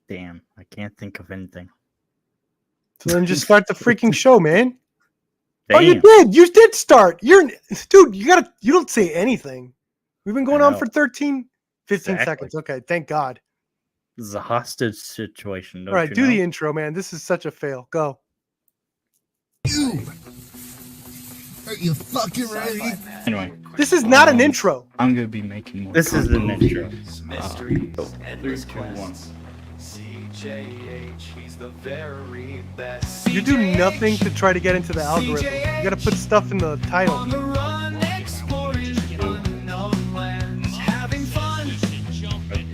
Damn, I can't think of anything. So then just start the freaking show, man. Damn. Oh, you did. You did start. Dude, you don't say anything. We've been going on for 15 seconds. Okay, thank God. This is a hostage situation. All right, do the intro, man. This is such a fail. Go. Are you fucking ready? Anyway, this is not an intro. I'm gonna be making more. This is an intro. Mysteries, 3, 2, 1. CjH, he's the very best. You do nothing to try to get into the algorithm. You gotta put stuff in the title. On the run, exploring unknown lands, having fun.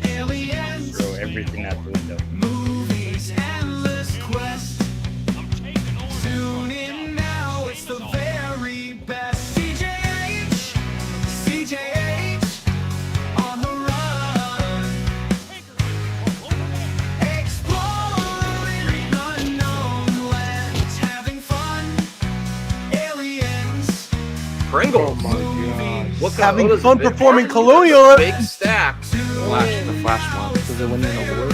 Aliens, Throw everything out the window. movies, endless quest. Tune in now, it's the very best. CjH, on the run. Exploring unknown lands, having fun. Aliens, Pringle. movies, What Having what is fun it, performing Big Colonial. Big stacks. the flash mob. Is it when you're in the world?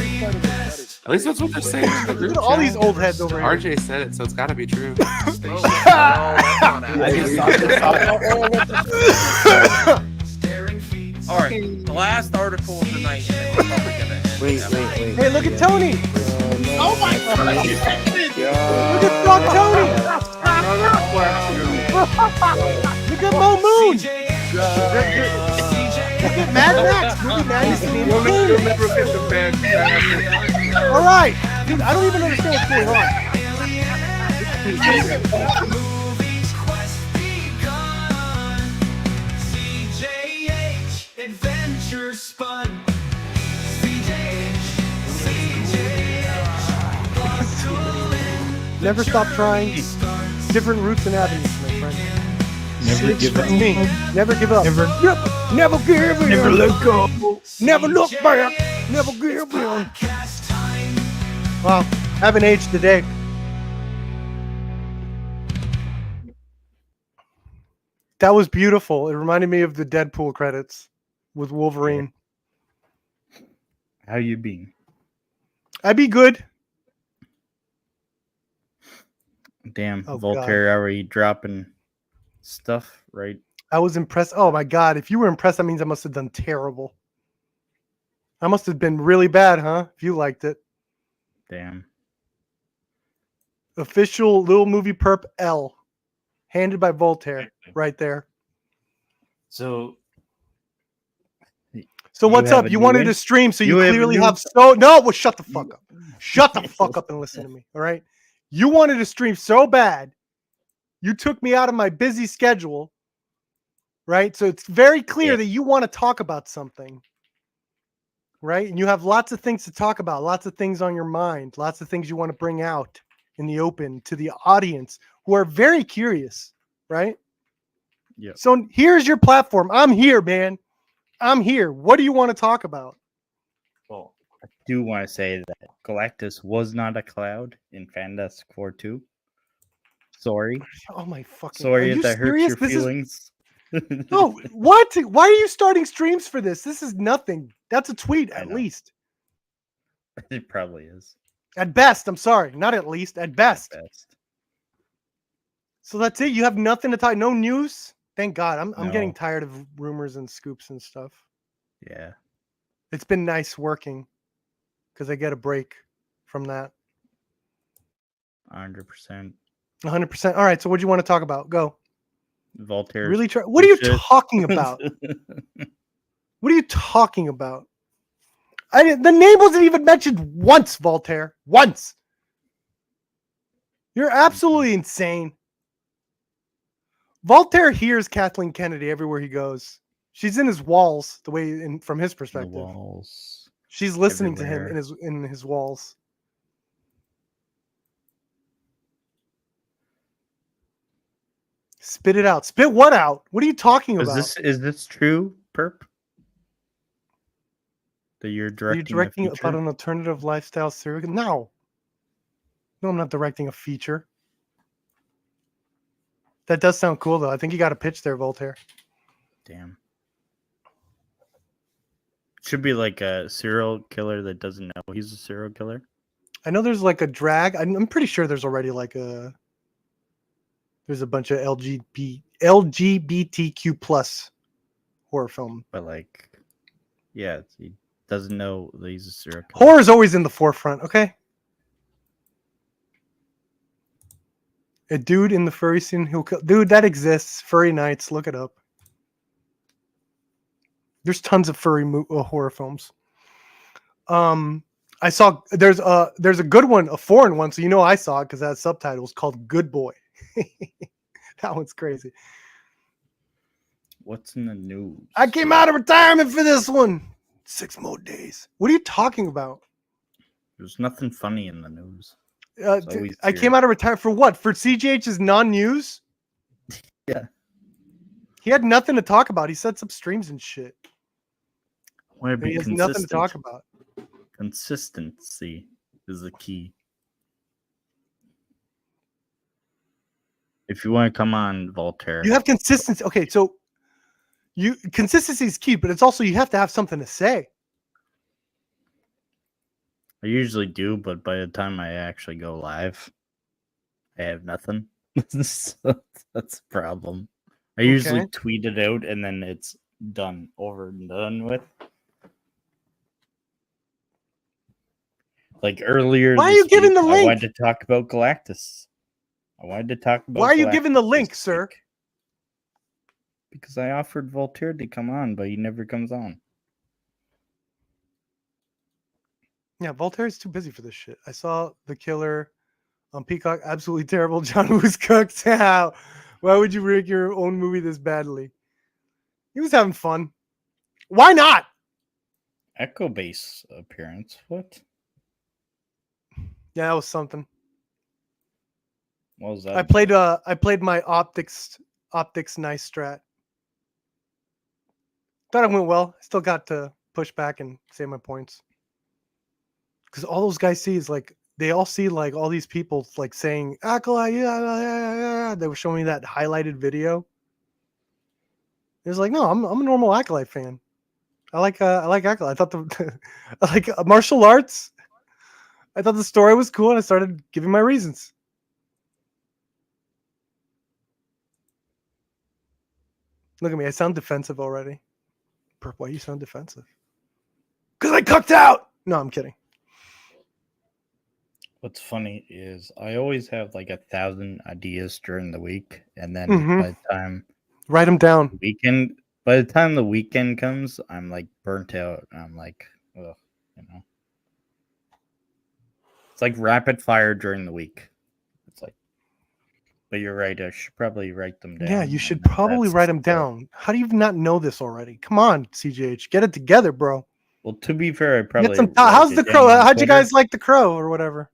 At least that's what they're saying in the Look group at all chat. these old heads over here. RJ said it, so it's gotta be true. Oh, no, that's not happening. staring feet. All right, the last article of the night. And we're probably gonna end Wait. Hey, look at Tony. Oh my God. Look at Frog Tony. Look at Mo Moon. Look at Mad Max. Look at Maddie's You'll never get the fan. All right. Dude, I don't even understand what's going on. Movies quest begun. CjH adventure spun. CjH Never stop trying. Different routes and avenues, my friend. Never give up. Me. Never give up. Never give in. Never let go. Never look back. Never give in. Wow, haven't aged today. That was beautiful. It reminded me of the Deadpool credits with Wolverine. How you been? I'd be good. Damn, Oh, Voltaire already dropping stuff, right? I was impressed. Oh my God. If you were impressed, that means I must have done terrible. I must have been really bad, huh? If you liked it. Damn. Official Little Movie Perp L. Handed by Voltaire. Right there. So So what's have up? a You new wanted in- to stream, so you you have a clearly new- have so no. Well, shut the fuck up. Shut the fuck up and listen to me. All right. You wanted to stream so bad, you took me out of my busy schedule. Right. So it's very clear Yeah. that you want to talk about something. Right. And you have lots of things to talk about, lots of things on your mind, lots of things you want to bring out in the open to the audience who are very curious. Right. Yep. So here's your platform. I'm here, man. I'm here. What do you want to talk about? Well, I do want to say that Galactus was not a cloud in Fantastic Four 2. Sorry. Oh my fucking! Sorry are if you that hurts serious? your This feelings. No, what? Why are you starting streams for this? This is nothing. That's a tweet I at know. least. It probably is. At best, I'm sorry. Not at least. At best. Best. So that's it. You have nothing to talk. No news. Thank God. I'm getting No. tired of rumors and scoops and stuff. Yeah. It's been nice working because I get a break from that. 100%. 100%. All right. So what do you want to talk about? Go. Voltaire. Really try. What are you shit. talking about? What are you talking about? The name wasn't even mentioned once, Voltaire. Once. You're absolutely insane. Voltaire hears Kathleen Kennedy everywhere he goes. She's in his walls, the way from his The perspective. walls. She's listening to him everywhere. in his walls. Spit it out. Spit what out? What are you talking about? Is this true, Perp? That you're Are directing, you directing a about feature? an alternative lifestyle series? No. No, I'm not directing a feature. That does sound cool, though. I think you got a pitch there, Voltaire. Damn. should be like a serial killer that doesn't know he's a serial killer. I know there's like a drag. I'm pretty sure there's already like there's a bunch of LGBTQ plus horror film. But like, yeah, he doesn't know that he's a serial killer. Horror is always in the forefront. Okay. A dude in the furry scene dude, that exists. Furry nights. Look it up. There's tons of furry horror films. I saw there's a good one, a foreign one, so you know I saw it because that subtitle was called Good Boy. That one's crazy. What's in the news? I came out of retirement for this one. 6 more days. What are you talking about? There's nothing funny in the news. I came out of retirement for what? For CjH's non-news? Yeah. He had nothing to talk about. He set up streams and shit. Want to And be he has consistent. nothing to talk about. Consistency is the key. If you want to come on Voltaire, You have consistency. Okay, so consistency is key, but it's also you have to have something to say. I usually do, but by the time I actually go live, I have nothing. So that's a problem. I usually Okay. tweet it out and then it's done, over and done with. Like earlier. Why are you this giving week, the I link? wanted to talk about Galactus. I wanted to talk about. Why are you giving the Galactus link, this sir? week. Because I offered Voltaire to come on, but he never comes on. Yeah, Voltaire's too busy for this shit. I saw The Killer on Peacock. Absolutely terrible. John Woo's cooked. How? Why would you rig your own movie this badly? He was having fun. Why not? Echo Base appearance. What? Yeah, that was something. What was that? I played my optics nice strat. Thought it went well. I still got to push back and save my points. Because all those guys see is like they all see like all these people like saying Acolyte, yeah. They were showing me that highlighted video. It was like, no, I'm a normal Acolyte fan. I like Acolyte. I thought I like martial arts. I thought the story was cool, and I started giving my reasons. Look at me. I sound defensive already. Perp, why you sound defensive? Because I cooked out. No, I'm kidding. What's funny is I always have like 1,000 ideas during the week, and then Mhm. by the time Write them down. by the time the weekend comes, I'm like burnt out. And I'm like, ugh, you know. It's like rapid fire during the week. It's like, but you're right. I should probably write them down. Yeah, you should and probably that's write them the- down. How do you not know this already? Come on, CjH, get it together, bro. Well, to be fair, I probably. Get some. wrote How's it the down crow? on How'd you Twitter. guys like the crow or whatever?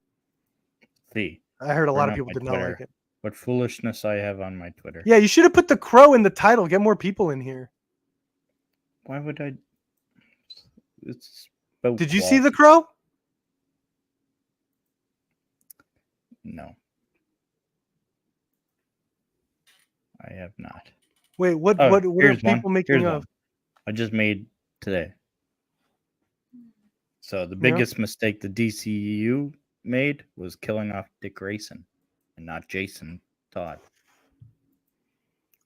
See I heard a lot Turn of up people my did not like Twitter. it. what foolishness I have on my Twitter. Yeah, you should have put the crow in the title. Get more people in here. Why would I? It's. about Did you see quality. the crow? No. I have not. Wait, what? Oh, what are here's people one. making Here's of? one. I just made today. So the biggest mistake the DCU made was killing off Dick Grayson and not Jason Todd.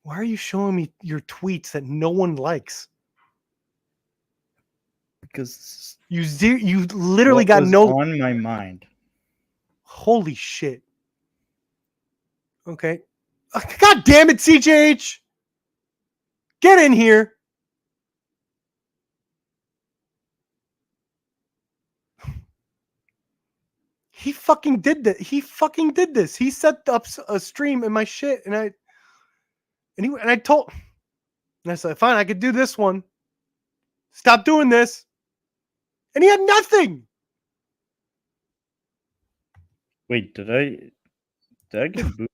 Why are you showing me your tweets that no one likes? Because You literally what got was no. on my mind. Holy shit. Okay. God damn it, CjH. Get in here. He fucking did that. He fucking did this. He set up a stream in my shit, and I told, and I said, fine, I could do this one. Stop doing this. And he had nothing. Wait, did I get booted?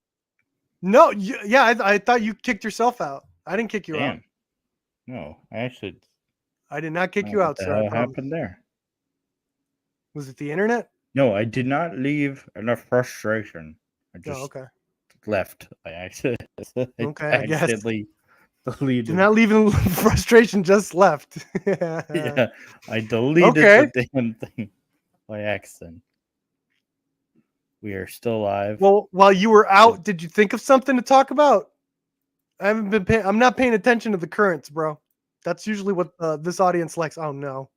No, yeah, I thought you kicked yourself out. I didn't kick you out. Damn. No, I actually. I did not kick Oh, you what out, the sir. I hell promise. happened there? Was it the internet? No, I did not leave enough frustration. I just Oh, okay. left. I actually Okay, I guess. accidentally deleted. Did not leave in frustration, just left. Yeah, I deleted Okay. the damn thing by accident. We are still live. Well, while you were out, did you think of something to talk about? I haven't been paying. I'm not paying attention to the currents, bro. That's usually what this audience likes. Oh no.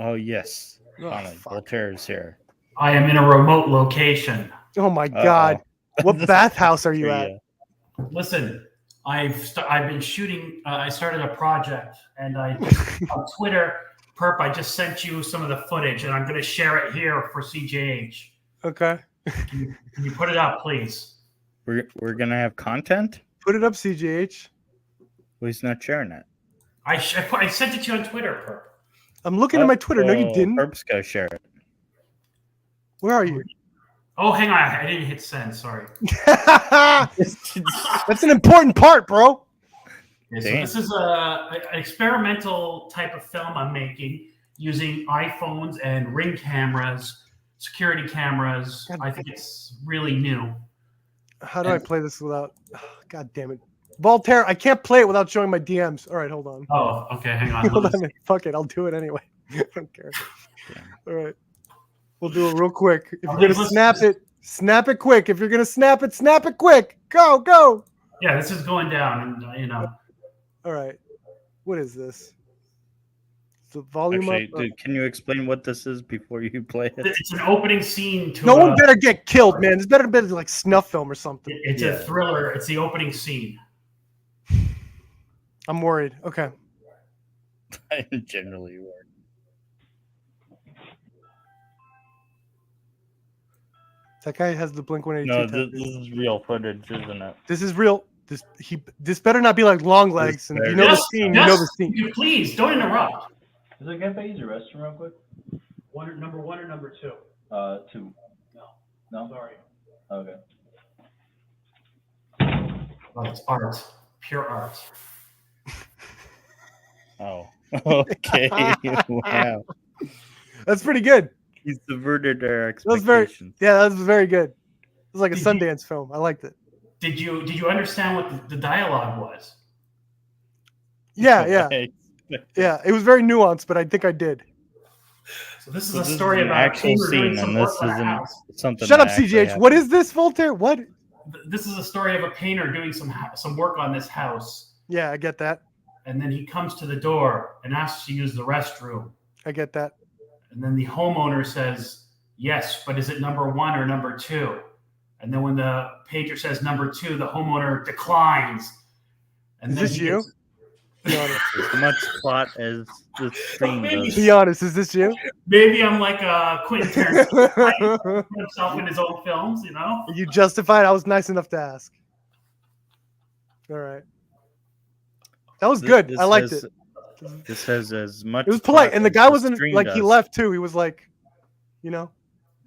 Oh yes, Oh, finally, fuck. Voltaire is here. I am in a remote location. Oh my Uh-oh. god. What This bathhouse are you for at? you. Listen, I've been shooting. I started a project, and on Twitter, Perp. I just sent you some of the footage, and I'm going to share it here for CjH. Okay. Can you put it up, please? We're gonna have content. Put it up, CjH. Well, he's not sharing it. I sent it to you on Twitter, Perp. I'm looking at my Twitter. No, you didn't. Perp's gotta share it. Where are you? Oh, hang on. I didn't hit send. Sorry. That's an important part, bro. Okay, so this is an experimental type of film I'm making using iPhones and Ring cameras, security cameras. I think it's really new. How do I play this without? God damn it, Voltaire! I can't play it without showing my DMs. All right, hold on. Oh, okay. Hang on. Hold on. Fuck it, I'll do it anyway. I don't care. All right, we'll do it real quick. If you're gonna snap it quick. If you're gonna snap it quick. Go, go. Yeah, this is going down, and All right, what is this? The volume Actually, up. can you explain what this is before you play it? It's an opening scene to. No one better get killed, man. This better be like snuff film or something. It's a thriller. It's the opening scene. I'm worried. Okay. I'm generally worried. That guy has the Blink 182. No, tattoo. this is real footage, isn't it? This is real. This better not be like long legs. And you know the scene. You know the scene. Please don't interrupt. Is it okay if I use the restroom real quick? Number one or number two? 2. No. No? Sorry. Okay. Oh, it's art. Pure art. Oh, okay. Wow, That's pretty good. he subverted our That was very. expectations. Yeah, that was very good. It was like a Sundance film. I liked it. Did you understand what the dialogue was? Yeah, yeah, yeah. It was very nuanced, but I think I did. So this is So a this story is an about actual Taylor doing scene, some and work this on a isn't house. something. Shut up, that actually CjH. What happened. is this, Voltaire? What? This is a story of a painter doing some work on this house, Yeah, I get that. and then he comes to the door and asks to use the restroom, I get that. and then the homeowner says yes, but is it number 1 or number 2? And then when the painter says number 2, the homeowner declines. And Is then this he you? gets- Be honest. As much plot as this scene does. Be honest. Is this you? Maybe I'm like Quentin Tarantino, right? Put himself in his own films, you know? You justified. I was nice enough to ask. All right. That was good. I liked it. This has as much. It was polite, plot and the as guy wasn't stream like he does. left too. He was like, you know,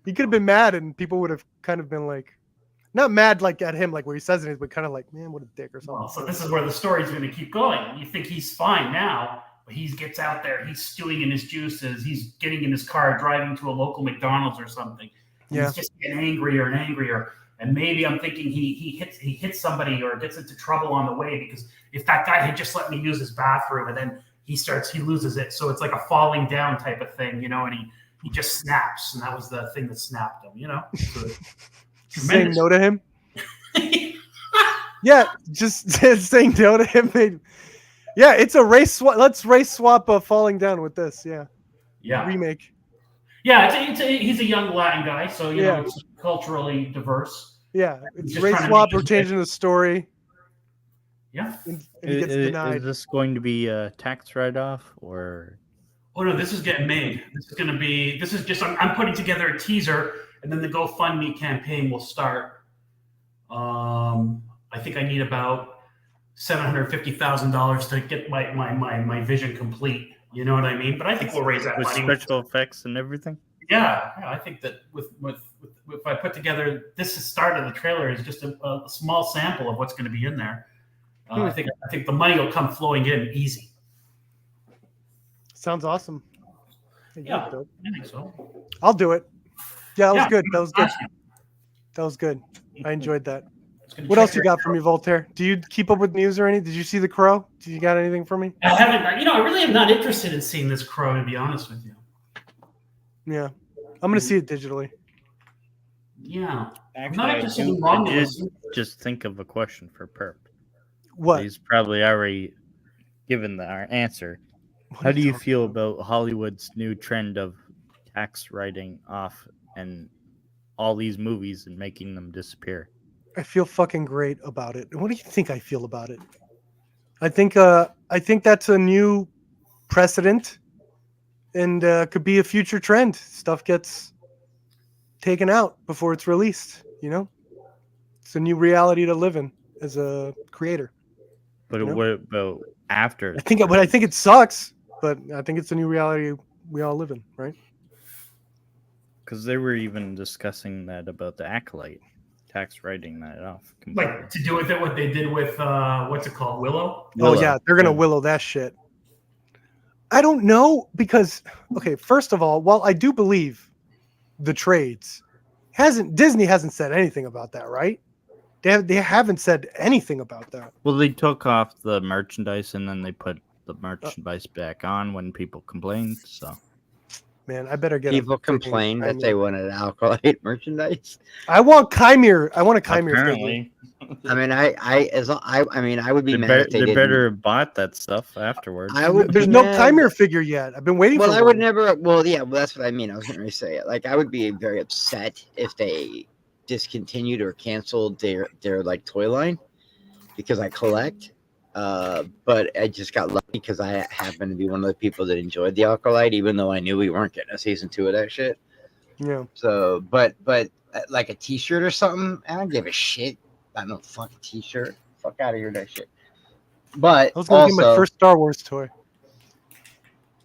he could have been mad, and people would have kind of been like, not mad like at him, like where he says it, but kind of like, man, what a dick or something. Well, so this is where the story's going to keep going. You think he's fine now, but he gets out there, he's stewing in his juices, he's getting in his car, driving to a local McDonald's or something. And Yeah. He's just getting angrier and angrier. And maybe I'm thinking he hits somebody or gets into trouble on the way, because if that guy had just let me use his bathroom, and then he loses it. So it's like a falling down type of thing, you know, and he just snaps. And that was the thing that snapped him, you know? So, Saying no to him. Yeah, just saying no to him. Yeah, it's a race swap. Let's race swap falling down with this. Yeah. Yeah. Remake. Yeah, he's a young Latin guy, so you Yeah. know it's culturally diverse. Yeah, it's Just race trying to swap. make We're it- changing the story, Yeah. and he gets denied. Is this going to be a tax write-off or? Oh no, this is getting made. This is just I'm putting together a teaser, and then the GoFundMe campaign will start. I think I need about $750,000 to get my vision complete. You know what I mean? But I think we'll raise that With money. special effects and everything? Yeah, I think that with if I put together this start of the trailer is just a small sample of what's going to be in there. I think the money will come flowing in easy. Sounds awesome. Yeah, I think so. I'll do it. Yeah, that was Yeah. good. That was good. That was good. I enjoyed that. What else you got for me, Voltaire? Do you keep up with news or anything? Did you see The Crow? Did you got anything for me? I haven't. You know, I really am not interested in seeing this Crow, to be honest with you. Yeah, I'm gonna see it digitally. Yeah, I'm Actually, not I interested do- in I did Romulus. just think of a question for Perp. What? He's probably already given our answer. What How are do you talking feel about? about Hollywood's new trend of tax writing off and all these movies and making them disappear? I feel fucking great about it. What do you think I feel about it? I think that's a new precedent and could be a future trend. Stuff gets taken out before it's released. You know, it's a new reality to live in as a creator. But You know? what about after? I think it sucks, but I think it's a new reality we all live in, right? Because they were even discussing that about the Acolyte, tax writing that off completely. Like to do with it what they did with what's it called, Willow? Oh yeah, they're gonna willow that shit. I don't know because okay, first of all, while I do believe the trades, Disney hasn't said anything about that, right? They haven't said anything about that. Well, they took off the merchandise and then they put the merchandise back on when people complained. So, Man, I better get People a freaking complained that Chimere. they wanted alcoholic merchandise. I want Chimere. I want a Chimere figure. apparently, I mean, I would be they, mad be- if they they didn't. better have bought that stuff afterwards. I would. There's be no mad. Chimere figure yet. I've been waiting Well, for I would one. never. Well, yeah. Well, that's what I mean. I was going to say it. Like, I would be very upset if they discontinued or canceled their like toy line because I collect. But I just got lucky because I happen to be one of the people that enjoyed the Alkalite, even though I knew we weren't getting a season 2 of that shit. Yeah. So, but like a T-shirt or something, I don't give a shit. I no fucking T-shirt. Fuck out of here, that shit. But I was gonna get my also, first Star Wars toy.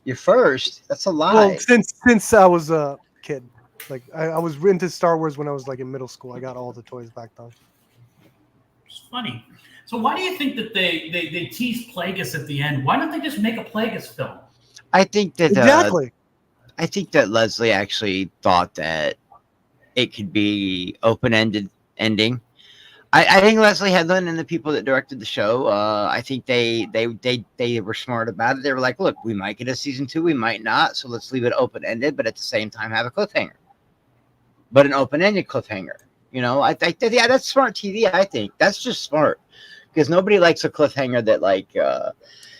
your first. That's a lie. Well, since I was a kid, like I was into Star Wars when I was like in middle school. I got all the toys back then. It's funny. So why do you think that they teased Plagueis at the end? Why don't they just make a Plagueis film? I think that Exactly. I think that Leslie actually thought that it could be open-ended ending. I think Leslie Headland and the people that directed the show, I think they were smart about it. They were like, look, we might get a season 2, we might not, so let's leave it open-ended, but at the same time have a cliffhanger. But an open-ended cliffhanger. You know, I think that, yeah, that's smart TV, I think. That's just smart. Because nobody likes a cliffhanger that, like,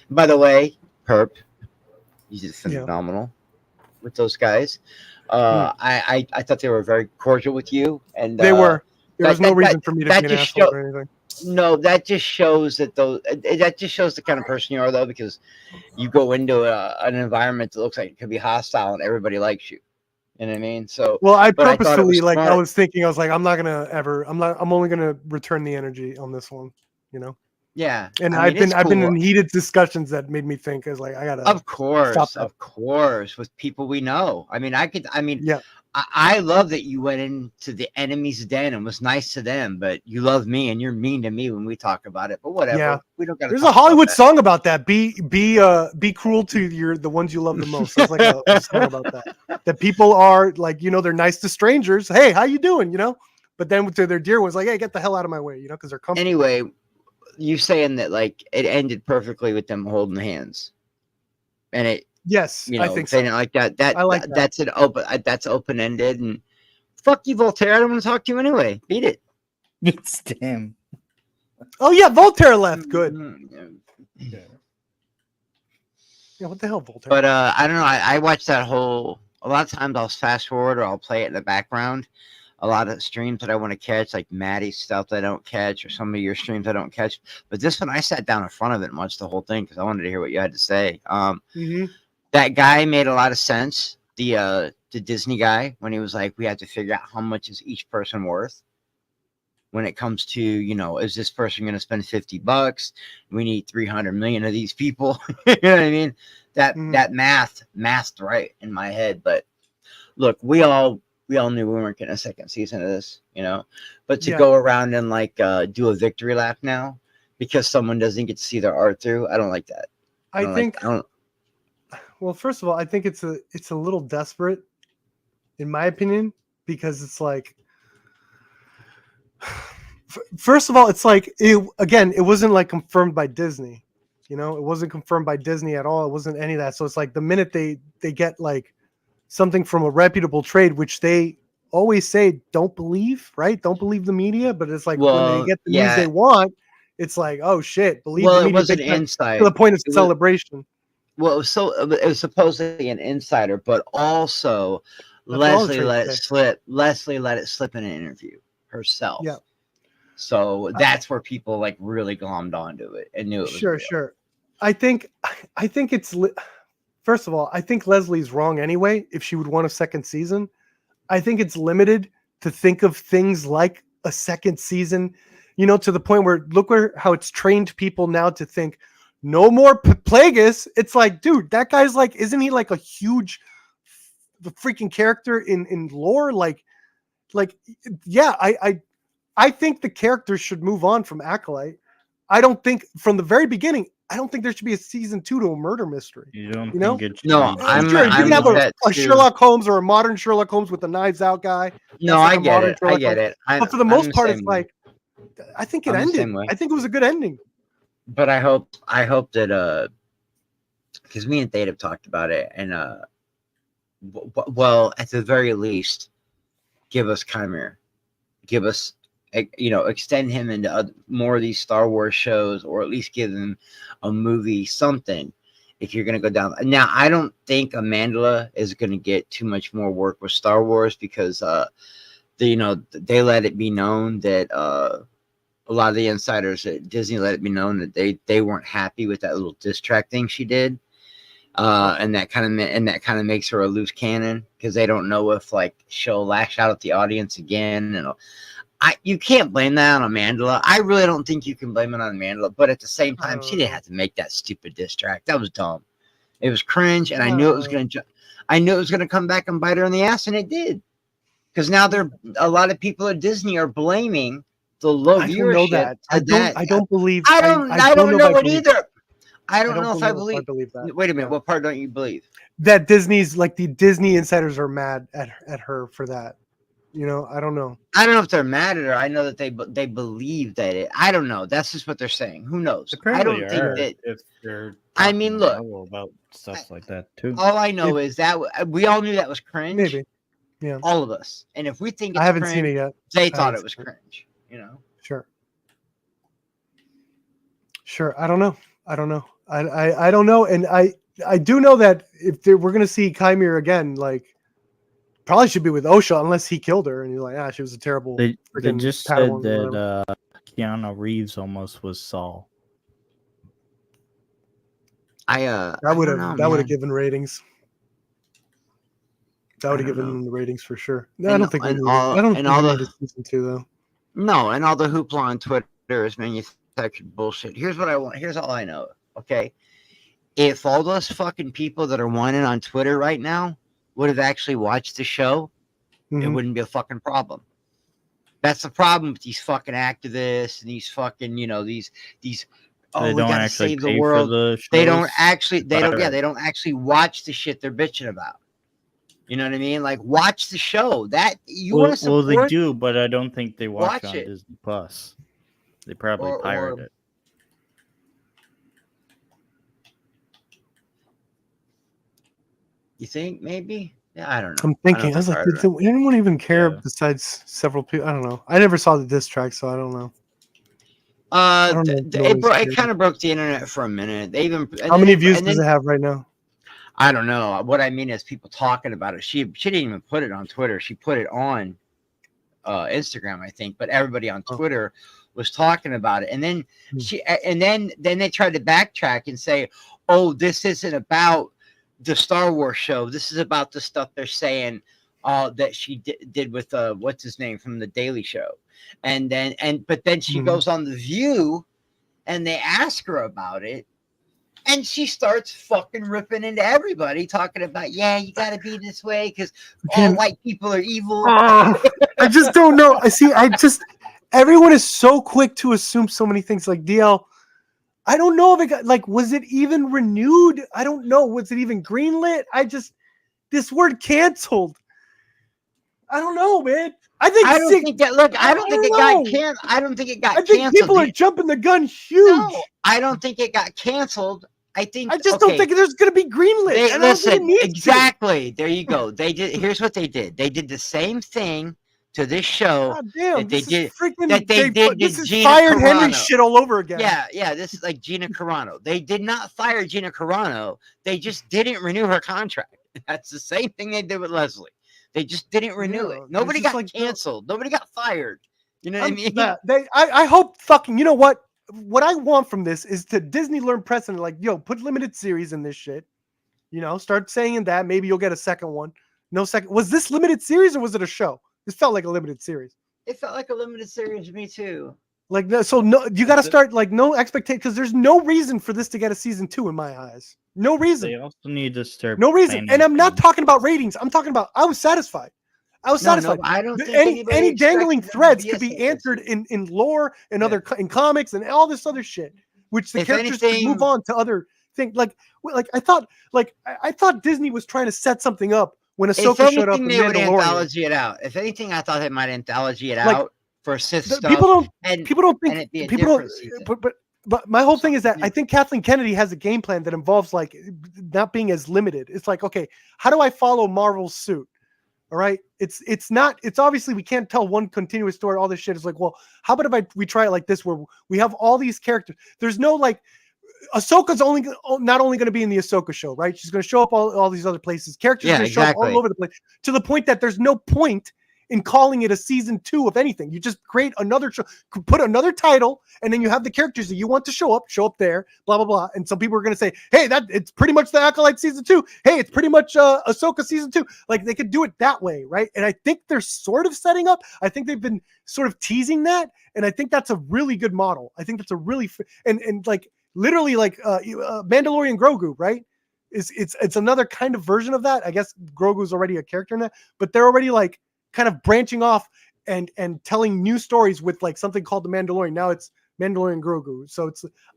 by the way, Perp, you did phenomenal with those guys. I thought they were very cordial with you, and They were. There was no reason for me to be an asshole or anything. No, that just shows that that just shows the kind of person you are, though, because you go into an environment that looks like it could be hostile, and everybody likes you. You know what I mean? So, Well, I but I thought it purposefully, was like, I smart. was thinking, I was like, I'm only gonna return the energy on this one, you know. Yeah, And I mean, I've been it's in cool. heated discussions that made me think, is like, I gotta. Of course, stop that. of course, with people we know. I mean, Yeah. I love that you went into the enemy's den and was nice to them, but you love me and you're mean to me when we talk about it. But whatever, Yeah. we don't got. There's a Hollywood song about that. Be cruel to the ones you love the most. There's like a song about that. That people are like, you know, they're nice to strangers. Hey, how you doing? You know, but then to their dear ones, like, hey, get the hell out of my way, you know, because they're comfortable. Anyway, you saying that like it ended perfectly with them holding hands, and it. Yes, You know, I think they so. didn't like that. I like that. That's an open. That's open ended, and fuck you, Voltaire. I don't want to talk to you anyway. Beat it. It's damn. Oh yeah, Voltaire left. Good. Yeah. Yeah, what the hell, Voltaire? But I don't know. I watch that whole. A lot of times I'll fast forward or I'll play it in the background. A lot of streams that I want to catch, like Maddie's stuff that I don't catch, or some of your streams I don't catch. But this one, I sat down in front of it and watched the whole thing because I wanted to hear what you had to say. That guy made a lot of sense. The Disney guy, when he was like, we have to figure out how much is each person worth. When it comes to, you know, is this person going to spend $50? We need 300 million of these people. You know what I mean? That mathed right in my head. But look, we all knew we weren't getting a second season of this, you know. But to go around and like do a victory lap now because someone doesn't get to see their art through, I don't like that. Well, first of all, I think it's a little desperate, in my opinion, because it's like, First of all, it's like it wasn't like confirmed by Disney. You know, it wasn't confirmed by Disney at all. It wasn't any of that. So it's like the minute they get like something from a reputable trade, which they always say don't believe, right? Don't believe the media. But it's like when they get the news they want, it's like, oh shit, believe the media. It was an big time, insight to the point of celebration. Well, it was supposedly an insider, but also Leslie let it slip. Leslie let it slip in an interview herself. Yeah. So that's where people like really glommed onto it and knew it was Sure. I think it's first of all, I think Leslie's wrong anyway. If she would want a second season, I think it's limited to think of things like a second season. You know, to the point where look how it's trained people now to think no more Plagueis. It's like, dude, that guy's like, isn't he like a huge freaking character in lore? Like, yeah, I think the characters should move on from Acolyte. I don't think from the very beginning, I don't think there should be a season 2 to a murder mystery. You don't know? think it should No, be- I'm Sure, you can have that a too. Sherlock Holmes or a modern Sherlock Holmes with the Knives Out guy. No, That's like I a get modern it. I Sherlock get Holmes. it. But for the I'm most part, it's same way. like, I think it I'm the ended. same way. I think it was a good ending. But I hope that because me and Thade have talked about it, and well, at the very least, give us Chimera, give us, extend him into more of these Star Wars shows, or at least give him a movie, something. If you're gonna go down now, I don't think Amandla is gonna get too much more work with Star Wars because they let it be known that a lot of the insiders at Disney let it be known that they weren't happy with that little diss track thing she did. And that kind of makes her a loose cannon because they don't know if like she'll lash out at the audience again. And you can't blame that on Amandla. I really don't think you can blame it on Amandla. But at the same time, she didn't have to make that stupid diss track. That was dumb. It was cringe, and I knew it was gonna come back and bite her in the ass, and it did. Because now a lot of people at Disney are blaming the low viewership. I don't know that. I don't believe. I don't know it either. I don't know if I believe that. Wait a minute. What part don't you believe? That Disney's like the Disney insiders are mad at her for that. You know, I don't know. I don't know if they're mad at her. I know that they believe that it. I don't know. That's just what they're saying. Who knows? I don't think that. If they're I mean, look about stuff like that too. All I know is that we all knew that was cringe. Maybe, yeah, all of us. And if we think it's I haven't cringe, seen it yet. They thought it was cringe. You know. Sure. I don't know. I don't know. And I do know that if we're gonna see Chimera again, like probably should be with Osha unless he killed her and you're like, she was a terrible. They just said that Keanu Reeves almost was Saul. That would have given ratings. That would have given them the ratings for sure. No, I don't think we need season 2 though. No, and all the hoopla on Twitter is manufactured bullshit. Here's what I want. Here's all I know. Okay, if all those fucking people that are whining on Twitter right now would have actually watched the show, it wouldn't be a fucking problem. That's the problem with these fucking activists and these fucking, these we gotta save the world. They don't actually watch the shit they're bitching about. You know what I mean? Like, watch the show. That you want to support. Well, they do, but I don't think they watch it on Disney Plus. They probably pirate it. You think maybe? Yeah, I don't know. I'm thinking. I was like, does anyone even care besides several people? I don't know. I never saw the diss track, so I don't know. It kind of broke the internet for a minute. How many views does it have right now? I don't know. What I mean is people talking about it. She didn't even put it on Twitter. She put it on Instagram, I think. But everybody on Twitter was talking about it. And then then they tried to backtrack and say, "Oh, this isn't about the Star Wars show. This is about the stuff they're saying that she did with what's his name from the Daily Show." But then she goes on The View, and they ask her about it. And she starts fucking ripping into everybody, talking about, you got to be this way because all white people are evil. I just don't know. Everyone is so quick to assume so many things. Like DL, I don't know if it got, was it even renewed? I don't know. Was it even greenlit? This word canceled. I don't know, man. I think I don't six, think that. Look, I don't think it know. got canceled. I don't think it got I think canceled. people are jumping the gun huge. No, I don't think it got canceled. I think I just don't think there's going to be greenlit. They, and I don't think it listen, needs exactly. There you go. They did. Here's what they did. They did the same thing to this show God damn, that they this did. is freaking. That they did This to is Gina fired Henry Carano. shit all over again. Yeah. This is like Gina Carano. They did not fire Gina Carano. They just didn't renew her contract. That's the same thing they did with Leslie. They just didn't renew Yeah, it. Nobody it's just got like, canceled. Nobody got fired. You know what I mean? I hope fucking. You know what? What I want from this is to Disney learn precedent. Like, yo, put limited series in this shit. You know, start saying that. Maybe you'll get a second one. No second. Was this limited series or was it a show? This felt like a limited series. It felt like a limited series to me too. Like, so no, you got to start like no expectation because there's no reason for this to get a season 2 in my eyes. No reason. They also need to start. No reason. planning And I'm not things. talking about ratings. I'm talking about I was satisfied. I was satisfied. I don't think any anybody dangling expected them to threads be could as be serious. answered in lore and other in comics and all this other shit, which the If characters could anything- move on to other things. Like I thought Disney was trying to set something up when If Ahsoka showed up in anything, they would Mandalorian. anthology it out. If anything, I thought they might anthology it Like, out for Sith stuff. People don't and think it'd be a people don't. different season. But my whole thing is that I think Kathleen Kennedy has a game plan that involves like not being as limited. It's like, okay, how do I follow Marvel's suit? All right, it's obviously we can't tell one continuous story. All this shit is like, well, how about if we try it like this, where we have all these characters. There's no like, Ahsoka's not only going to be in the Ahsoka show, right? She's going to show up all these other places. Characters are going to show up all over the place to the point that there's no point in calling it a season 2 of anything. You just create another show, put another title, and then you have the characters that you want to show up there, blah, blah, blah. And some people are going to say, hey, it's pretty much the Acolyte season 2. Hey, it's pretty much Ahsoka season 2. Like, they could do it that way, right? And I think they're sort of setting up. I think they've been sort of teasing that. And I think that's a really good model. I think that's a really, and like, literally like Mandalorian Grogu, right? It's another kind of version of that. I guess Grogu's already a character in that, but they're already like, kind of branching off and telling new stories with like something called the Mandalorian. Now it's Mandalorian Grogu. So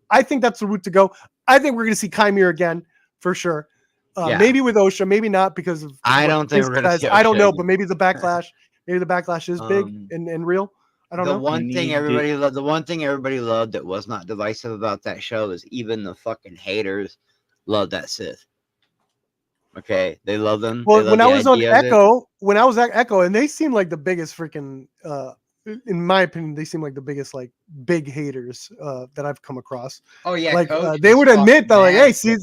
I think that's the route to go. I think we're going to see Chimera again for sure. Maybe with Osha, maybe not because of. I don't think we're going to see. I don't know, but maybe the backlash is big and real. I don't know. The one thing everybody loved that was not divisive about that show is even the fucking haters love that Sith. Okay, they love them. Well, when I was on Echo, and they seem like the biggest freaking, in my opinion, they seem like the biggest like big haters that I've come across. Oh yeah, like they would admit that like, hey, see,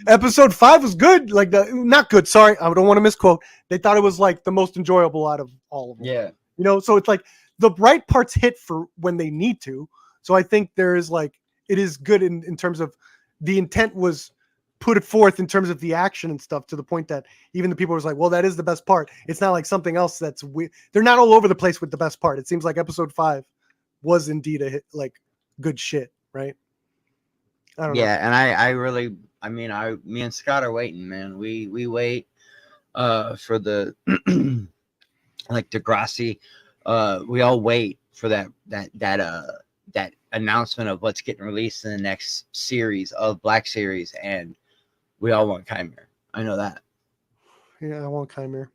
episode 5 was good. Like not good. Sorry, I don't want to misquote. They thought it was like the most enjoyable out of all of them. Yeah, you know, so it's like the right parts hit for when they need to. So I think there is like it is good in terms of the intent was. Put it forth in terms of the action and stuff to the point that even the people was like, well, that is the best part. It's not like something else that's weird. They're not all over the place with the best part. It seems like episode 5 was indeed a hit, like good shit. Right. I don't know. And me and Scott are waiting, man. We wait for the like Degrassi. We all wait for that announcement of what's getting released in the next series of Black Series, and we all want Chimera. I know that. Yeah, I want Chimera.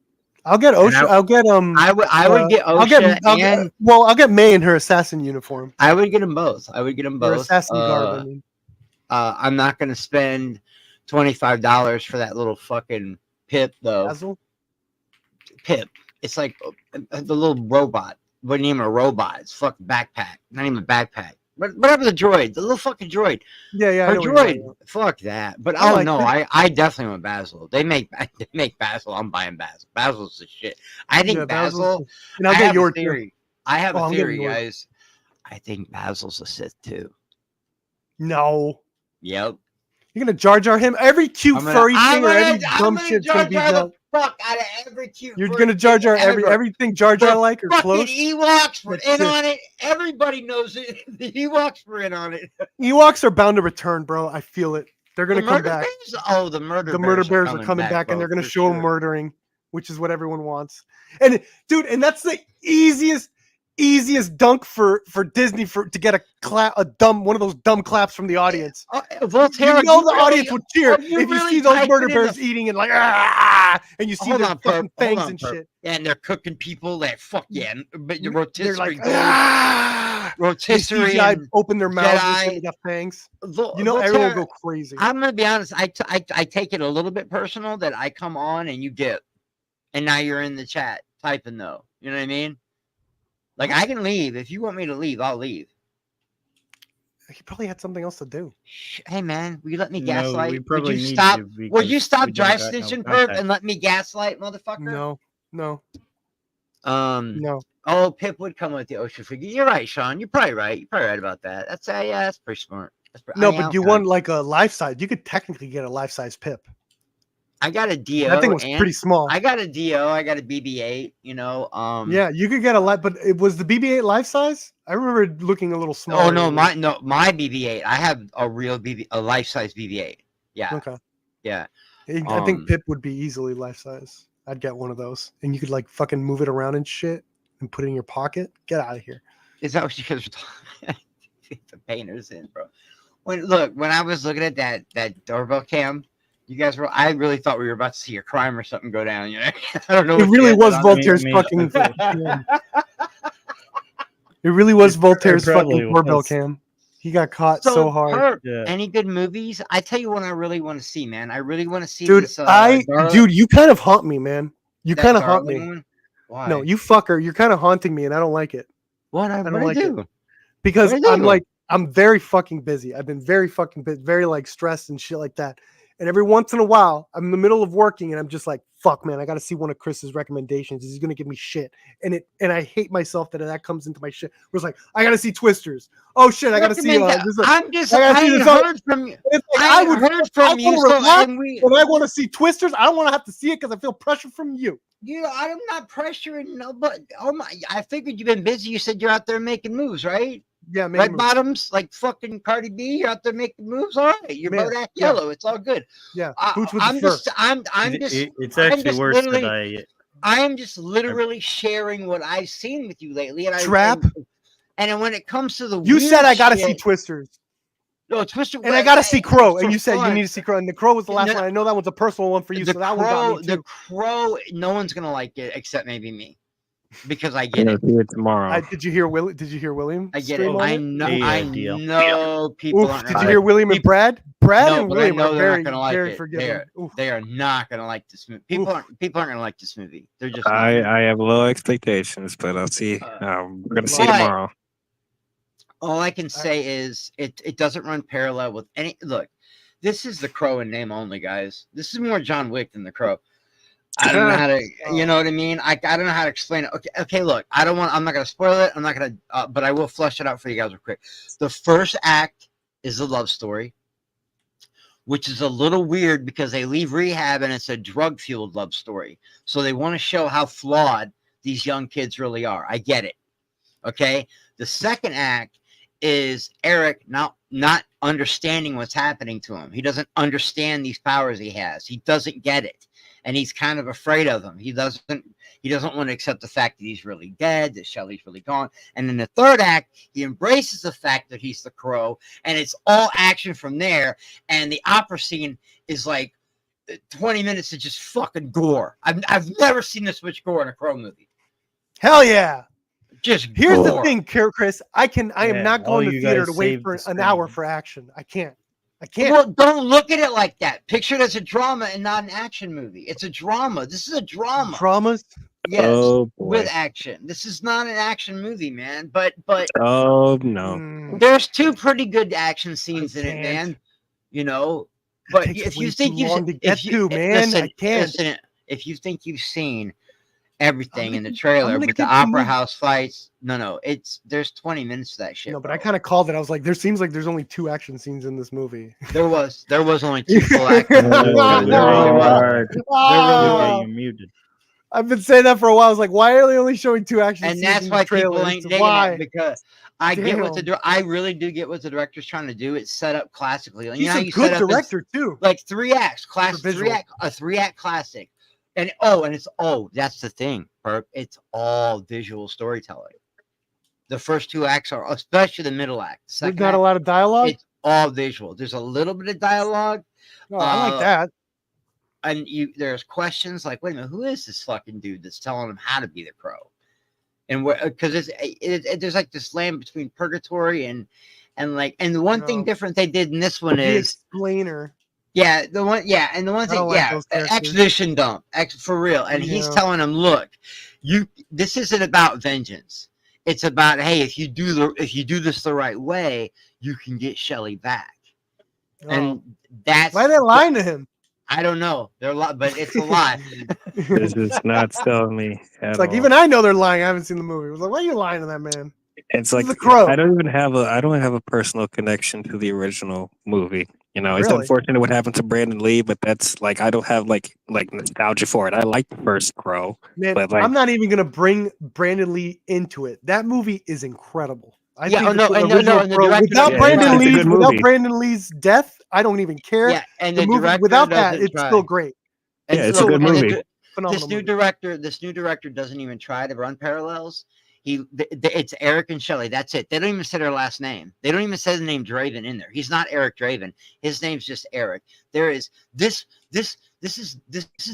I'll get Osha. I'll get I would get Osha. I'll get May in her assassin uniform. I would get them both. Her assassin garb. I mean. I'm not gonna spend $25 for that little fucking Pip though. Basil? Pip. It's like the little robot. What do you name a robot? It's fucking backpack. Not even a backpack. But whatever the droid, the little fucking droid. Yeah. Her droid. Fuck that. But I definitely want Basil. They make Basil. I'm buying Basil. Basil's the shit. I think Basil. And I'll get your theory. I have a theory, guys. I think Basil's a Sith too. No. Yep. You're gonna Jar Jar him every cute furry thing or every dumb shit's gonna be done. Fuck out of every cute. You're gonna Jar Jar everything Jar Jar like or close. Ewoks were in on it. Everybody knows it. The Ewoks were in on it. Ewoks are bound to return, bro. I feel it. They're gonna come back. The murder bears are coming back, and they're gonna show them murdering, which is what everyone wants. And dude, and that's the easiest easiest dunk for Disney to get one of those dumb claps from the audience. Voltaire, You know the really- audience would cheer you if you really see those typed murder it in bears the- eating and like and you see Hold their on, fucking Perp. Hold fangs on, and Perp. shit. And they're cooking people that fuck yeah, but the They're rotisserie like goes, they rotisserie CGI and open their mouths and shit, Jedi. they got fangs. Vol- You know, everyone Voltaire, will go crazy. I'm gonna be honest. I take it a little bit personal that I come on and you dip, and now you're in the chat typing though. You know what I mean? Like I can leave if you want me to leave. I'll leave. He probably had something else to do. Hey man, will you let me No, gaslight? we Would probably you need stop? you Would you because stop we don't dry got no snitching, Perp, contact. and let me gaslight, motherfucker? No. No. Oh, Pip would come with the ocean figure. You're right, Sean. You're probably right. You're probably right about that. That's yeah, that's pretty smart. No, but you want like a life size. You could technically get a life size Pip. I got a DO. That thing was pretty small. I got a DO. I got a BB-8. You know. Yeah, you could get a life, but it was the BB-8 life size. I remember it looking a little small. Oh no, my BB-8. I have a real a life size BB-8. Yeah. Okay. Yeah. I think Pip would be easily life size. I'd get one of those, and you could like fucking move it around and shit, and put it in your pocket. Get out of here. Is that what you guys were talking? The painters in, bro. When I was looking at that doorbell cam, you guys were. I really thought we were about to see a crime or something go down. You know, I don't know. It really was Voltaire's fucking. It really was Voltaire's fucking doorbell cam. He got caught so hard. Yeah. Any good movies? I tell you what, I really want to see, man. I really want to see. Dude, this, dude, you kind of haunt me, man. You that kind of haunt Darling me. one? Why? No, you fucker. You're kind of haunting me, and I don't like it. What I don't what like I it. do? Because What I do? I'm very fucking busy. I've been very fucking busy, very like stressed and shit like that. And every once in a while, I'm in the middle of working and I'm just like, fuck, man, I got to see one of Chris's recommendations. He's going to give me shit. And I hate myself that comes into my shit. Where it's like, I got to see Twisters. Oh shit, I got to see. I'm just. I gotta see this heard from you. It's like, I would heard from you. So, relax and we, when I want to see Twisters. I don't want to have to see it because I feel pressure from you. you know, I'm not pressuring nobody. Oh my! I figured you've been busy. You said you're out there making moves, right? Yeah, Red bottoms, like fucking Cardi B. You're out there making moves. All right, you're Man, Bodak yeah. Yellow. It's all good. Yeah, I, boots with I'm the fur. just. I'm just. It's I'm actually just worse that literally- I am just literally sharing what I've seen with you lately, and Trap. And then when it comes to the You weird said I got to shit- see Twisters. No, Twister, And I got to see Crow. And for you said you fun. need to see Crow. And the Crow was the last No, one. I know that one's a personal one for you. The So that one got me the too. Crow. No one's gonna like it except maybe me, because I get it. See it tomorrow. Did you hear Willie? Did you hear William? I get it. stream on I know. Yeah, I deal. know people Oof, aren't did gonna you like hear William and people- Brad? Brad No, and but I William know are they're very, not gonna like very it. forgiving. Oof. They are not gonna like this movie. People aren't gonna like this movie. They're just. not. I have low expectations, but I'll see. We're gonna see Why? tomorrow. All I can say is it doesn't run parallel with any. Look, this is the Crow in name only, guys. This is more John Wick than the Crow. I don't know how to, you know what I mean? I don't know how to explain it. Okay. Look, I'm not gonna spoil it. I'm not gonna, but I will flesh it out for you guys real quick. The first act is a love story, which is a little weird because they leave rehab and it's a drug-fueled love story. So they want to show how flawed these young kids really are. I get it. Okay. The second act is Eric not understanding what's happening to him. He doesn't understand these powers he has. He doesn't get it. And he's kind of afraid of them. He doesn't want to accept the fact that he's really dead, that Shelley's really gone. And in the third act, he embraces the fact that he's the Crow, and it's all action from there. And the opera scene is like 20 minutes of just fucking gore. I've never seen this much gore in a Crow movie. Hell yeah. Just Here's the gore. thing, Chris. I am not all going to you theater guys to wait saved for the an hour screen. for action. I can't. Well, don't look at it like that. Picture it as a drama and not an action movie. It's a drama. This is a drama. Dramas. Yes, Oh, boy. with action. This is not an action movie, man. But Oh no. Mm, there's two pretty good action scenes in it, can't. man. You know, but takes if way you think too you've long to get to, man. I can't. listen, if you think you've seen everything gonna in the keep- trailer I'm gonna with the keep the opera movie- house fights, no, there's 20 minutes of that shit. no, but bro. I kind of called it. I was like, there seems like there's only 2 action scenes in this movie. there was only 2 full action. Oh, There really was. Oh, You're muted. I've been saying that for a while. I was like, why are they only showing 2 action And scenes that's in why the trailer? people ain't digging Why? it, because I get what Damn. I really do get what the director's trying to do. It's set up classically. Like, He's you know how a you good set up director too. like 3 acts, class, For visual. a 3-act classic. And that's the thing, Perk. It's all visual storytelling. The first two acts are, especially the middle act. The There's second not a act, lot of dialogue. it's all visual. There's a little bit of dialogue, Oh, I like uh, that. and there's questions like, wait a minute, who is this fucking dude that's telling him how to be the crow? And because there's like this land between purgatory and the one thing No. different they did in this one The is explainer. and the one I thing don't like those characters. exposition dump for real, and he's Yeah. telling him, look, this isn't about vengeance. It's about, hey, if you do this the right way, you can get Shelly back. Oh. And that's Why are they lying to him? I don't know. They're a lot, but it's a lot. This is not selling me at It's like all. even I know they're lying. I haven't seen the movie. I was like, why are you lying to that man? It's like the Crow. I don't have a personal connection to the original movie. You know, it's Really? unfortunate what happened to Brandon Lee, but that's like I don't have like nostalgia for it. I like the first Crow, Man, but like I'm not even gonna bring Brandon Lee into it. That movie is incredible. I Yeah, think oh, no, the and original and the Crow- director- without Yeah, Brandon it's a Lee's good movie. Death, I don't even care. Yeah, and the the movie director without that, doesn't it's try. still great. And Yeah, it's so- a good and the movie. di- Phenomenal this new director doesn't even try to run parallels. It's Eric and Shelley. That's it. They don't even say their last name. They don't even say the name Draven in there. He's not Eric Draven. His name's just Eric. There is this is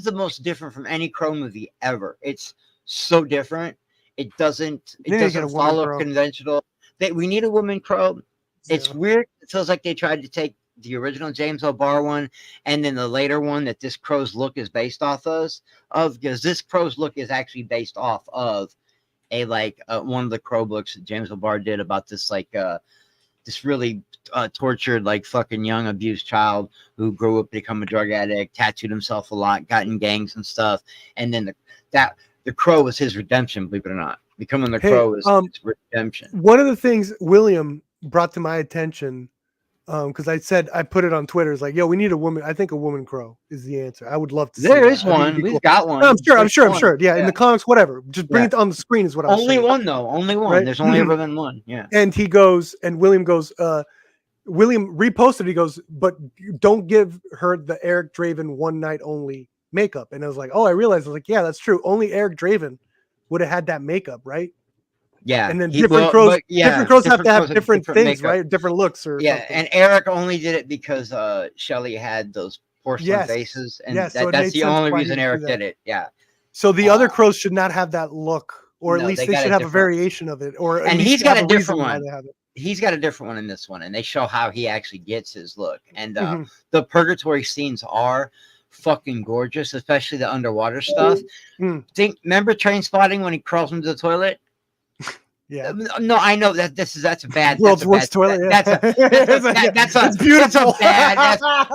the most different from any Crow movie ever. It's so different. It doesn't They need to get a woman follow Crow. conventional. We need a woman Crow. It's Yeah. weird. It feels like they tried to take the original James O'Barr one and then the later one that this Crow's look is based off of because this Crow's look is actually based off of one of the Crow books that James O'Barr did about this this really tortured fucking young abused child who grew up to become a drug addict, tattooed himself a lot, got in gangs and stuff, and then the Crow was his redemption. Believe it or not, becoming the Crow is his redemption. One of the things William brought to my attention, because I put it on Twitter, is like, yo, we need a woman. I think a woman Crow is the answer. I would love to see There that. is I think it'd one. be We've cool. got one. No, I'm There's sure. one. Yeah, in the comics, whatever. Just bring it on the screen is what I was Only saying. one though. Only one. Right? There's only ever been one. Yeah. And William goes, William reposted, he goes, but don't give her the Eric Draven one night only makeup. And I was like, oh, I realized, I was like, yeah, that's true. Only Eric Draven would have had that makeup, right? Yeah. And then different crows have to have different things, makeup. right? Different looks or Yeah, something. and Eric only did it because Shelley had those porcelain Yes. faces, and Yes, so it that's made the sense only why he reason would do Eric that. did it. Yeah, So the other crows should not have that look, or at No, least they they got should a have a different- variation of it, or at and least he's got have a reason different why one. they have it. He's got a different one in this one, and they show how he actually gets his look. And Mhm. the purgatory scenes are fucking gorgeous, especially the underwater stuff. Mm. Remember Train Spotting when he crawls into the toilet? Yeah, No, I know that's a bad. world's that's a worst bad, toilet. That's It's a beautiful.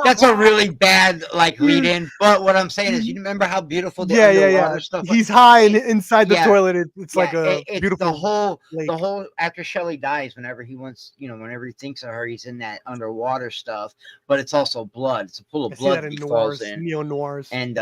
that's a really bad lead in. But what I'm saying is, you remember how beautiful the underwater stuff. He's high and inside the Yeah. toilet. It's like Yeah, a it's beautiful. lake. the whole after Shelley dies, whenever he wants, whenever he thinks of her, he's in that underwater stuff. But it's also blood. It's a pool I of see that blood in he falls noirs, in, neo noirs. and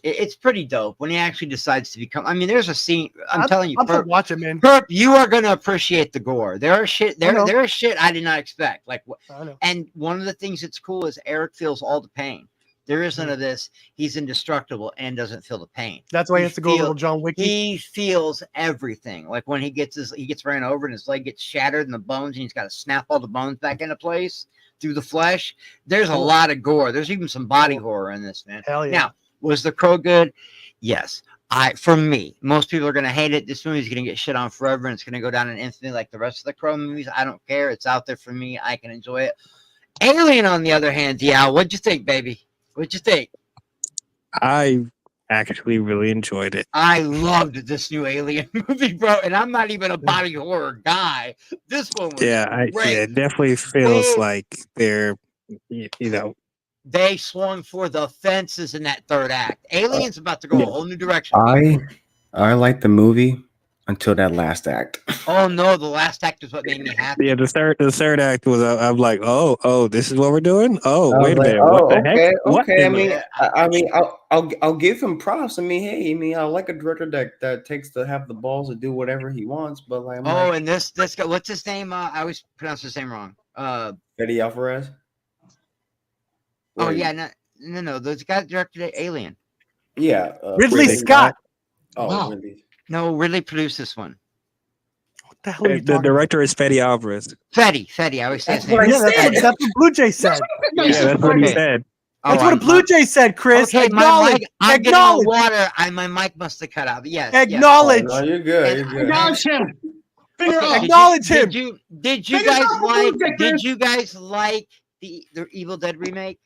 it's pretty dope when he actually decides to become. I mean, there's a scene. I'm telling you, I'll watch it, man. Perp, you are gonna appreciate the gore. There are shit. I know. There is shit I did not expect. I know. And one of the things that's cool is Eric feels all the pain. There is none of this. He's indestructible and doesn't feel the pain. That's why he has to go a feel- little John Wick. He feels everything. Like when he gets ran over and his leg gets shattered and the bones, and he's got to snap all the bones back into place through the flesh. There's a Cool. lot of gore. There's even some body horror in this, man. Hell yeah. Now, was the Crow good? Yes. For me, most people are gonna hate it. This movie's gonna get shit on forever, and it's gonna go down in infamy like the rest of the Crow movies. I don't care. It's out there for me. I can enjoy it. Alien, on the other hand, yeah. What'd you think, baby? What'd you think? I actually really enjoyed it. I loved this new Alien movie, bro. And I'm not even a body horror guy. This one was great. It definitely feels Wait. like they're, They swung for the fences in that third act. Alien's about to go a whole new direction. I liked the movie until that last act. Oh no, the last act is what made me happy. Yeah, the third act was. I'm like, oh, this is what we're doing. Oh, I was wait a like, minute, what the okay, heck? What okay. in the- I'll give him props. I mean, hey, I like a director that takes to have the balls to do whatever he wants. But like, and this guy, what's his name? I always pronounce his name wrong. Eddie Alvarez. Oh yeah, no. Those guys directed Alien. Yeah, Ridley Scott. Oh, Wow. Ridley. No, Ridley produced this one. the hell are you The talking director is Fede Alvarez. Fetty. I always say That's his what name. I about? said. That's what Blue Jay said. Yeah, that's what he Okay. said. That's Oh, what a I'm- Blue Jay said, Chris. Okay, my Acknowledge. mic. I'm getting Acknowledge. the water. My mic must have cut out. But yes. Acknowledge. No, you're good. You're And- good. Acknowledge him. Finger Okay, up. Acknowledge him. Did you Fingers guys up for like? Blue Jay, Did Chris. you guys like the Evil Dead remake?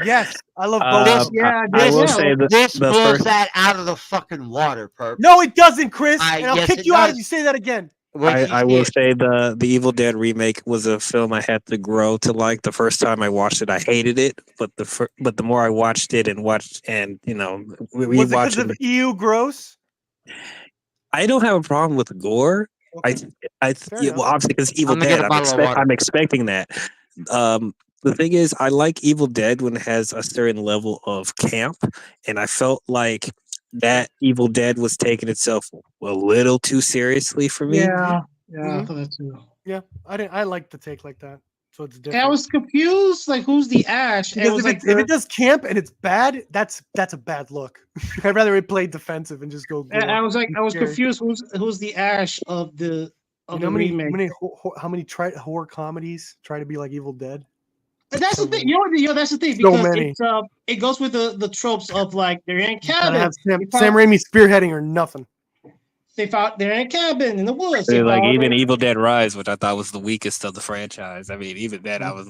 Yes, I love both. This- Yeah, I will yeah. say that This the blows first. that out of the fucking water, perp. No, it doesn't, Chris. And I'll yes, kick it you out if does. you say that again. Wait till you I see will it. say the Evil Dead remake was a film I had to grow to like. The first time I watched it, I hated it, but the more I watched it and Was it because rewatching, of EU gross? I don't have a problem with gore. Okay. Fair Well, obviously because Evil I'm gonna get Dead, a bottle of water. I'm expecting that. The thing is, I like Evil Dead when it has a certain level of camp, and I felt like that Evil Dead was taking itself a little too seriously for me. Yeah, I Mhm. thought that too. Yeah, I like the take like that. So it's And different. I was confused, like who's the Ash? And it because was if, like if it does camp and it's bad, that's a bad look. I'd rather it play defensive and just go. I was like, I was Scary. confused. Who's the Ash of the You of know the remake? how many horror comedies try to be like Evil Dead? But that's the So thing. That's the thing So because many. it goes with the tropes of like they're in a Gotta cabin. have Sam They found- Raimi spearheading or nothing. they're in a cabin in the woods. I mean, They like found- even Evil Dead Rise, which I thought was the weakest of the franchise. I mean, even that I was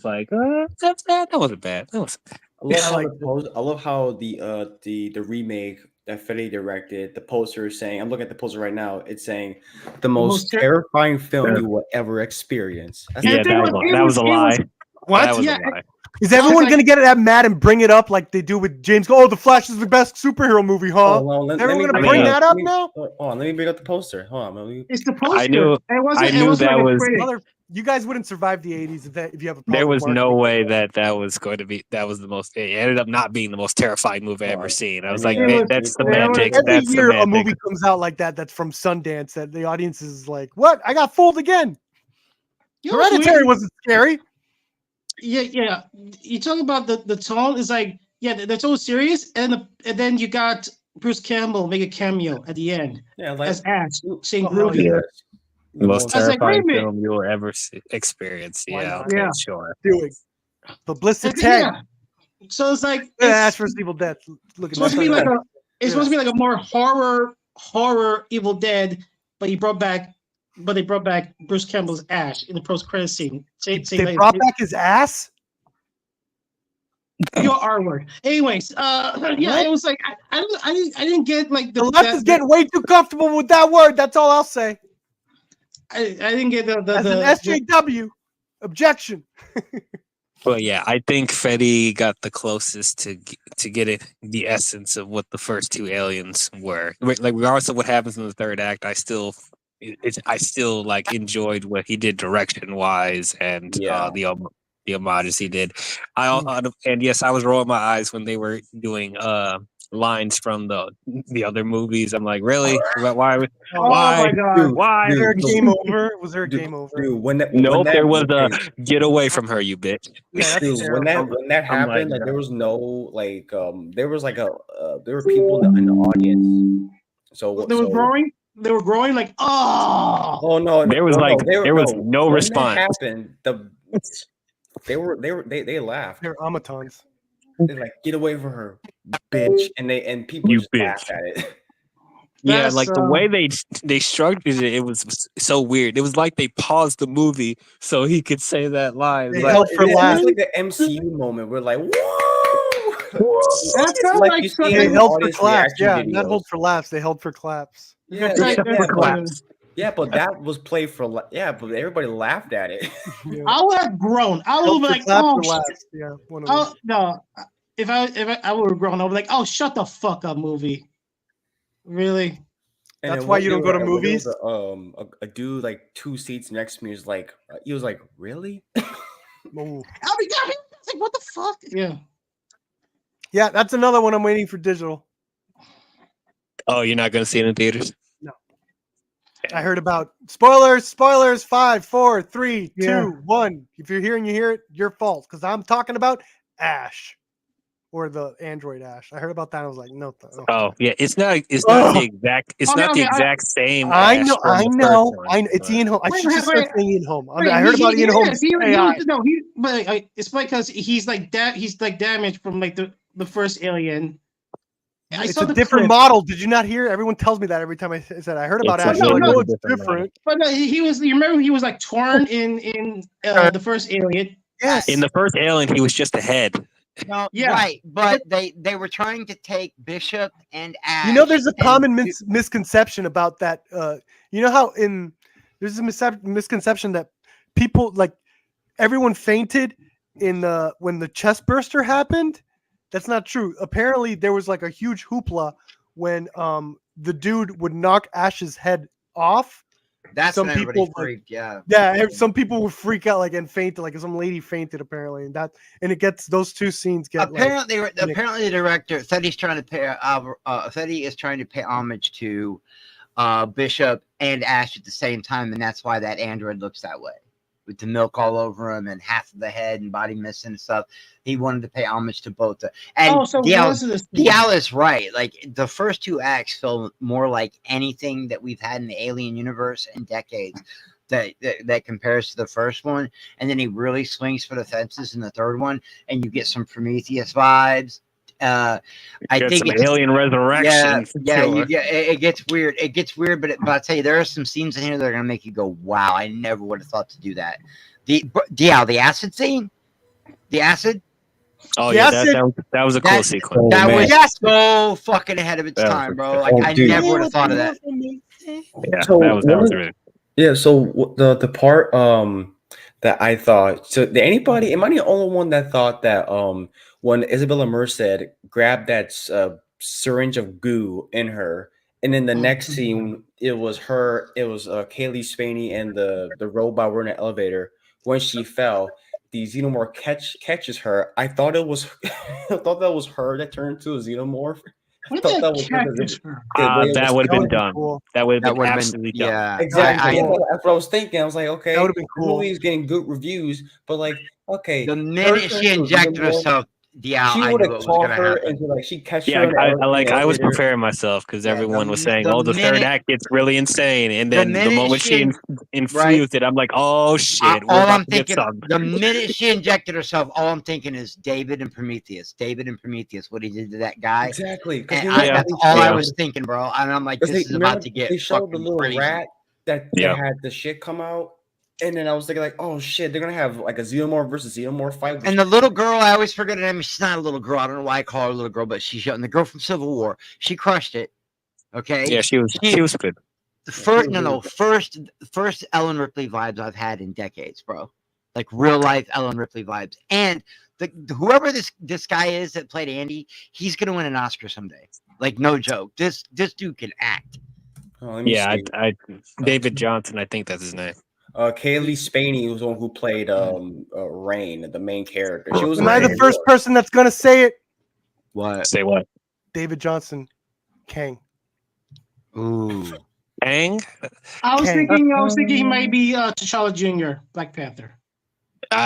like, that wasn't bad. That was. I love how the remake that Fede directed, the poster is saying, I'm looking at the poster right now, it's saying the most terrifying film you will ever experience. That's Yeah, that was a lie. What? That was Yeah, a lie. Is everyone like- gonna get that mad and bring it up like they do with James? Oh, The Flash is the best superhero movie, huh? Everyone gonna bring that up now? Hold on, let me bring up the poster. Hold on, It's the poster. I knew It wasn't that like a was. critic. You guys wouldn't survive the '80s if you have a problem. There was with no marketing. way that was going to be. That was the most. It ended up not being the most terrifying movie I ever seen. I was like, Yeah, man, but- that's yeah, semantics. Every That's year a semantics. movie comes out like that that's from Sundance that the audience is like, "What? I got fooled again." You know what's Hereditary weird? wasn't scary. Yeah. You talk about the tone is like, yeah, that's all serious, and then you got Bruce Campbell make a cameo at the end Yeah, like as Ash saying oh, Groovy. yeah. The most I was like, terrifying wait a minute. film you will ever experience. Why Yeah, not? okay, Yeah. sure. Do it. Publicity. Yeah. So it's like Yeah, it's Ash vs. Evil Dead. Look at supposed to be that. like it's supposed to be like a more horror Evil Dead, but they brought back Bruce Campbell's Ash in the post-credit scene. Saying They like, brought back his ass. your R word. Anyways, yeah, it was like I didn't get like The left is getting way too comfortable with that word. That's all I'll say. I didn't get the As an SJW, objection. But yeah, I think Freddy got the closest to getting the essence of what the first two Aliens were. Like regardless of what happens in the third act, I still like enjoyed what he did direction wise and the homages he did. And yes, I was rolling my eyes when they were doing lines from the other movies. I'm like, really? Why? Oh my God. Why? Was there a game over? Was there a game over? Dude, when that, Nope, when that, there was a get away from her, you bitch. Yeah, that's dude, when that I'm happened, like, like, there was no like there was like there were people in the audience. So They were growing. They were growing like, oh no, there was no when response. That happened, they laughed. They're automatons. They're like, get away from her, bitch, and people You just laughed at it. Yeah, That's, like the way they structured it was so weird. It was like they paused the movie so he could say that line. They Like, held for It's laughs. like the MCU moment. We're like, whoa! That's not Like like you see something- They in held for audience claps. reaction Yeah, not videos. hold for laughs. They held for claps. Yeah, That's like- yeah, that's but, like- but that was played for but everybody laughed at it. Yeah. I would have grown. I would Held be for like, claps oh, or laughs. Yeah, one of oh no. If I would have grown, I would be like, oh, shut the fuck up, movie. Really? And That's then why when you don't there go to were- when there movies? was a dude like 2 seats next to me was like, he was like, really? Ooh. I mean, it's like, what the fuck? Yeah. Yeah, that's another one I'm waiting for digital. oh, you're not gonna see it in theaters? I heard about spoilers. 5, 4, 3, 2, Yeah. 1. If you're hearing you hear it, your fault. Because I'm talking about Ash. or the Android Ash. I heard about that. I was like, no. Oh yeah, it's not the exact. It's Okay, not the okay, exact same. I Ash know. from I the know. first one, I know. It's but- Ian Holm. I Wait, should just wait, start saying Ian Holm. I, mean, Wait, I heard about Ian Holm's he AI. was, no, but it's because he's like he's like damaged from like the first Alien. I It's saw a the different clip. model. Did you not hear? Everyone tells me that every time I said I heard about It's a Ash. no, I'm like, no, no, it's it's different model. different. But no, he was. You remember he was like torn in the first Alien. Yes. In the first Alien, he was just a head. No, Yeah. right, but they were trying to take Bishop and Ash. You know, there's a and common do- misconception about that. You know how there's a misconception that people like everyone fainted in the when the chest burster happened. That's not true. Apparently, there was like a huge hoopla when the dude would knock Ash's head off. That's some when everybody people, like- freaked. Yeah. Yeah, some people would freak out like and faint, like some lady fainted apparently, and it gets those two scenes get like, Apparently, the director said he's trying to pay. Said he is trying to pay homage to Bishop and Ash at the same time, and that's why that android looks that way, with the milk all over him and half of the head and body missing and stuff. He wanted to pay homage to both. And so Dial is right. Like the first two acts feel more like anything that we've had in the Alien universe in decades. That compares to the first one, and then he really swings for the fences in the third one, and you get some Prometheus vibes. I think some Alien Resurrection. You get it gets weird. It gets weird, but I tell you, there are some scenes in here that are gonna make you go, "Wow, I never would have thought to do that." The acid scene, the acid. Oh The yeah, acid- that was a cool sequence. Oh, That man. was so fucking ahead of its That was time, a- bro. Like Oh, I dude. never would have thought of that. Yeah, So that was one- really. Yeah, so the part that I thought, so did anybody, am I the only one that thought that when Isabella Merced grabbed that syringe of goo in her, and then the next scene it was Kaylee Spaney and the robot were in an elevator. When she fell, the xenomorph catches her. I thought it was I thought that was her that turned into a xenomorph. I What thought did that was her because cactus for? the way it That was would have been filmed. done. cool. That would have been would've been- absolutely done. yeah. Exactly. I- That's what I was thinking. I was like, okay, That would've been this cool. movie is getting good reviews, but like, okay, The minute she injected herself, she I would knew have it was caught gonna her happen. and like she catch Yeah, her. in I the was elevator. preparing myself because Yeah, everyone was saying, the "Oh, the third minute- act gets really insane," and the then the minute moment she- she infused it, I'm like, "Oh shit, we're all about I'm to get thinking, some." the minute she injected herself, all I'm thinking is David and Prometheus. David and Prometheus, what he did to that guy. Exactly. And Yeah. that's all I Yeah. was thinking, bro. And I'm like, Because this is about to get they showed the fucking little crazy. rat that Yeah. had the shit come out, and then I was thinking like, oh shit, they're gonna have like a xenomorph versus xenomorph fight. And the little girl, I always forget her name. She's not a little girl. I don't know why I call her a little girl, but she's young. The girl from Civil War. She crushed it. Okay. Yeah, she was good. The first Ellen Ripley vibes I've had in decades, bro. Like real life Ellen Ripley vibes. And whoever this guy is that played Andy, he's gonna win an Oscar someday. Like no joke. This dude can act. Yeah, David Johnson, I think that's his name. Kaylee Spaney was the one who played Rain, the main character. She was Am I the first person that's gonna say it? What? Say what? David Johnson, Kang. Ooh. Kang? I was Kang. thinking he might be T'Challa Jr., Black Panther.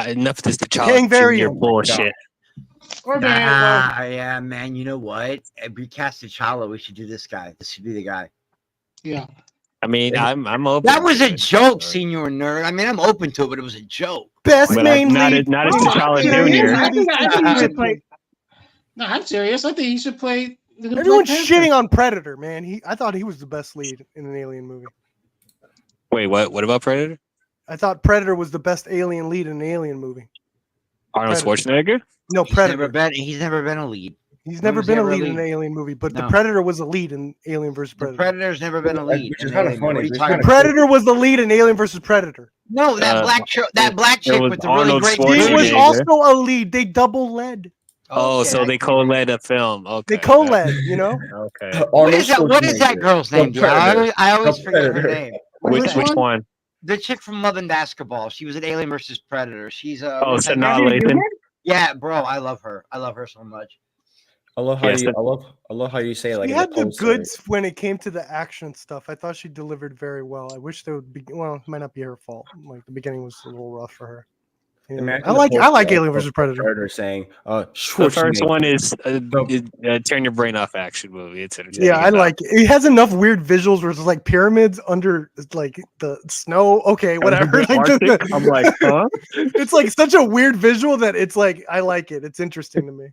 Enough of this Kang T'Challa Jr. variant. bullshit. Or variant. Yeah, man. You know what? Recast T'Challa. We should do this guy. This should be the guy. Yeah. I mean, I'm open. That was to a it. joke, Senior Nerd. I mean, I'm open to it, but it was a joke. Best But main not lead. as Oh, T'Challa I'm serious. Jr. I think he should play. No, I'm serious. I think he should play. The new Everyone's Black Panther. shitting on Predator, man. I thought he was the best lead in an Alien movie. Wait, what? What about Predator? I thought Predator was the best alien lead in an Alien movie. Arnold Schwarzenegger? No, Predator. He's never been a lead. He's never was been a never a lead in an lead. Alien movie, but the No. Predator was a lead in Alien vs. The Predator. Predator's never been a lead. Which is in kinda Alien. funny. What are you It's talking kinda The about? Predator was the lead in Alien vs. Predator. No, that black chick it was with the really Arnold great. He Schwarzenegger. was Schwarzenegger. also a lead. They double led. Oh, so Okay, they co-led a film. Okay. They co-led, you know? Okay. What is that girl's name? The Yeah, Predator. I always The forget her Predator. name. Which one? The chick from Love and Basketball. She was in Alien vs. Predator. She's Oh, Sanaa Lathan. Yeah, bro, I love her. I love her so much. I love how Yes, you. I love how you say like. She in had the poster. goods when it came to the action stuff. I thought she delivered very well. I wish there would be. Well, it might not be her fault. Like the beginning was a little rough for her. Yeah. Imagine I the like poster Alien of vs Predator. Predator saying, The first Schwarzenegger. one is turn your brain off action movie. It's entertaining. Yeah, I enough. like it. It has enough weird visuals where it's like pyramids under like the snow. Okay, whatever. The Like, Arctic, I'm like, huh? it's like such a weird visual that it's like I like it. It's interesting to me.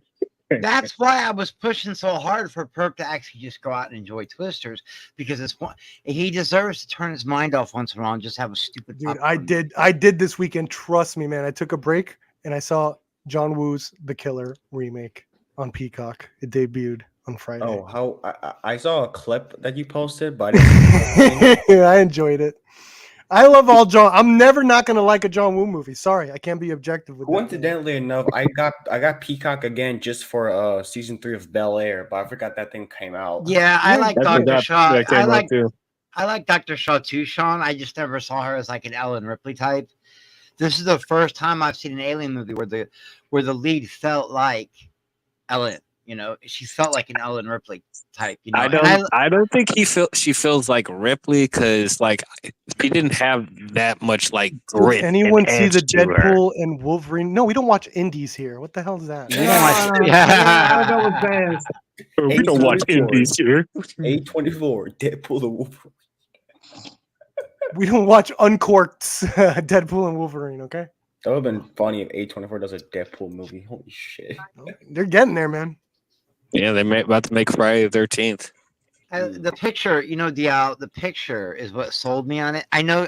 That's why I was pushing so hard for Perp to actually just go out and enjoy Twisters, because it's one he deserves to turn his mind off once in a while and just have a stupid. Dude, popcorn. I did this weekend. Trust me, man. I took a break and I saw John Woo's The Killer remake on Peacock. It debuted on Friday. Oh, how I saw a clip that you posted, but I didn't I enjoyed it. I love all John. I'm never not gonna like a John Woo movie. Sorry, I can't be objective with that. coincidentally enough, I got Peacock again just for season 3 of Bel Air, but I forgot that thing came out. Yeah, I like That's Dr. that- Shaw. that came out too. I like Dr. Shaw too, Sean. I just never saw her as like an Ellen Ripley type. This is the first time I've seen an alien movie where the lead felt like Ellen. You know, she felt like an Ellen Ripley type. You know, I don't think she feels like Ripley, because like she didn't have that much like grit. Did anyone and see edge the to her. Deadpool and Wolverine? No, we don't watch indies here. What the hell is that? We don't watch- Yeah, that was bad. We don't watch 824. indies here. A24, Deadpool the Wolverine. We don't watch uncorked Deadpool and Wolverine. Okay, That would have been funny if A24 does a Deadpool movie. Holy shit. they're getting there, man. Yeah, about to make Friday the 13th. The picture, you know, the picture is what sold me on it. I know.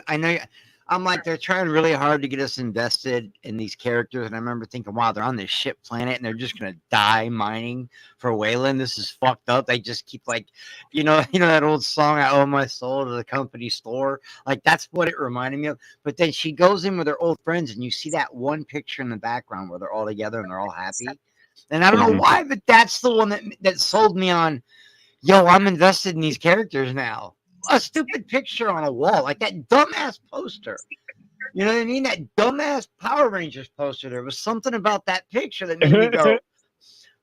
I'm like, they're trying really hard to get us invested in these characters, and I remember thinking, wow, they're on this ship planet and they're just gonna die mining for Wayland. This is fucked up. They just keep like, you know that old song, "I owe my soul to the company store." Like that's what it reminded me of. But then she goes in with her old friends, and you see that one picture in the background where they're all together and they're all happy. And I don't know why, but that's the one that sold me on. Yo, I'm invested in these characters now. A stupid picture on a wall, like that dumbass poster. You know what I mean? That dumbass Power Rangers poster. There was something about that picture that made me go.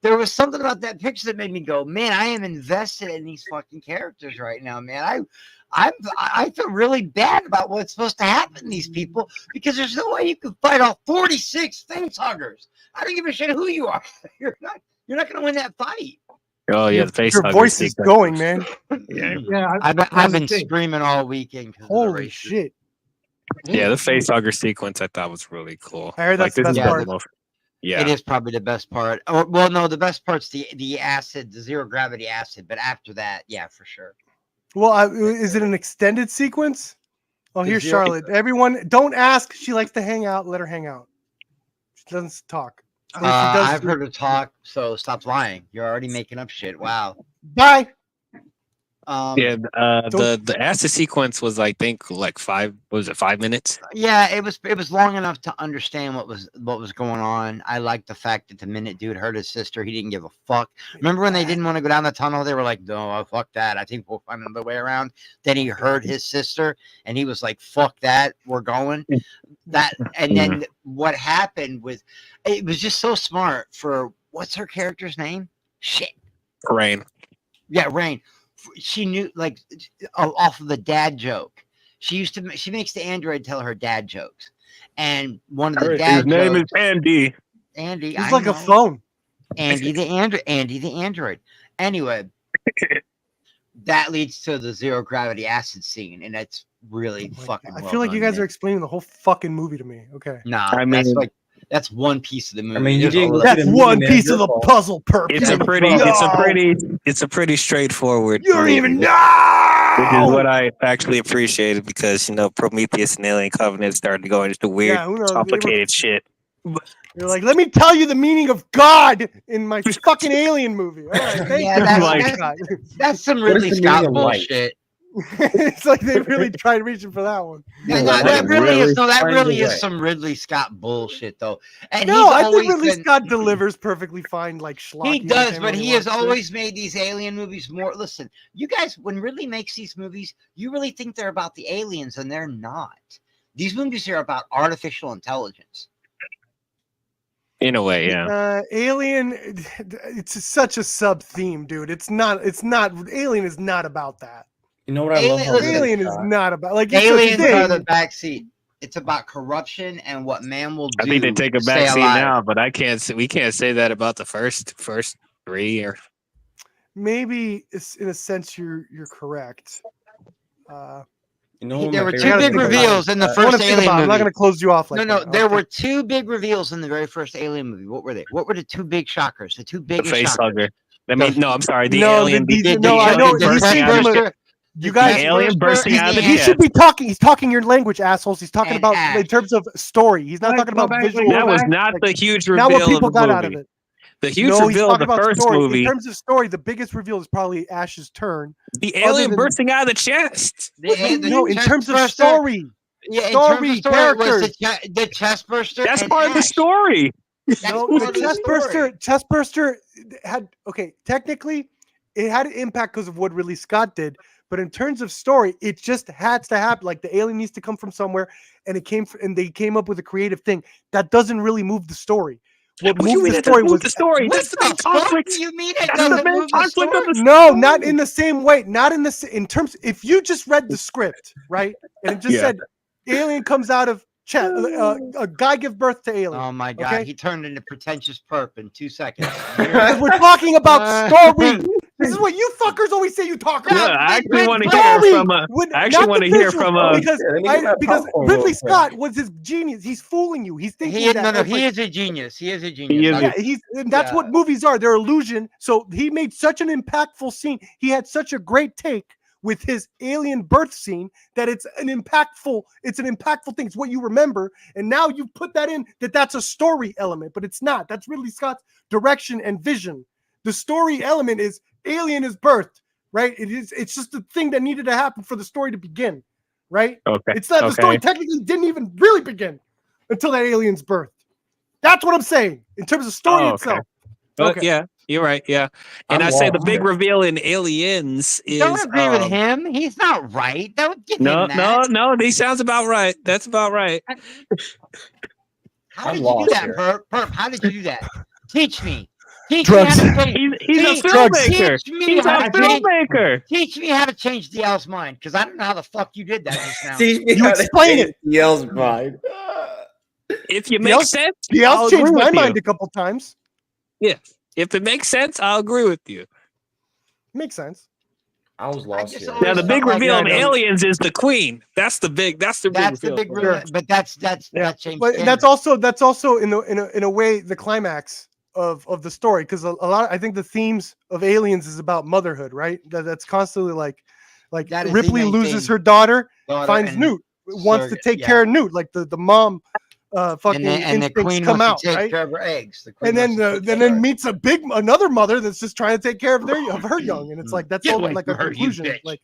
There was something about that picture that made me go, man, I am invested in these fucking characters right now, man. I feel really bad about what's supposed to happen to these people, because there's no way you can fight off 46 face huggers. I don't give a shit who you are. You're not going to win that fight. Oh yeah, the face. Your voice is going, man. Yeah, I've been screaming all weekend. Holy shit! Yeah, the face hugger sequence I thought was really cool. I heard that's the best part. Yeah, it is probably the best part. Oh, well, no, the best part's the acid, the zero gravity acid. But after that, yeah, for sure. Well, is it an extended sequence? Oh, here's Charlotte. Everyone, don't ask. She likes to hang out. Let her hang out. She doesn't talk. I've heard her talk, so stop lying. You're already making up shit. Wow. Bye. The acid sequence was, I think, like 5 minutes? Yeah, it was long enough to understand what was going on. I like the fact that the minute dude hurt his sister, he didn't give a fuck. Remember when they didn't want to go down the tunnel? They were like, "No, fuck that. I think we'll find another way around." Then he hurt his sister, and he was like, "Fuck that. We're going." And then what happened was, it was just so smart for what's her character's name? Shit. Rain. Yeah, Rain. She knew, like, off of the dad joke. She makes the android tell her dad jokes, and one of the dad His name jokes, is Andy. Andy, he's like a phone. Andy the android. Anyway, that leads to the zero gravity acid scene, and that's really fucking. I feel like you guys are explaining the whole fucking movie to me. Okay. Nah, I mean, that's one piece of the movie. I mean, that's one piece of the puzzle. Perfect. It's a pretty straightforward. You don't movie, even know. Which is what I actually appreciated, because Prometheus and Alien Covenant started to go into weird, complicated shit. You're like, let me tell you the meaning of God in my fucking Alien movie. All right, thank you. That's some Ridley Scott bullshit. It's like they really tried reaching for that one. That really is some Ridley Scott bullshit, though. And I think Ridley Scott delivers perfectly fine, like schlocky. He does, but he has always made these alien movies more. Listen, you guys, when Ridley makes these movies, you really think they're about the aliens, and they're not. These movies are about artificial intelligence. In a way, yeah. Alien, it's such a sub theme, dude. It's not. Alien is not about that. You know what I love? Alien is not about, like, aliens are the backseat. it's about corruption and what man will do. I think they take a to stay back seat alive. now, but I can't. We can't say that about the first three. Or Maybe it's, in a sense, you're correct. You know, There my were two favorite big thing about- reveals in the I wanna first think Alien about it. I'm not movie. going to close you off like No, that. there Okay. were two big reveals in the very first Alien movie. What were they? What were the two big shockers? The two the biggest face shockers. hugger. I mean, no, I'm sorry. The No, alien. no, I know. alien He's bursting out of the thinking, you guys, the alien bursting out of the he chest. should be talking. He's talking your language, assholes. He's talking And about Ash. in terms of story. He's not talking about visual. That was not the huge reveal Not what of people the got movie. out of it. The huge No, he's reveal of talking the about first story. movie. In terms of story, the biggest reveal is probably Ash's turn. The Other alien than- bursting out of the chest. No, in terms of chest story. Yeah, in Story, terms of story, it was characters. the chest burster. That's and part of the Ash. story. No, part the of the chest burster had technically it had an impact because of what Ridley Scott did, but in terms of story, it just had to happen. Like the alien needs to come from somewhere, and they came up with a creative thing that doesn't really move the story. What What do you moved mean the that story doesn't move was the story? What That's the the big fuck conflict. do you mean it That's the doesn't big move the conflict of story? the no, not in the same way. Not in the in terms. If you just read the script, right, and it just Yeah. said alien comes out of chest, a guy gives birth to alien. Oh my god, Okay? he turned into pretentious perp in 2 seconds. Because we're talking about story. This is what you fuckers always say you talk Yeah, about. I actually want to Story. hear from a. When- I actually not want the to hear visual, from a. because Yeah, let me get my because popcorn Ridley real quick. Scott was his genius. He's fooling you. He's thinking He, that no, it's he like- is a genius. He is a He genius. is yeah, and that's what movies are. They're illusion. So he made such an impactful scene. He had such a great take with his alien birth scene that it's an impactful thing. It's what you remember. And now you put that in that's a story element, but it's not. That's Ridley Scott's direction and vision. The story element is alien is birthed, right? It's just the thing that needed to happen for the story to begin, right? Okay. It's not the story okay. technically didn't even really begin until that alien's birth. That's what I'm saying in terms of story Oh, okay. itself. But Okay. yeah, you're right. Yeah, and I'm I say the lost big here. reveal in Aliens is. Don't agree with him. He's not right. Don't give No, him that. no. He sounds about right. That's about right. How I'm did you do lost that, here. Perp? How did you do that? Teach me. Teach Drugs. me how to change. He's a Teach- filmmaker. Teach me He's how a to change. filmmaker. Teach me how to change DL's mind, because I don't know how the fuck you did that just now. Teach me You how to explain change Yale's mind. If you The make else- sense, Yeah, I'll I'll change agree my with you. mind a couple times. Yeah, if it makes sense, I'll agree with you. Makes sense. I was lost just here. always Now the felt big like reveal I of know. Aliens is the Queen. That's the big. That's the big That's the reveal. big reveal. But that's Yeah. that changed. But that's also in a way the climax of the story, because a lot I think the themes of Aliens is about motherhood, right? That's constantly like That is the Ripley main loses theme. her daughter, Daughter finds and Newt, wants to surrogate, take yeah. care of Newt, like the mom fucking and the instincts queen come wants out, to take right? care of her eggs. The queen And then wants to take care of meets another mother that's just trying to take care of her young, and it's like that's Get all away like a from her, you conclusion. bitch. Like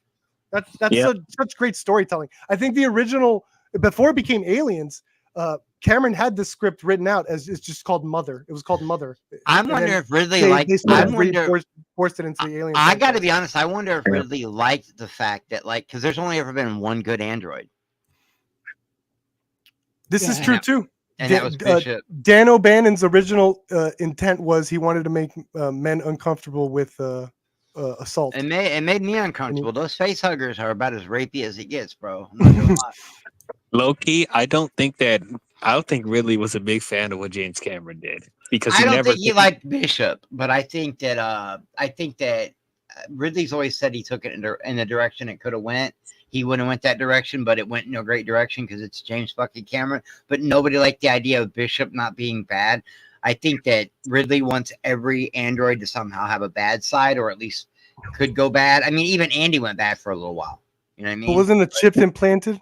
that's Yep. such great storytelling. I think the original before it became Aliens, Cameron had the script written out as it's just called Mother. It was called Mother. I And wonder then if Ridley they liked. sort I of wonder. forced it into the Alien. I got to franchise. be honest. I wonder if Ridley liked the fact that, like, because there's only ever been one good android, This is Yeah. true too. and that was Bishop. Dan O'Bannon's original intent was he wanted to make men uncomfortable with assault. It made me uncomfortable. Those face huggers are about as rapey as it gets, bro. I'm not gonna lie. Low key, I don't think Ridley was a big fan of what James Cameron did because I he don't never. think he liked Bishop, but I think that Ridley's always said he took it in the direction it could have went. He wouldn't have went that direction, but it went in a great direction because it's James fucking Cameron. But nobody liked the idea of Bishop not being bad. I think that Ridley wants every android to somehow have a bad side, or at least could go bad. I mean, even Andy went bad for a little while. You know what I mean? But wasn't a chip implanted?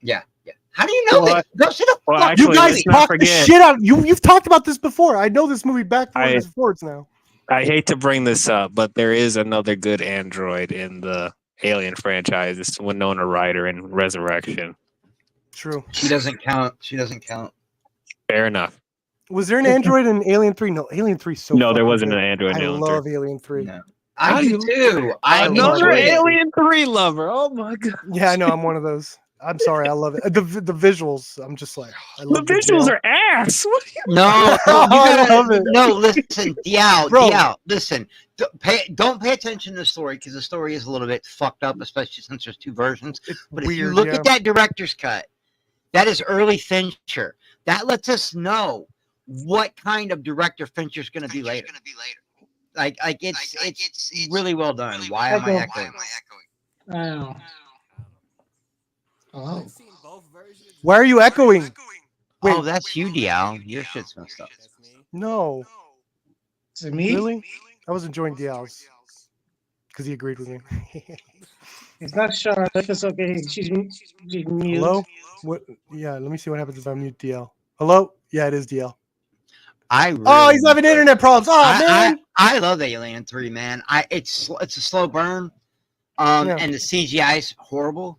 Yeah. How do you know Well, that? Go sit the well, fuck. actually, You guys let's not talk the forget- shit out. You've talked about this before. I know this movie backwards and forwards now. I hate to bring this up, but there is another good android in the Alien franchise. It's Winona Ryder in Resurrection. True. She doesn't count. She doesn't count. Fair enough. Was there an android in Alien 3? No, Alien 3 so No, there fucking wasn't good. an android in I Alien love 3. Alien 3. No. I do too. I Another enjoy it. Alien 3 lover. Oh my god. Yeah, I know. I'm one of those. I'm sorry. I love it. The visuals. I'm just like, I The love visuals jail. are ass. What are you? No, you I love gotta, it. no, listen, Bro. Diao, listen. Don't pay attention to the story because the story is a little bit fucked up, especially since there's two versions. It's But if weird. you look yeah. at that director's cut, That is early Fincher. That lets us know what kind of director Fincher's going to be later. Like it's really well done. Why am I echoing? Oh. Oh. Why are you echoing? Wait, Oh, that's you, DL. Your shit's messed up. no. Is it me? Really? I was enjoying Dial's because he agreed with me. It's not Sean. If it's okay, she's mute. Hello? What? Yeah, let me see what happens if I mute DL. Hello? Yeah, it is DL. Oh, he's having internet problems. Oh, man. I love Alien 3, man. It's a slow burn. Yeah. And the CGI is horrible.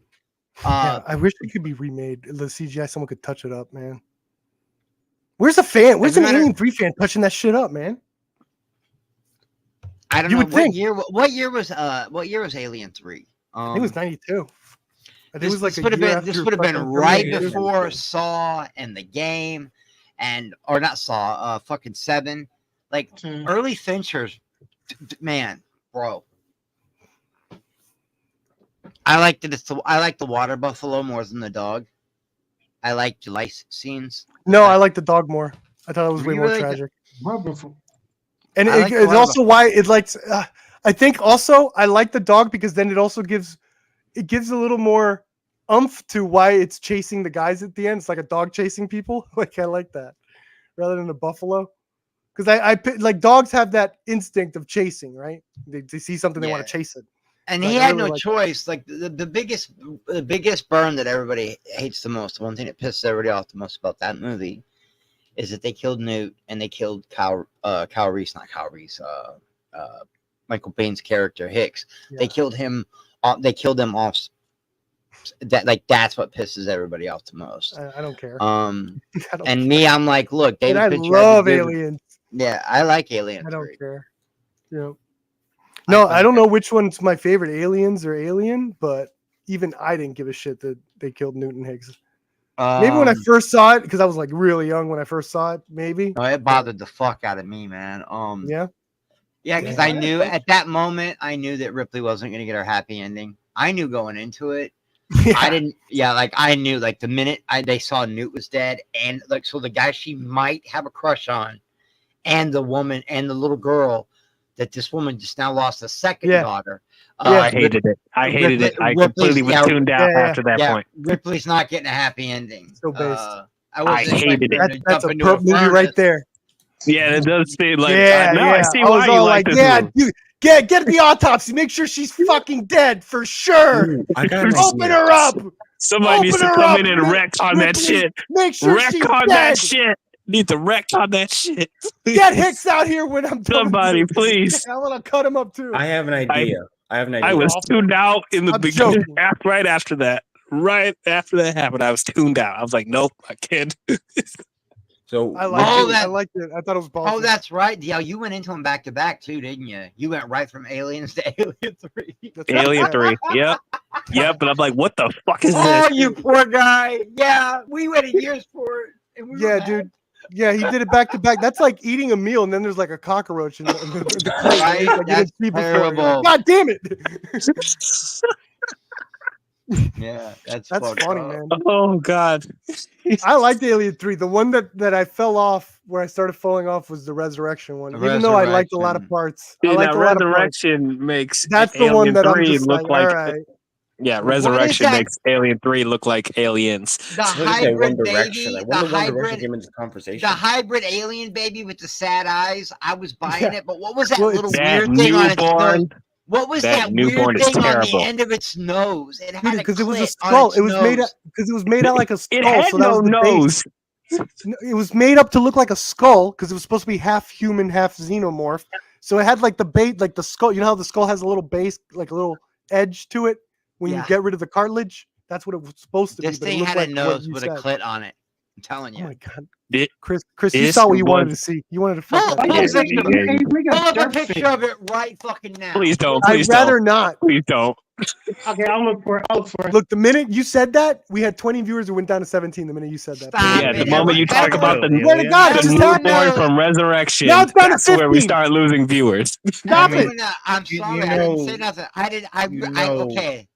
Yeah, I wish it could be remade. The CGI, someone could touch it up, man. Where's a fan? Where's an Alien 3 fan touching that shit up, man? I don't You know would think. what year was Alien 3? I think it was 92. I think it was like this would have been right before Terminator. Saw and the game, or not Saw, fucking 7. Like early Fincher's, man, bro. I like the water buffalo more than the dog. I like the lice scenes. No, I like the dog more. I thought it was way more Really? tragic. Wonderful. And I like the it's water also why it likes. I think also I like the dog because then it also gives a little more oomph to why it's chasing the guys at the end. It's like a dog chasing people. Like I like that rather than a buffalo. Because I like dogs have that instinct of chasing, right? They see something, they want to chase it. And Like, he I had really no like choice. Like the biggest burn that everybody hates the most, the one thing that pisses everybody off the most about that movie, is that they killed Newt and they killed Kyle Reese, not Kyle Reese, Michael Payne's character Hicks. Yeah. They killed him. They killed them off. That's what pisses everybody off the most. I don't care. And care. me, I'm like, look, And David I Fincher had love to do- Aliens. Yeah, I like Alien. I don't 3. care. Yeah. No, I don't know which one's my favorite, Aliens or Alien, but even I didn't give a shit that they killed Newton Higgs. Maybe when I first saw it, because I was like really young when I first saw it, maybe. No, it bothered the fuck out of me, man. Yeah. Yeah, because I knew at that moment, I knew that Ripley wasn't going to get her happy ending. I knew going into it. Yeah. I didn't. Yeah, like I knew, like the minute they saw Newt was dead, and like so the guy she might have a crush on, and the woman and the little girl that this woman just now lost a second daughter. I hated it. I hated it. I completely was tuned out after that point. Ripley's not getting a happy ending. So based. I hated it. That's a perp movie right there. Yeah, it does seem like I see was why you all like like, this movie. dude, get the autopsy. Make sure she's fucking dead for sure. I got Open her up. Somebody needs to come in and wreck on that shit. Make sure wreck she's on dead. that shit. Need to wreck on that shit. Get Hicks out here when I'm done. Somebody, please. I want to cut him up too. I have an idea. I was tuned out in the beginning. Right after that. Right after that happened, I was tuned out. I was like, nope, I can't do this. So I liked it. I thought it was ballsy. Oh, that's right. Yeah, you went into them back to back too, didn't you? You went right from Aliens to Alien 3. Alien 3. Yep. Yep. But I'm like, what the fuck is Oh, this? you poor guy. Yeah, we waited years for it. And we were dude. Yeah, he did it back to back. That's like eating a meal and then there's like a cockroach in the plate. Right? Like, That's terrible. God damn it. Yeah, that's funny, man. Oh God. I liked Alien 3. The one that I fell off, where I started falling off, was the Resurrection one. Even though I liked a lot of parts. I liked a lot of parts. Resurrection makes That's the Alien one that I'm 3 just look like, like all right. Yeah, What is Resurrection that? makes Alien 3 look like Aliens. The hybrid baby, Like, the when One Direction hybrid, came into conversation. the hybrid alien baby with the sad eyes. I was buying Yeah. it, but what was that Well, little That weird thing on its newborn. nose? What was That that newborn weird is thing on terrible. the end of its nose? It had Dude, a because it was a clit on skull. its It was made nose. because it was made out like a skull. It had so that no was the base. nose. No, it was made up to look like a skull because it was supposed to be half human, half xenomorph. So it had like the bait, like the skull. You know how the skull has a little base, like a little edge to it when you Yeah. get rid of the cartilage. That's what it was supposed to This be. But it thing looked had like a what nose you with said. a clit on it. I'm telling Oh you. my god, It- Chris, you this saw what you wanted to was- see. You wanted to fuck Oh, that. yeah, up. yeah, Pull up a picture of it right fucking now. Please don't. I'd Please rather don't. not. Please don't. Okay, I'll look for it. I'll look for it. Look, the minute you said that, we had 20 viewers who went down to 17. The minute you said that. Stop Yeah, it. the moment you talk about the Swear to God, it the just newborn happened. from Resurrection, Now it's down to that's where we 15. start losing viewers. Stop I'm it. sorry. you I didn't know- say nothing. you know- okay.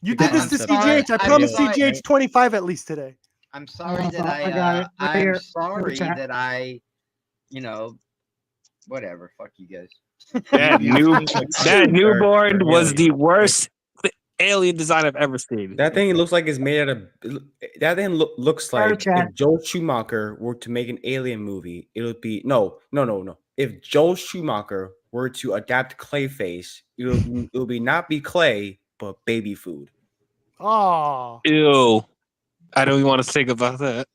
You did this I'm to sorry. CjH. I I'm promised sorry. CjH 25 at least today. I'm sorry that I got it. Right I'm here. sorry Chat. that I, whatever. Fuck you guys. That newborn was Alien. the worst alien design I've ever seen. That thing looks like it's made out of. That thing looks Sorry, like chat. if Joel Schumacher were to make an alien movie, it would be no. If Joel Schumacher were to adapt Clayface, it'll be not be clay but baby food. Oh, Ew. I don't even want to think about that.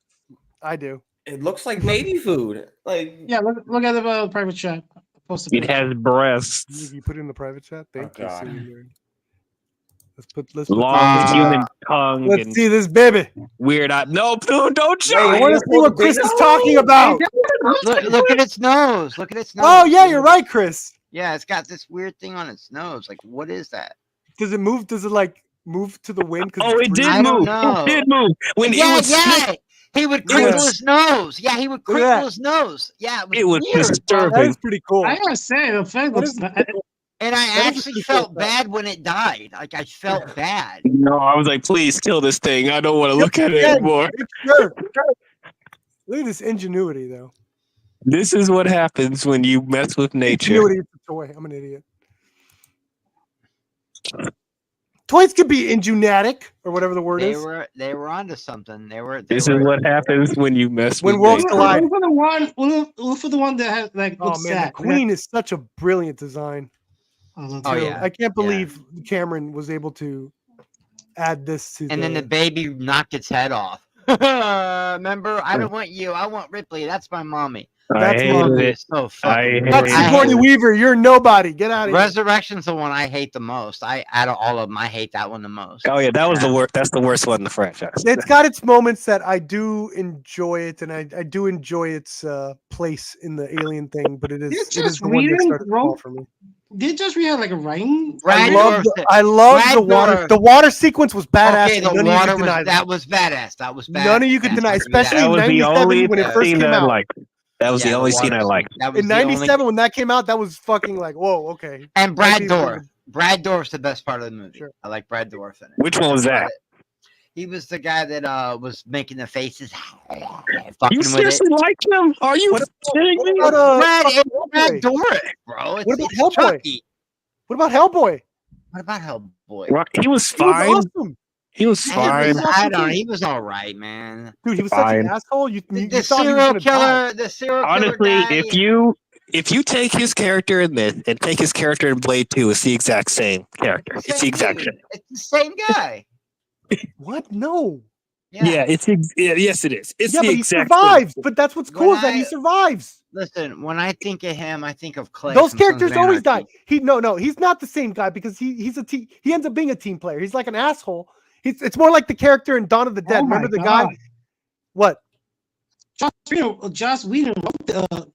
I do. It looks like baby food. Like Yeah, look at the private chat. Post a It picture. has breasts, You put it in the private chat. Thank you. God. silly nerd. Let's put long this- human tongue, Let's and see this baby. weird eye. No, dude, don't show I it. want to see what Chris is talking about. Look at its nose. Look at its nose. Oh yeah, you're right, Chris. Yeah, it's got this weird thing on its nose. Like, what is that? Does it move? Does it like move to the wind? Oh, it did I don't move. know. It did move. When yeah, it was yeah. He would crinkle was- his nose. Yeah, he would Look at crinkle that. his nose. Yeah, it was weird, bro. That disturbing. is pretty cool. I gotta say, the effect looks. And I That is actually pretty felt cool. bad when it died. Like I felt bad. No, I was like, please kill this thing. I don't want to look at it Yeah, anymore. Sure. Look at this ingenuity, though. This is what happens when you mess with nature. Ingenuity is a toy. I'm an idiot. Toys could be ingenuitic or whatever the word They is. were onto something. They were. This is what happens when you mess When with worlds nature. collide. Look for the one that has like. Oh looks man, the sad. Queen is such a brilliant design. Oh too. yeah. I can't believe Cameron was able to add this to. And then the baby knocked its head off. Remember, I don't want you. I want Ripley. That's my mommy. I That's hated lovely. it. So I fucking. hated That's it. Sigourney Weaver. You're nobody. Get out of here. Resurrection's the one I hate the most. Out of all of them, I hate that one the most. Oh yeah, that was the worst. That's the worst one in the franchise. It's got its moments that I do enjoy it, and I do enjoy its place in the alien thing. But it is the one that started to fall for me. Did just we had like a rain? I love the water. Brad The water sequence was badass. Okay, and the none of you water could deny that was badass. That was badass. None of you could deny, especially That in was the only 97 when it first scene came that I out. liked. That was the only scene I liked. In '97 when that came out, that was fucking like, whoa, okay. And Brad Maybe- Dourif. Brad Dourif's the best part of the movie. Sure. I like Brad Dourif in it. Which one was that? He was the guy that was making the faces. You Fucking with it. seriously liked him? Are you kidding me? What about, Brad Hellboy? Dourif, bro. What about It's Hellboy? Chucky. What about Hellboy? What about Hellboy? Well, he was He was fine. awesome. He was fine. I don't know. He was all right, man. Dude, he was such Fine. an asshole. You The thought he was serial gonna die. killer. The serial Honestly, killer guy. if you take his character in this and take his character in Blade 2, it's the exact same character. It's the Same exact dude. same. It's the same guy. What? No. Yeah, yes, it is. It's Yeah, the but he exact survives. But that's what's cool When is that he I- survives. Listen, when I think of him, I think of Clay. Those from Sons of characters always die. Anarchy. No, he's not the same guy because he ends up being a team player. He's like an asshole. It's more like the character in Dawn of the Dead. Oh my Remember the guy? God. What? Joss Whedon wrote the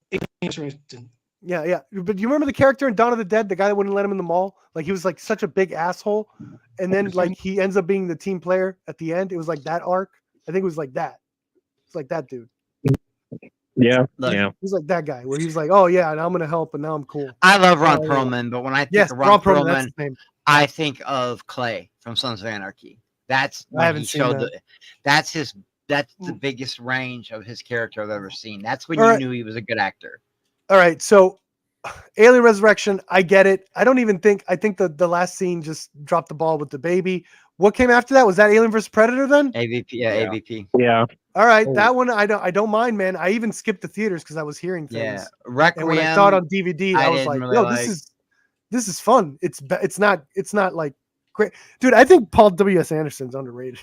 Interesting. Yeah. But you remember the character in Dawn of the Dead, the guy that wouldn't let him in the mall? Like he was like such a big asshole, and then like he ends up being the team player at the end. It was like that arc. I think it was like that. It's like that dude. Yeah, Look, yeah. He's like that guy where he's like, oh yeah, and I'm gonna help, and now I'm cool. I love Ron yeah. Perlman, but when I think Yes, of Ron Ron Perlman. That's Perlman, his name. I think of Clay from Sons of Anarchy. That's I when haven't he seen showed that. that's the biggest range of his character I've ever seen. That's when All you right. knew he was a good actor. All right, so Alien Resurrection, I get it. I don't even think I think the last scene just dropped the ball with the baby. What came after that? Was that Alien vs Predator then? AVP, yeah, AVP. Yeah. All right, Oh. that one I don't mind, man. I even skipped the theaters because I was hearing things. Yeah, And Requiem. when I saw it on DVD, I was didn't like, really "Yo, like. this is fun. It's not like great, dude. I think Paul W.S. Anderson's underrated.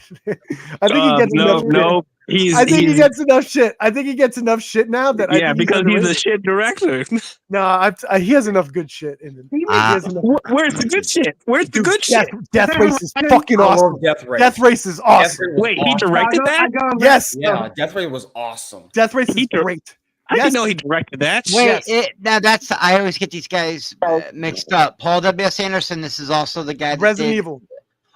I think he gets enough. No, he's. I think he he's- gets enough shit. I think he gets enough shit now that I yeah, think because he's a underrated. shit director. No, he has enough good shit in him. He has enough. Where's the good shit? Where's the Dude, good shit? Death Race is fucking I awesome. love Death Race. Death Race is awesome. Race was Wait, he awesome. directed that? Yes. Yeah, Death Race was awesome. Death Race is He dir- great. I Yes. didn't know he directed that. Wait, Yes. now that's I always get these guys mixed up. Paul W.S. Anderson. This is also the guy that Resident did- Evil.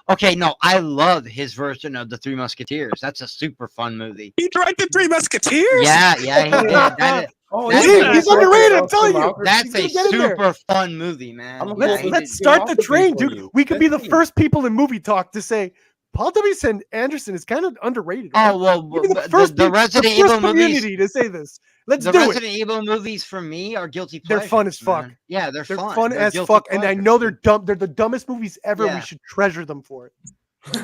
Okay, no, I love his version of the Three Musketeers. That's a super fun movie. He directed Three Musketeers? Yeah, he did. That Oh, That's He's, a- he's underrated. I'm telling you. that's a He's gonna get in there. super fun movie, man. I'm a Yeah, Let's he let's did- start the I'll put train, things for dude. you. We could be the Let's see. first people in movie talk to say Paul W. Anderson is kind of underrated. Oh right? well, Maybe the the Resident first Evil movies. community to say this. Let's The do Resident it. Evil movies for me are guilty They're pleasures. fun as fuck. man. Yeah, they're fun They're as guilty fuck, and I pleasures, know they're dude. dumb. They're the dumbest movies ever. Yeah. We should treasure them for it.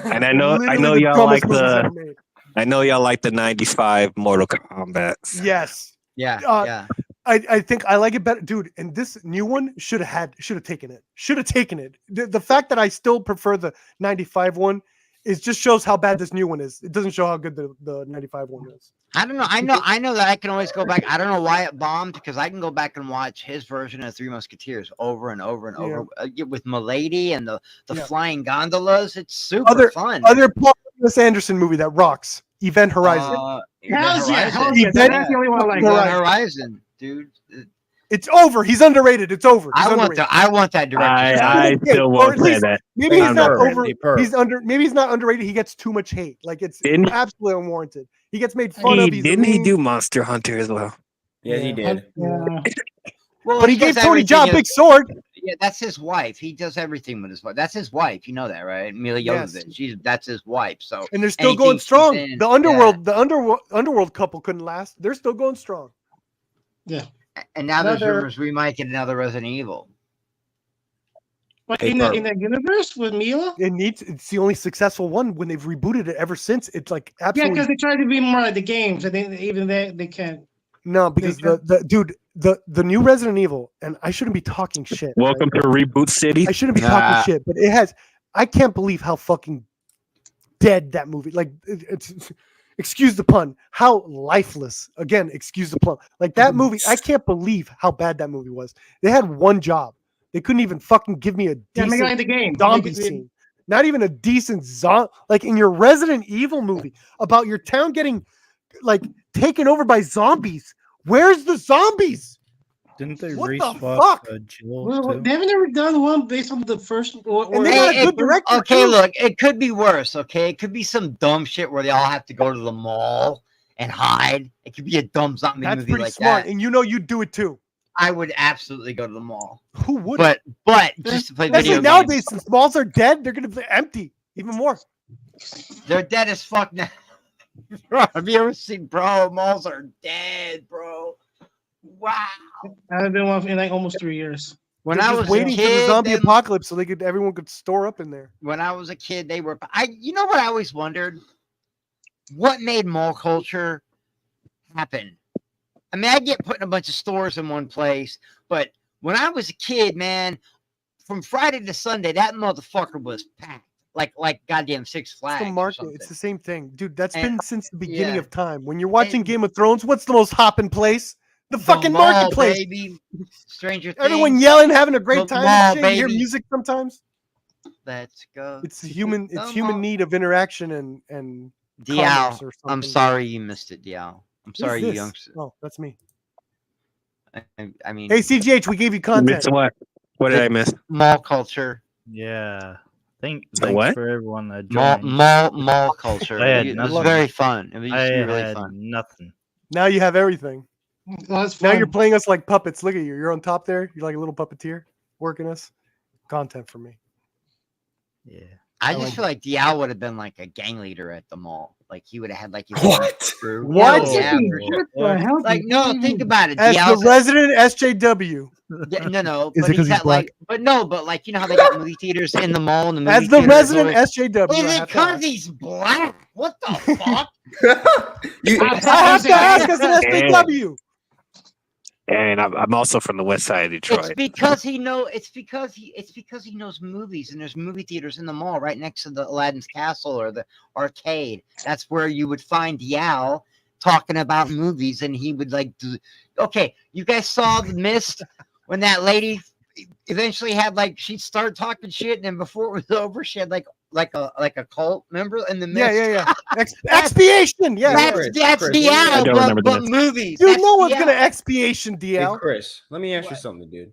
And I They're know literally the y'all like dumbest movies ever made. I know y'all like the 95 Mortal Kombat. Yes. Yeah, Uh, yeah. I think I like it better, dude. And this new one should have taken it. Should have taken it. The fact that I still prefer the 95 one is just shows how bad this new one is. It doesn't show how good the 95 one is. I don't know. I know that I can always go back. I don't know why it bombed because I can go back and watch his version of Three Musketeers over and over and over with Milady and the flying gondolas. It's super fun. Other Paul Thomas Anderson movie that rocks. Event Horizon. Hell's yeah, Event that's the only one I like. Horizon, dude. It's over. He's underrated. It's over. He's I want that director. I still won't say that. Maybe he's not over. Perp. He's under. Maybe he's not underrated. He gets too much hate. Like it's Didn't- absolutely unwarranted. He gets made fun of. He's Didn't he mean. do Monster Hunter as well? Yeah, he did. Well, But he gave Tony Jaa a big sword. Yeah, that's his wife. He does everything with his wife. That's his wife. You know that, right? Mila Yes. Jovovich. That's his wife. So And they're still anything going she's strong. in- The underworld couple couldn't last. They're still going strong. Yeah. And now there's Another- rumors we might get another Resident Evil. But Hey, in Perp. that universe with Mila? It's the only successful one when they've rebooted it ever since. It's like Yeah, absolutely because they try to be more like the games, and even they can't. no, because the new Resident Evil, and I shouldn't be talking shit. Welcome to Reboot City. I shouldn't be talking shit, but it has. I can't believe how fucking dead that movie. Like it's excuse the pun. How lifeless. Again, excuse the pun. Like that movie. I can't believe how bad that movie was. They had one job. They couldn't even fucking give me a Yeah, make it like decent the game. zombie Make it- scene. Not even a decent zombie. Like in your Resident Evil movie about your town getting like taken over by zombies. Where's the zombies? Didn't they What the reswap fuck? Jill Well, too? they haven't ever done one based on the first. And they got a good director. Okay, too. look, it could be worse. Okay, it could be some dumb shit where they all have to go to the mall and hide. It could be a dumb zombie That's movie pretty like smart, that. and you know you'd do it too. I would absolutely go to the mall, Who would? but just to play Especially video nowadays, games. since malls are dead, they're gonna be empty even more. They're dead as fuck now. Bro, have you ever seen, bro? Malls are dead, bro. Wow. I haven't been one in like almost 3 years. When They're I just was waiting a for the kid, zombie them- apocalypse so everyone could store up in there. when I was a kid, they were. You know what I always wondered? What made mall culture happen? I mean, I get putting a bunch of stores in one place, but when I was a kid, man, from Friday to Sunday, that motherfucker was packed, like goddamn Six It's Flags. the or market. something. It's the same thing, dude. That's And- been since the beginning yeah. of time. When you're watching And- Game of Thrones, what's the most hopping place? The The fucking mall, marketplace. baby. Stranger Things. Everyone yelling, having a great The time. mall, And shit. You hear baby. music sometimes. Let's go. It's to human. the It's human mall. need of interaction and commerce Dial. or I'm something. sorry you missed it, Dial. I'm Who's sorry, you this? youngster. Oh, that's me. I mean, Hey, CGH, we gave you content. Missed what? What did I miss? mall culture. Yeah. Thanks what? for everyone that Mall, joined. mall culture. I had It was nothing. very fun. It was I really had fun. nothing. Now you have everything. Well, that's Now fun. you're playing us like puppets. Look at you. You're on top there. You're like a little puppeteer working us. Content for me. Yeah. I I just like feel like Dial would have been like a gang leader at the mall. Like he would have had like his What? crew. What? Yeah, for sure. What the hell? Like no, think about it. As the Dial's resident SJW. no, Is but it 'cause he's he's got black? like you know how they got movie theaters in the mall and the movie As the theaters resident always- SJW. Is I it have to because ask. he's black? What the fuck? You, I have to ask as an SJW. And I'm also from the west side of It's Detroit. because he know. It's because he knows movies, and there's movie theaters in the mall right next to the Aladdin's Castle or the arcade. That's where you would find Yao talking about movies, and he would like do. Okay, you guys saw The Mist when that lady eventually had like she'd start talking shit, and then before it was over, she had like a cult member in the Mist. Yeah. Expiation. Yeah. That's Chris, Dial, I don't remember but The Mist. movies. Dude, That's no one's Dial. gonna expiation hey, DL. Chris, let me ask you something, dude.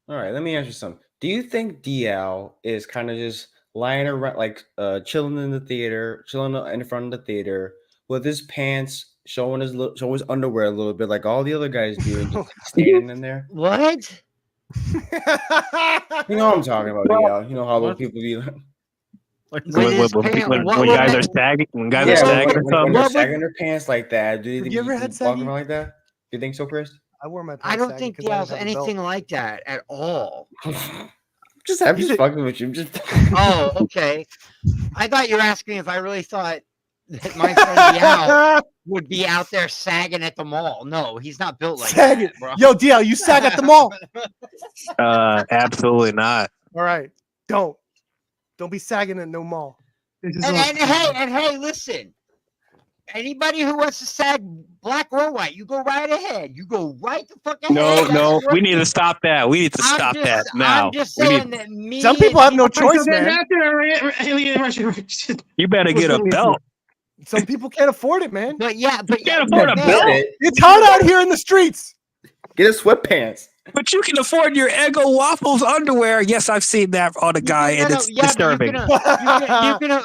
All right, let me ask you something. Do you think DL is kind of just lying around, like chilling in the theater, chilling in front of the theater with his pants, showing his underwear a little bit, like all the other guys do, and just standing in there? What? You know what I'm talking about, DL. You know how little people be. When guys are sagging, when guys are sagging or when something. they're sagging their pants like that, do you Have think you ever you had can walk saggy? around like that? You think so, Chris? I wore my pants I don't sagging think 'cause I there's didn't have a belt. anything like that at all. I'm just fucking with you. I'm just. Oh, okay. I thought you were asking if I really thought that my friend Dial would be out there sagging at the mall. No, he's not built like Sagging. that, bro. Yo, DL, you sag at the mall. Absolutely not. All right. Don't be sagging at no mall. This is And, all- and hey, listen. Anybody who wants to sag black or white, you go right ahead. You go right the fuck ahead. No, That's no, what- we need to stop that. We need to stop that now. I'm just We saying need- that me. Some people have no So choice, then man. after Alien Resurrection, You better get a belt. Some people can't afford it, man. But yeah, but Can't afford a belt. It's hard out here in the streets. Get a sweatpants. But you can afford your Eggo Waffles underwear. Yes, I've seen that on a guy, and it's disturbing.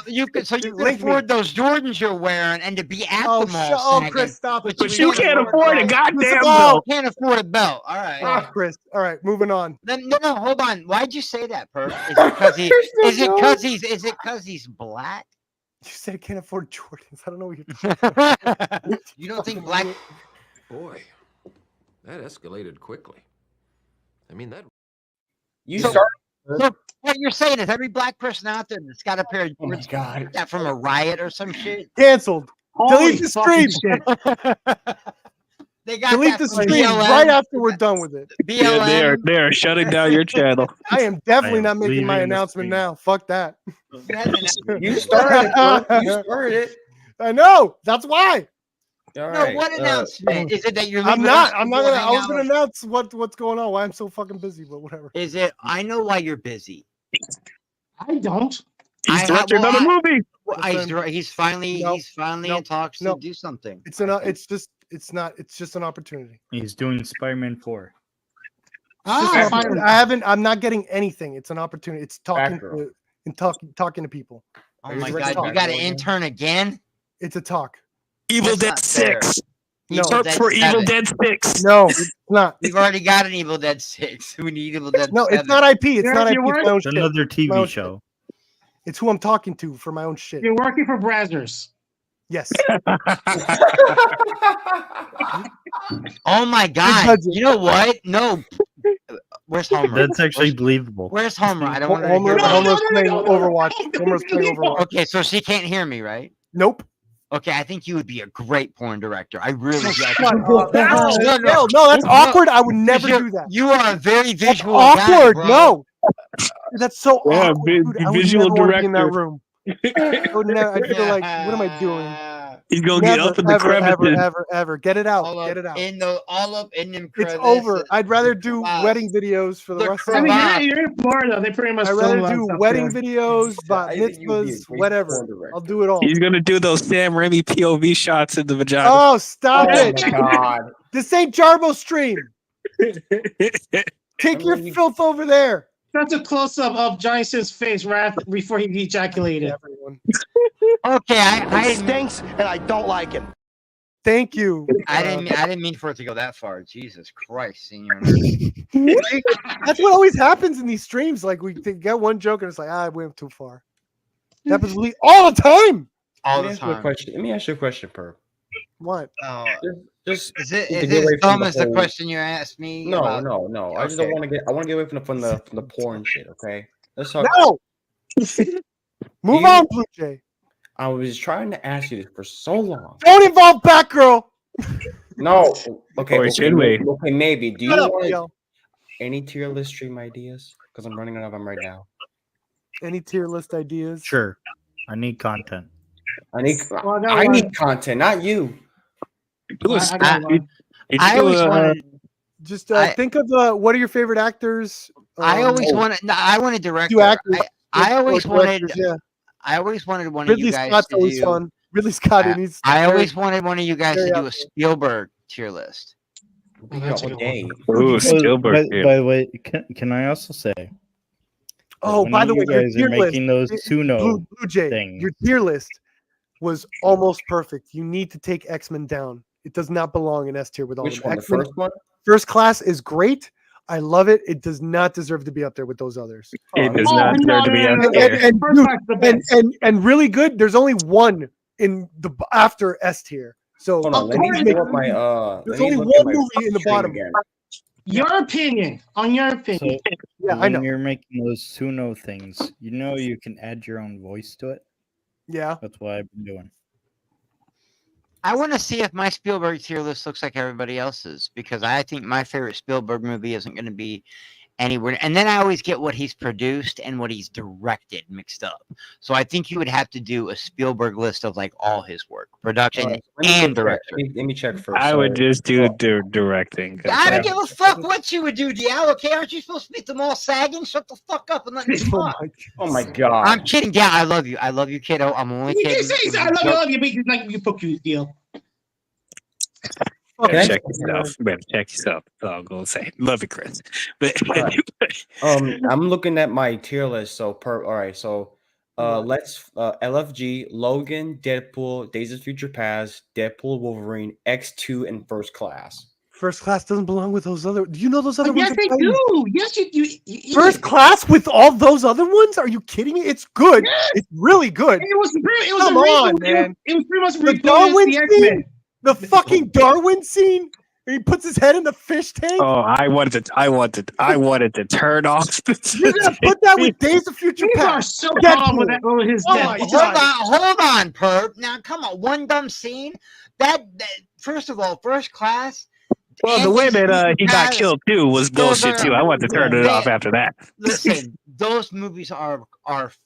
You can afford those Jordans you're wearing and to be at the mall. Oh, Chris, stop. But you can't afford a goddamn belt. belt. Can't afford a belt. All right. Oh, Chris. All right, moving on. No, hold on. Why'd you say that, Perp? Is it because he? Is it because he's black? You said can't afford Jordans. I don't know what you're talking about. You don't think black? Boy, that escalated quickly. I mean, that. You So- start. So what you're saying is every black person out there that's got a pair of Oh my Jordans God. that from a riot or some shit. Canceled. Holy Delete the fucking stream. They got Delete that the from stream BLM. right after we're done with it. Yeah, BLM. they are shutting down your channel. I am definitely I am not making my leaving the announcement stream. now. Fuck that. You started it. Bro. You started it. I know. That's why. All No, right. what announcement? Is it that you're I'm leaving not. us I'm to not go gonna. I hang was out gonna with- announce what's going on. Why I'm so fucking busy, but whatever. Is it? I know why you're busy. I don't. He's I- directing well, another I- movie. Well, Listen, he's finally no, in talks no. to do something. It's an. It's just. It's not. It's just an opportunity. He's doing Spider-Man 4. It's just Ah, an opportunity. finally. I'm not getting anything. It's an opportunity. It's talking Batgirl. to and talking to people. Oh Are you my directing god, you Batgirl got to again? intern again? It's a talk. Evil That's Dead not fair. 6. No. Evil Search Dead for Evil 7. Dead 6. No, it's not. We've already got an Evil Dead 6. We need Evil Dead No, 7. it's not IP. It's You're- not IP. you're It's my own It's shit. another My TV own show. It's who I'm talking to for my own shit. You're working for Brazzers. Yes. Oh my god. budget. You know what? No. Where's Homer? That's actually believable. Where's Homer? I don't want to hear Homer's about playing Overwatch. Homer's playing Overwatch. Okay, so she can't hear me, right? Nope. Okay, I think you would be a great porn director. I really do. I What? think- No, that's awkward. I would never you're- do that. You are a very That's visual guy, awkward. bro. No. That's so Yeah, awkward. Dude, I would visual never want to be in that director. room. I would never, I'd feel like, what am I doing? He's gonna get Never, up in the ever, crevices. ever. Get it out. All up Get it out. all up in them It's crevices. over. I'd rather do Wow. wedding videos for the The rest of I my mean, life. you're in Florida. They pretty much I'd rather film a lot of do stuff wedding there. videos, bat I think you'd be a mitzvahs, great whatever. porn director. I'll do it all. He's gonna do those Sam Raimi POV shots in the vagina. Oh, stop Oh it. my God. This ain't Jarbo stream. Take your filth over there. That's a close up of Johnson's face right before he ejaculated. Everyone. Okay, I stinks and I don't like it. Thank you. I didn't mean for it to go that far. Jesus Christ, senior. That's what always happens in these streams. Like we get one joke and it's like, I went too far. It happens to me all the time. All Let me the ask you a time. question. Let me ask you a question, Perp. What? Oh, Just is it to is get this away from dumb the as the whole- question you asked me? No, about- no. I just don't Okay. want to get. I want to get away from the porn shit. Okay. Let's talk. No. Move You- on, Blue Jay. I was trying to ask you this for so long. Don't involve Batgirl. No. Okay. Or should we? Okay. Maybe. Do you Shut up, want yo. any tier list stream ideas? Because I'm running out of them right now. Any tier list ideas? Sure. I need content. I need. Well, I got I one. need content, not you. I got one. I always wanted. Just I- think of what are your favorite actors? I always oh, wanted. No, I wanted director. two actors. I always wanted. directors, yeah. I always wanted one of Ridley you guys Scott's to always do. fun. Ridley Scott. It needs. I always wanted one of you guys Very to do out a there. Spielberg tier list. That's a good Day. Ooh, By, Spielberg. by the way, can I also say? that Oh, when by the you way, your guys tier are list. making those Suno Blue Jay, things. your tier list was almost perfect. You need to take X-Men down. It does not belong in S tier with all Which of them. one? The X-Men first one? First Class is great. I love it. It does not deserve to be up there with those others. It does not deserve to be up And, there. and, and really good. There's only one in the after S tier. So Hold on, let me pull up my there's let me only look one at my movie in the stream bottom. again. Your opinion on your opinion. Yeah, I when know. you're making those Suno things, you can add your own voice to it. Yeah. That's what I've been doing. I want to see if my Spielberg tier list looks like everybody else's, because I think my favorite Spielberg movie isn't going to be anywhere. And then I always get what he's produced and what he's directed mixed up. So I think you would have to do a Spielberg list of like all his work, production Let and director. me check first. I would just do directing. 'cause I don't I- give a fuck what you would do, Dial. Okay, aren't you supposed to beat them all sagging? Shut the fuck up and let me talk. Oh my god. I'm kidding, Dial. I love you. I love you, kiddo. I'm only You kidding. can say I love you, but you like you fuck you deal. Better check yourself. Better check yourself. That's all I'm gonna say. Love you, Chris. But I'm looking at my tier list. So all right. So let's LFG, Logan, Deadpool, Days of Future Past, Deadpool, Wolverine, X2, and First Class. First Class doesn't belong with those other. Do you know those other ones? Yes, they do. Yes, you First Class with all those other ones? Are you kidding me? It's good. Yes. It's really good. It was Come on, man. It was pretty much The replaced Darwin the X-Men. scene, the fucking Darwin scene, where he puts his head in the fish tank. oh, I wanted to turn off. You're gonna put that with Days of Future You are Past. so Deadpool. calm with that over his Oh death. my Hold God. on, perp. Now, come on. One dumb scene. That first of all, First Class. Well, the way that he got killed too was bullshit too. I wanted to turn it off after that. Listen, those movies are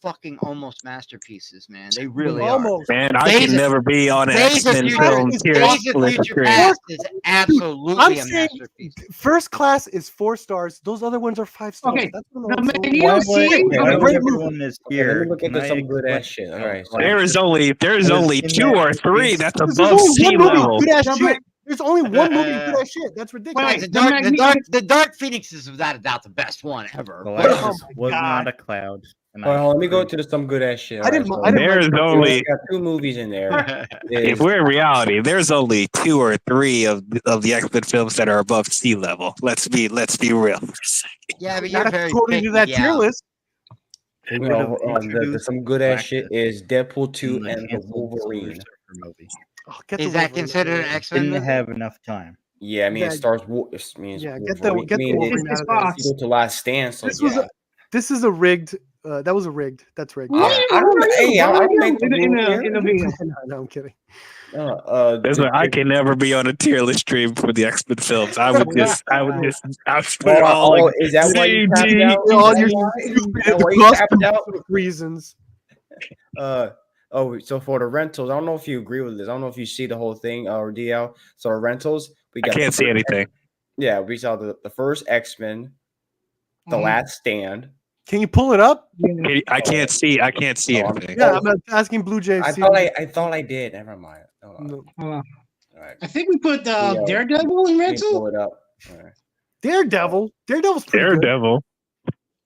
fucking almost masterpieces, man. They really Almost. Man, I Days can of- never be on an Days of X-Men Future- film Days tier Days of list. Future Past is absolutely I'm a saying masterpiece. First Class is 4 stars. Those other ones are 5 stars. Okay, That's what I'm the saying. Magneto scene. Why great everyone is Let here? me look Can into I some good ass explain- shit. All right. So There's only in 2 that or 3 case- that's There's above only sea one movie level. good ass The shit. There's only one movie good ass shit. That's ridiculous. Wait, The Dark Phoenix is without a doubt the best one ever. Galactus Oh my was God. not a cloud. and Hold on, let me go proved to some good ass shit. I didn't. All I right, didn't. There's like only so got 2 movies in there. if we're in reality, there's only 2 or 3 of the X-Men films that are above sea level. Let's be real. Yeah, but you're That's very according to that picky, tier yeah. list. They would have the some good ass shit is Deadpool 2 in the and the canceled Wolverine. Silver Surfer movie. Oh, get Is the that Wolverine considered an out of X-Men Didn't movie? have enough time. Yeah, I mean Yeah. it stars. It means Yeah, Wolverine. get the Wolverine It's out of there. Fox. You go to Last Stand. So This was yeah. This is a rigged. That was a rigged. That's rigged. What I are don't. you? Hey, I What are don't you make the in rules the here. video? No, I'm kidding. That's why I can never be on a tier list stream for the X-Men films. I would just put it all like is that why you tapped CG. out? All Is your that why? stupid Is that why you tapped out? reasons. So for the rentals, I don't know if you agree with this. I don't know if you see the whole thing or DL. So our rentals, we I got. can't see anything. Yeah, we saw the first X-Men, The Last Stand. Can you pull it up? I can't see. I can't see Oh, I'm- anything. Yeah, I'm asking Blue Jays. I thought I did. Never mind. Hold on. No. All right. I think we put Yeah. Daredevil in Let me rental. pull it up. All right. Daredevil. Daredevil's pretty good. Daredevil.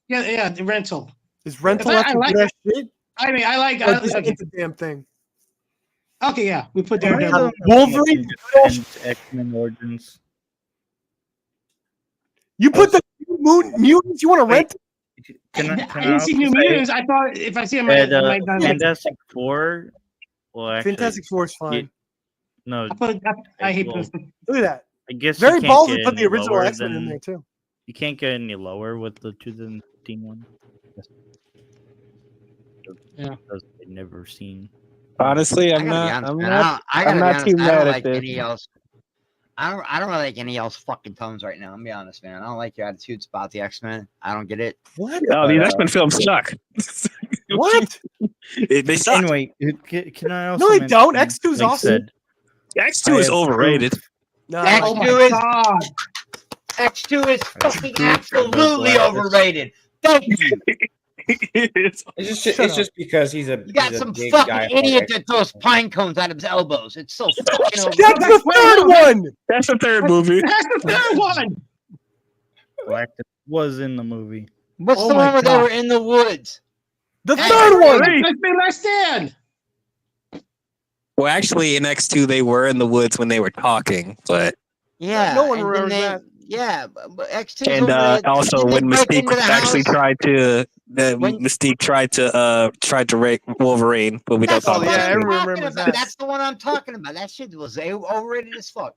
Yeah, the rental. Is rental I after like good ass shit? I mean, I like. Or just Okay. get the damn thing. Okay, yeah, we put Why Daredevil. don't Wolverine. and X-Men Origins. You put the mutants. You want to rent? Can I I didn't see also New say Mutants. I thought if I see him, I that, might not like it. Fantastic Four. Well, actually, Fantastic Four is fine. no, I hate well, those. Look at that. I guess Very you can't ballsy. get Put the any original lower X-Men in than- there too. You can't get any lower with the 2015 one. Yeah. Because they've never seen. Honestly, I I'm gotta be not. honest, I'm man. not. I gotta I'm be not honest. too I mad don't at like this. any else. I don't really like any else fucking tones right now. I'm gonna be honest, man. I don't like your attitudes about the X-Men. I don't get it. What? Oh, these X-Men films suck. What? They suck. Anyway, can I also? No, they mention, don't. X2 is like awesome. said, X2 I is have overrated. No, Oh my X2 is god! X2 is fucking Proof absolutely of overrated. Thank you. It's- It's just because he's a. You got he's a some big fucking guy for idiot X-Men. that throws pine cones out of his elbows. It's so fucking overrated. That's the third one. That's the third movie. That's the third one. Galactus was in the movie. What's Oh the my one where they God. were in the woods? The Hey, third one. Let's be Last Stand. Well, actually, in X2, they were in the woods when they were talking, but Yeah. No one and then remembers that. Yeah, but X2's And overrated. also Didn't when they break Mystique into the actually house? Mystique tried to rape Wolverine, but we don't That's the talk one about yeah, I'm it. everyone talking remembers about. that. That's the one I'm talking about. That shit was overrated as fuck.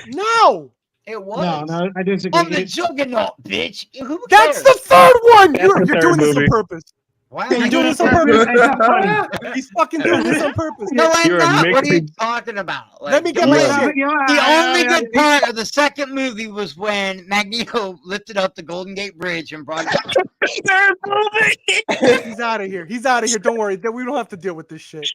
No, It was. No, I disagree. I'm the Juggernaut, bitch. Who that's cares? the third one. That's You're the doing third this on movie. purpose. Why Yeah, am I You're doing doing this on It's purpose. not funny. He's fucking doing this on purpose. No, I'm You're not. What are you mixing. talking about? Let me the get my only- shit. The only good part of the second movie was when Magneto lifted up the Golden Gate Bridge and brought it. Third movie. He's out of here. He's out of here. Don't worry. We don't have to deal with this shit.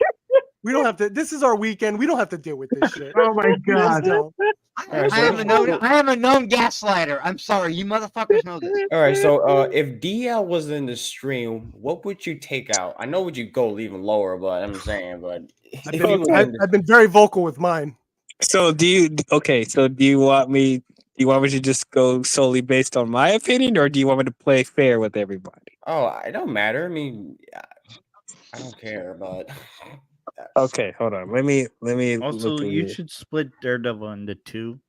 We don't have to. This is our weekend. We don't have to deal with this shit. Oh my You guys god. don't. I am a known gaslighter. I'm sorry, you motherfuckers know this. All right, so if DL was in the stream, what would you take out? I know would you go even lower, but I'm saying, but I've if been, he was I've, in the- I've been very vocal with mine. So do you? Okay, so do you want me? Do you want me to just go solely based on my opinion, or do you want me to play fair with everybody? oh, it don't matter. I mean, I don't care, but Okay, hold on. Let me. Also, look at you it. should split Daredevil into two,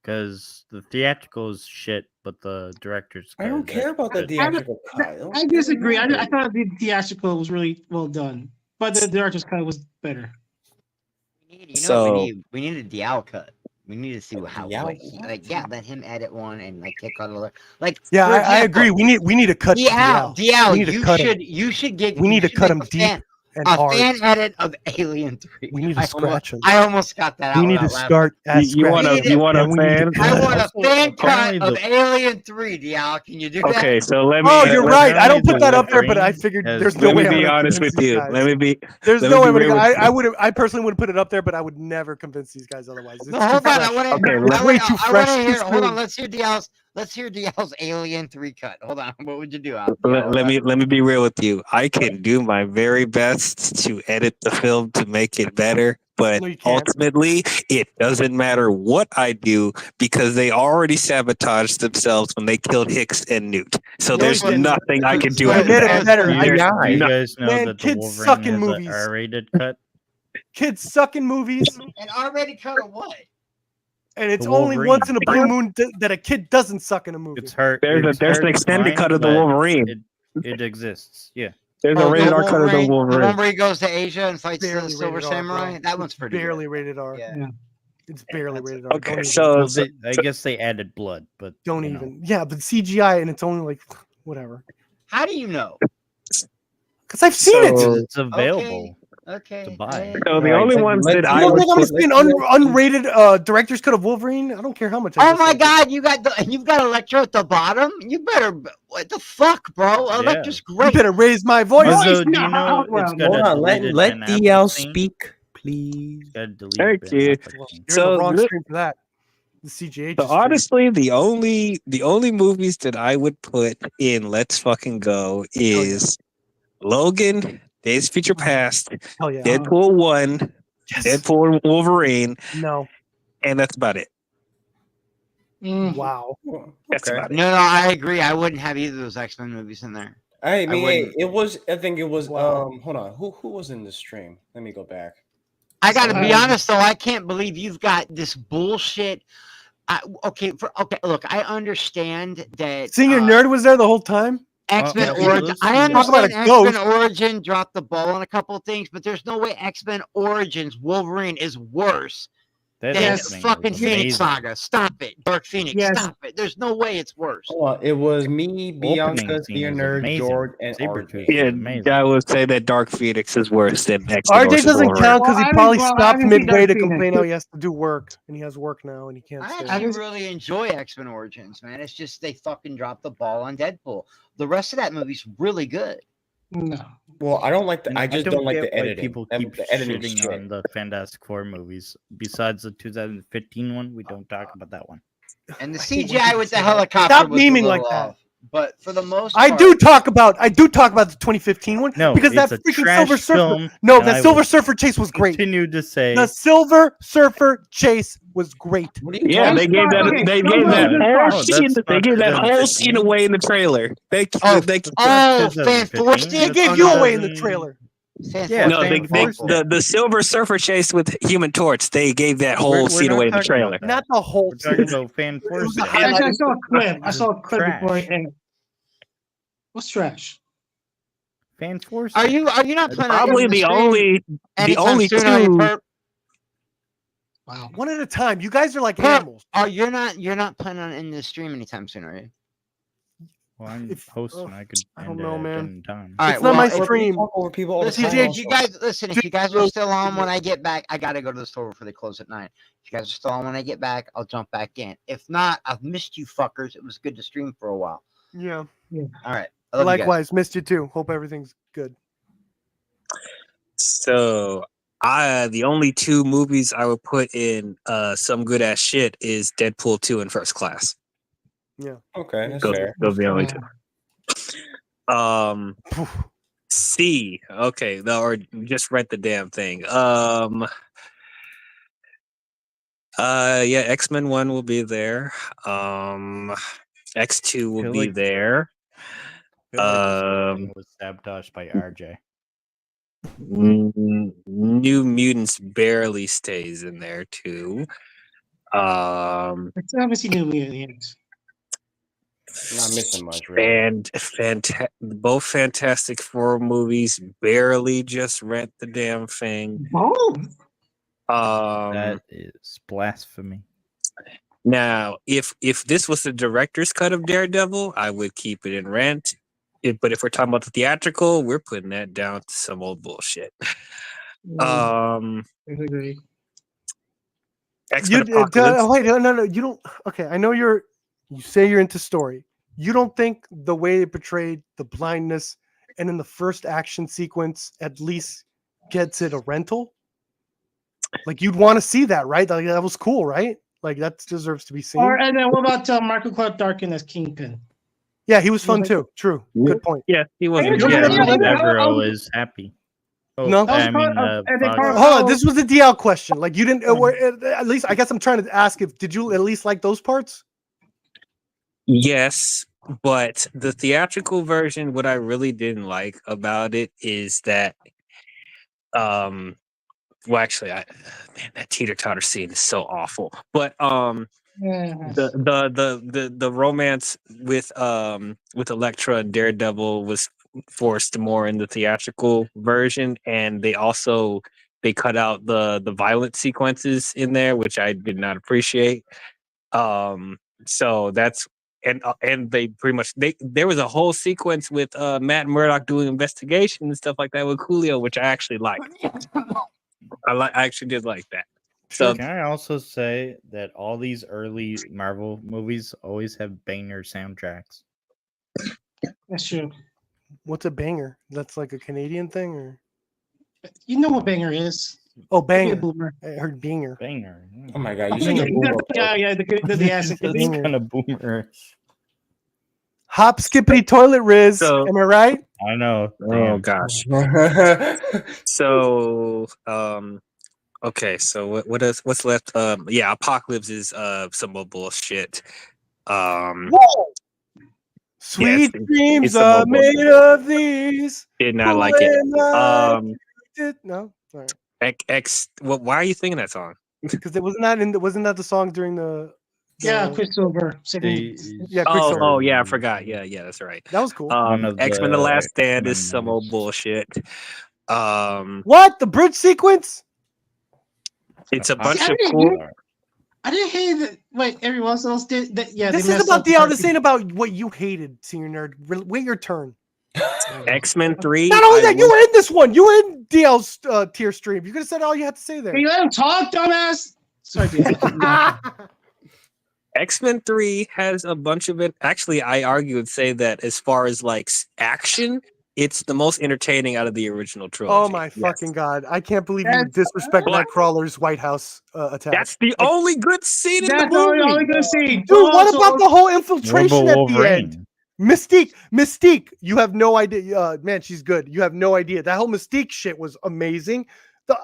because the theatrical is shit, but the director's. I don't cut is care about the good. theatrical cut. I disagree. I thought the theatrical was really well done, but the director's cut was better. We need a Dial cut. We need to see how Dial? let him edit one and like take out another. Like Yeah, for I example, agree. We need to cut Dial. We need to cut him. You should get. We need you to should cut make him a deep fan- and a hard. fan edit of Alien 3. We need to scratch him. I almost got that out. We need to without laughing. start at You want scratch. a you want a And we need to fan? cut I him. want a Also, fan cut apparently of the- Alien 3, Dial. Can you do that? Okay, so let me. Oh, you're right. I don't apparently put that the up there, but I Wolverine figured has- there's no Let way me I'm be gonna honest convince with these you. guys. Let me be. There's let no me way be I'm real gonna. with you. I personally wouldn't put it up there, but I would never convince these guys otherwise. It's No, too hold on. fresh. I want to. Okay, It's way too fresh, too hear. Hold on. smooth. Let's hear Dial's Alien 3 cut. Hold on. What would you do? Al? Let me be real with you. I can do my very best to edit the film to make it better, but No, you can't. ultimately it doesn't matter what I do because they already sabotaged themselves when they killed Hicks and Newt. So No, there's you didn't. nothing I can do. I after made it that. better. Do you, I- do you guys know Man, that the kids Wolverine suck in has movies. an R-rated cut? Kids suck in movies, And already cut of what? and it's The only once in a blue Wolverine. moon that a kid doesn't suck in a movie. It's hard. There's an extended cut of the Wolverine. It exists. Yeah. There's a rated R cut of the The one Wolverine. where he goes to Asia and fights the Barely Silver rated R, Samurai. bro. That one's It's pretty barely good. rated R. Yeah. It's barely rated R. Okay, Don't so- Well, I guess they added blood, but don't you know. even. Yeah, but CGI and it's only like whatever. How do you know? Because I've seen it. So- It's available Okay. to buy. So the Alright, only so ones let's- that You I don't would think I'm put, gonna see an unrated director's cut of Wolverine? I don't care how much. I Oh my dislike it. God! You've got Electro at the bottom. You better. What the fuck, bro? Electro's You great. better raise my voice. Also, do no, you know it's got hold a on, deleted let Ben DL Affleck scene? speak, please. It's got a deleted Thank Ben you. Affleck Well, scene. you're in the wrong the- stream for that. The CjH. So stream. honestly, the only movies that I would put in Let's Fucking Go is Logan, Days of Future Past, Hell yeah. Deadpool 1, Yes. Deadpool and Wolverine, No. and that's about it. Wow. That's Okay. about it. No, I agree. I wouldn't have either of those X-Men movies in there. I mean, hey, wouldn't- it was. I think it was. Wow. Hold on. Who was in the stream? Let me go back. I got to be Um, honest though. I can't believe you've got this bullshit. Okay. Look, I understand that. Senior Nerd was there the whole time. X-Men yeah, Origin. let's I see. Talk about understand a X-Men ghost. Origin dropped the ball on a couple of things, but there's no way X-Men Origins Wolverine is worse That than X-Men was fucking Phoenix amazing. Saga. Stop it, Dark Phoenix. Yes. Stop it. There's no way it's worse. Hold on. It was me, Bianca, scene Senior was Nerd, amazing. George, and Sabretooth RJ. was Yeah, amazing. I would say that Dark Phoenix is worse than X-Men RJ versus doesn't Wolverine. count because Well, he I probably didn't- well, I stopped didn't see midway Dark to Phoenix. complain how he has to do work and he has work now and he can't stay. I really enjoy X-Men Origins, man. It's just they fucking dropped the ball on Deadpool. The rest of that movie's really good. No. Well, I don't like the. And I just don't like get the why editing. people That- keep the editing shitting shit. on the Fantastic Four movies. Besides the 2015 one, we don't talk about that one. And the I hate when CGI people with the say that. helicopter. Stop was a memeing little like that. off. But for the most I part, do talk about the 2015 one No, because that it's a freaking trash Silver Surfer. film, No, and that I Silver will Surfer chase was great. Continue to say The Silver Surfer chase was great. What are you Yeah, talking they gave that. Okay, They no, gave no, that no, whole no, scene. that's They not gave that whole 2015. scene away in the trailer. They Oh, they oh, Fan 2015. Forced They it. gave Oh, you no. away in the trailer. Yeah, No, Fan Force. the Silver Surfer chase with Human Torch. They gave that whole We're scene not away in the talking trailer. about that. Not the whole We're talking scene. about Fan It was Force. a Actually, highlight. I saw a clip. I saw a clip Trash. before it ended. What's trash? Fan Force. Are you not planning Probably on the stream only anytime soon, are you, two. Perp? Wow. One at a time. You guys are like Perp, animals. you're not planning on ending the stream anytime soon, are you? Well, I'm If- hosting. I could. I don't end know, it man. in time. All right, It's not my well, stream. Talk over people all the Listen, time. if also. you guys listen, if you guys are still on when I get back, I gotta go to the store before they close at 9. If you guys are still on when I get back, I'll jump back in. If not, I've missed you fuckers. It was good to stream for a while. Yeah. All right. I love you guys. Likewise, missed you too. Hope everything's good. So the only two movies I would put in some good ass shit is Deadpool 2 and First Class. Yeah. Okay, that's Those fair. are the only two. C. Okay, or just rent the damn thing. Yeah, X-Men 1 will be there. X2 will Feel be like- there. I feel like this whole thing was sabotaged by RJ. New Mutants barely stays in there too. I haven't seen New Mutants. Not missing much, really. And both Fantastic Four movies barely just rent the damn thing. Both. That is blasphemy. Now, if this was the director's cut of Daredevil, I would keep it in rent. But if we're talking about the theatrical, we're putting that down to some old bullshit. I agree. X-Men Apocalypse. Wait, no. You don't. Okay, I know you say you're into story. You don't think the way they portrayed the blindness and in the first action sequence at least gets it a rental? Like you'd want to see that, right? Like that was cool, right? Like that deserves to be seen. And then what about Michael Clark Duncan as Kingpin? Yeah, he was fun too. True. Good point. Yeah, he wasn't. Yeah, Yeah, Devereaux is happy. Oh, No. I mean, Fox. Hold on. This was the DL question. Like you didn't. At least I guess I'm trying to ask if did you at least like those parts? Yes, but the theatrical version, what I really didn't like about it is that, well, actually, man, that teeter-totter scene is so awful. But the romance with Elektra and Daredevil was forced more in the theatrical version, and they cut out the violent sequences in there, which I did not appreciate. So that's and they pretty much there was a whole sequence with Matt Murdock doing investigation and stuff like that with Coolio, which I actually liked. I actually did like that. So Can I also say that all these early Marvel movies always have banger soundtracks? That's true. What's a banger? That's like a Canadian thing, or You know what banger is? oh, banger. Boomer. I heard banger. Banger. Oh my god, you said a Yeah, the accent. That's kind of boomerish. Hop, skippity, toilet, Riz. So- Am I right? I know. oh Damn. gosh. So okay, so what's left? Yeah, Apocalypse is some more bullshit. Whoa! Yeah, Sweet dreams it's some are more made bullshit. of these. Did not like it. No, all right. Why are you thinking that song? Because it wasn't that the song during the Yeah, Quicksilver. yeah, Quicksilver. Oh yeah, I forgot. Yeah, that's right. That was cool. One of X-Men: The the Last Stand is X-Men some old movies. bullshit. What? The bridge sequence? It's a bunch I of didn't cool. hear- I didn't hate that. Wait, everyone else did that. Yeah, This they is messed about up DL. the This ain't about what you hated, senior nerd. Wait your turn. X-Men 3. Not only that, you were in this one. You were in DL's tier stream. You could have said all you had to say there. Can you let him talk, dumbass? Sorry, dude. X-Men 3 has a bunch of it. Actually, I argue and say that as far as like action, it's the most entertaining out of the original trilogy. Oh my fucking god! I can't believe you would disrespect But- Nightcrawler's White House attack. That's the only good scene in the That's movie. the only good scene. Dude, what about the whole What infiltration about at the end? Mystique, you have no idea. Man, she's good. You have no idea. That whole Mystique shit was amazing.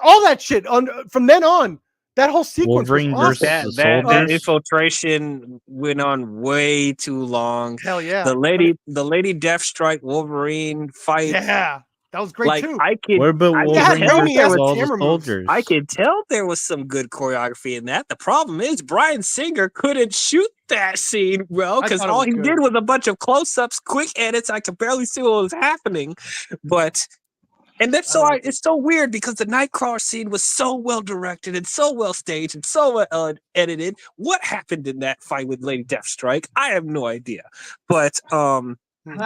All that shit from then on, that whole sequence Wolverine was versus awesome. the that soldiers. infiltration went on way too long. Hell yeah. The lady Deathstrike Wolverine fight. Yeah. That was great Like too. I could, What about I could Wolverine tell Raimi there as was a all the camera moves. soldiers? I could tell there was some good choreography in that. The problem is Bryan Singer couldn't shoot that scene, bro, I because thought it all was he good. did was a bunch of close-ups, quick edits. I could barely see what was happening. And that's it's so weird because the Nightcrawler scene was so well directed and so well staged and so well edited. What happened in that fight with Lady Deathstrike? I have no idea. But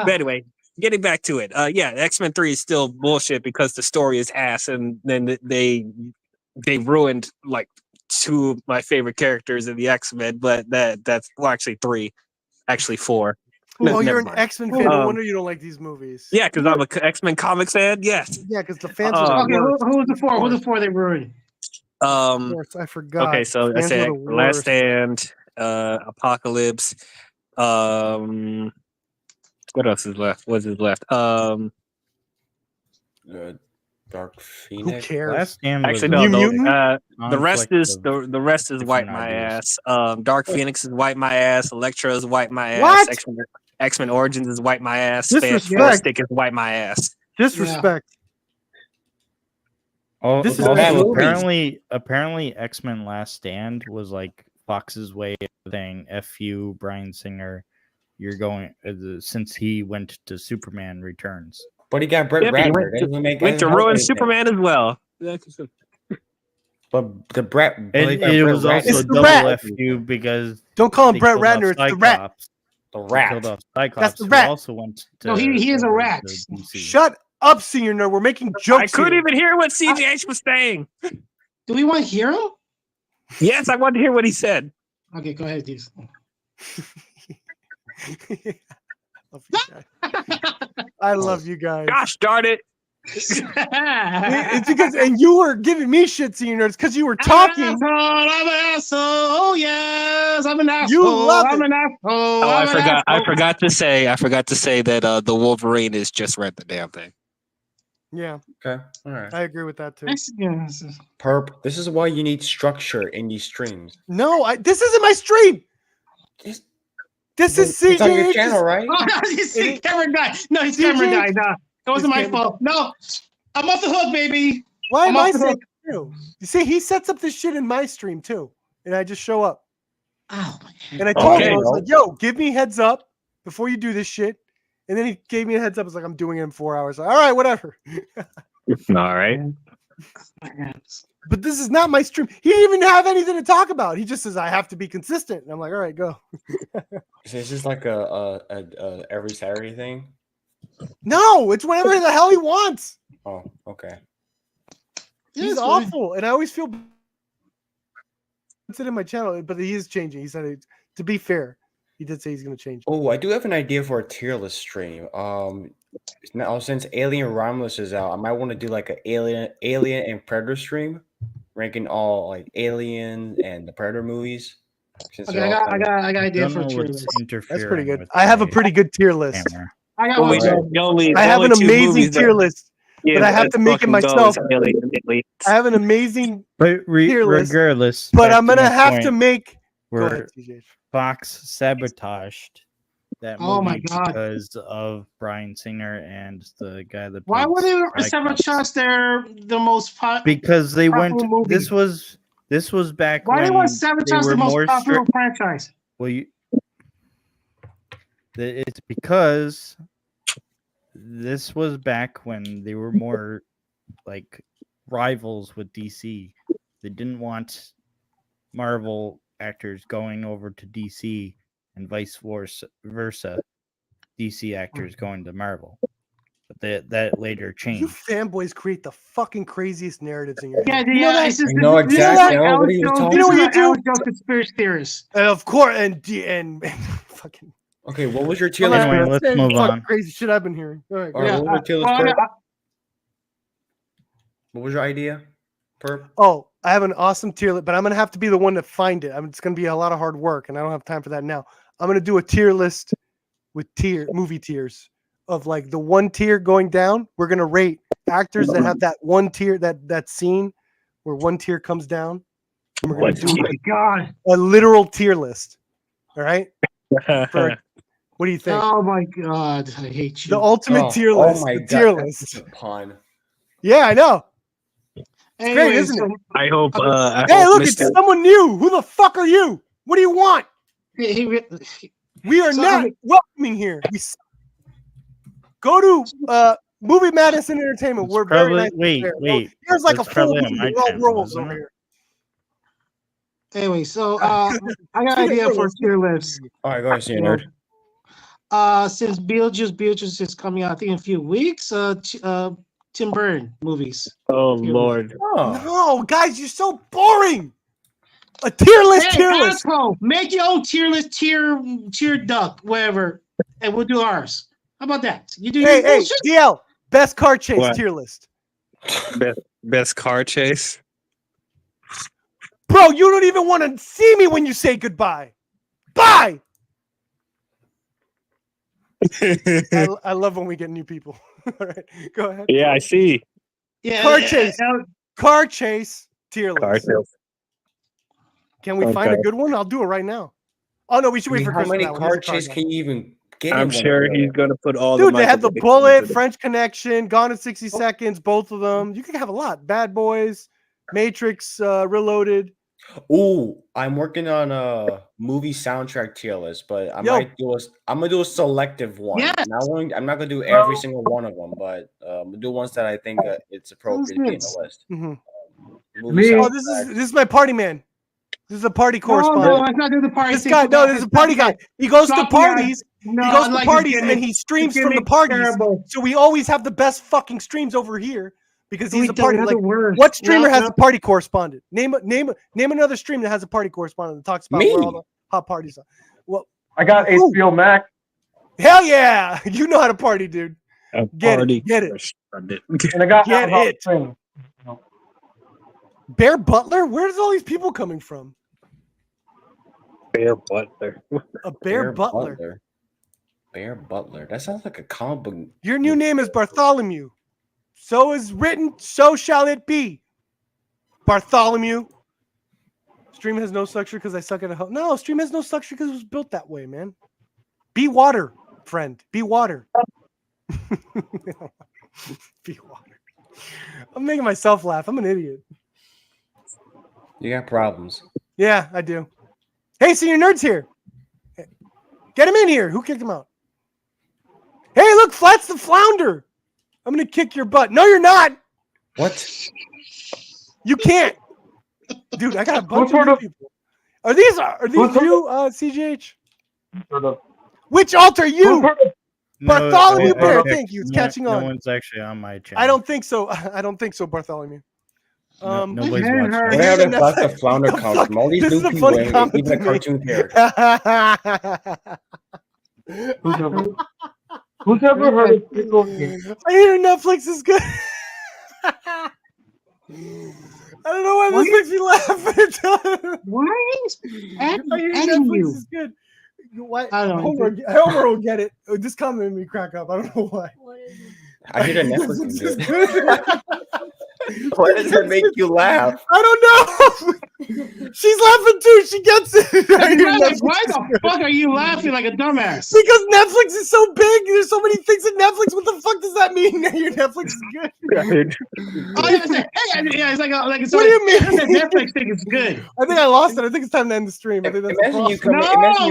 anyway, getting back to it. X-Men 3 is still bullshit because the story is ass, and then they ruined like two of my favorite characters in the X-Men, but that's actually three, actually four. Oh, you're Never an mind. X-Men fan. No wonder you don't like these movies. Yeah, because I'm a X-Men comics fan. Yes. Yeah, because the fans are the Okay, worst. who was the four? Who was the four they ruined? Worst, I forgot. Okay, so I Fans say were the Last worst. Stand, Apocalypse. What else is left? What's is left? Dark Phoenix. Who cares? Last Stand was Actually, no. Mutant? The rest is conflict the rest is wipe different my ideas. ass. Dark Phoenix is wipe my ass. Elektra is wipe my ass. What? X-Men Origins is wipe my ass. Disrespect. Stick is wipe my ass. Disrespect. This is also bad apparently X-Men Last Stand was like Fox's way of saying "F you, Bryan Singer." You're going since he went to Superman Returns. But he got Brett Ratner. Went to ruin Superman as well. But the Brett. It was also a double F you because don't call him they Brett killed off Ratner. It's the rat. Cyclops. The They rat. killed off Cyclops, That's the who rat. also went to. No, he is a rat. DC. Shut up, Senior Nerd. We're making jokes. I couldn't here. even hear what CjH was saying. Do we want to hear him? Yes, I wanted to hear what he said. Okay, go ahead, Deuce. I love you guys. Gosh darn it. It's because, and you were giving me shit, Senior Nerds, because you were talking. I'm an asshole. Oh yes, I'm an asshole. You love I'm it. an asshole. Oh, I'm an I asshole. forgot to say that the Wolverine is just read the damn thing. Yeah, Okay. All right. I agree with that too. Mexicans. Perp. This is why you need structure in these streams. No, this isn't my stream. This is It's on your CjH's channel, right? Oh, he's camera guy. No, he's camera guy. No, it wasn't my fault. No, I'm off the hook, baby. Why am I'm I off the saying hook. it too? You see, he sets up this shit in my stream too, and I just show up. Oh, And I told Okay. him, I was like, "Yo, give me heads up before you do this shit." And then he gave me a heads up. I was like, "I'm doing it in 4 hours." All right, whatever. All right. But this is not my stream. He didn't even have anything to talk about. He just says, "I have to be consistent." And I'm like, "All right, go." So is this like a every Saturday thing? No, it's whenever the hell he wants. Oh, okay. He's awful, and I always feel it's in my channel, but he is changing. He said, to be fair, he did say he's going to change. Oh, I do have an idea for a tier list stream. Now since Alien Romulus is out, I might want to do like an Alien and Predator stream, ranking all like Alien and the Predator movies. Okay, I got an idea for a tier list. That's pretty good. I have a pretty good tier list. I got one. I have an amazing tier list, but I have to make it myself. I have an amazing But tier list, regardless, but back I'm gonna my have point to make. Go where ahead, CjH. Fox sabotaged that movie Oh my God. because of Bryan Singer and the guy that. Why played were they several Cyclops. shots there? The most popular. Because they went. popular movie. This was back Why when they want seven they shots? were The most more popular strict. franchise. Well, it's because this was back when they were more like rivals with DC. They didn't want Marvel actors going over to DC and vice versa. DC actors going to Marvel. But that later You changed. fanboys create the fucking craziest narratives in your Yeah, head. yeah. You know that? It's just, I know this is exactly like what he was Alex talking Jones- about. this is You know like what you Alex Jones conspiracy theorists. And of course, and fucking. Okay, what was your tier I'm list? not Anyway, gonna let's say move fucking on. Crazy shit I've been hearing. All right, All go right, ahead. what was your tier list, well, Perp? What was your idea, Perp? Oh, I have an awesome tier list, but I'm gonna have to be the one to find it. It's gonna be a lot of hard work, and I don't have time for that now. I'm gonna do a tier list with movie tiers of like the one tier going down. We're gonna rate actors that have that one tier, that scene where one tier comes down, and we're gonna do Oh my God. a literal tier list. All right, for What do you think? Oh my god, I hate you. The ultimate tier list. my the tier God, list. that's such a pun. Yeah, I know. It's great, Anyway, isn't so it? I hope. Hey, look, it's someone new. Who the fuck are you? What do you want? We are not welcoming here. Go to Movie Madison Entertainment. We're very nice. Wait. Here's like That's a full probably on movie. my We're all channel, roles isn't over it? here. Anyway, so I got an idea for a tier list. All right, go ahead, see you, nerd. Since Beetlejuice is coming out, I think in a few weeks. Tim Burton movies. Oh Lord. No, guys, you're so boring. A tier list, Hey, tier list. asshole, make your own tier list, tier duck, whatever, and we'll do ours. How about that? You do your Hey, bullshit? DL, best car chase What? tier list. Best car chase. Bro, you don't even want to see me when you say goodbye. Bye. I love when we get new people. All right, go ahead. Yeah, I see. Yeah, car chase tier Car list. chase. Can we find a good one? I'll do it right now. Oh no, we should wait for How Chris. many for that one. He's car a car chase guy. can you even get? I'm in one sure of he's those? gonna put all Dude, the. they have the Michael Bay Bullet, into French Connection, Gone in 60 Seconds, both of them. You could have a lot. Bad Boys, Matrix Reloaded. Ooh, I'm working on a movie soundtrack tier list, but I'm gonna do a selective one. Yes. I'm not gonna do every single one of them, but I'm gonna do ones that I think it's appropriate to be in the list. Movie Oh, this is my party man. This is a party No, correspondent. let's not do the party. This guy, no, this is a party guy. He goes to parties. He goes to parties and he streams from the parties. So we always have the best fucking streams over here because he's a party. Like, what streamer has a party correspondent? Name another stream that has a party correspondent that talks about where all the hot parties are. Well, I got HBO Max. Hell yeah, you know how to party, dude. Get it. And I got Get Amazon it. Prime. Bear Butler? Where's all these people coming from? Bear Butler. A Bear Butler. Bear Butler. That sounds like a comic book. Your new name is Bartholomew. So is written, so shall it be. Bartholomew. Stream has no structure because I suck at a home. No, stream has no structure because it was built that way, man. Be water, friend. Be water. Be water. I'm making myself laugh. I'm an idiot. You got problems. Yeah, I do. Hey, Senior Nerd's here. Get him in here. Who kicked him out? Hey, look, Flat's the Flounder. I'm going to kick your butt. No, you're not. What? You can't. Dude, I got a bunch of people. Are these you, CjH? Which alt are you? Bartholomew Bear. Thank you. It's catching on. No one's actually on my channel. I don't think so. I don't think so, Bartholomew. Nobody's watching. Where the fuck the Flounder come from? All these new people, even a cartoon character. Who's ever heard of Single Game? I hear Netflix is good. I don't know why this makes me laugh. Why is I hear Netflix is good. Why? Homer will get it. This comment made me crack up. I don't know why. I hear that Netflix is good. Why does it make you laugh? I don't know. She's laughing too. She gets it. Why the fuck are you laughing like a dumbass? Because Netflix is so big. There's so many things in Netflix. What the fuck does that mean? Your Netflix is good. Oh, yeah, it's like what do you mean? The Netflix thing is good. I think I lost it. I think it's time to end the stream. I think that's Imagine you come.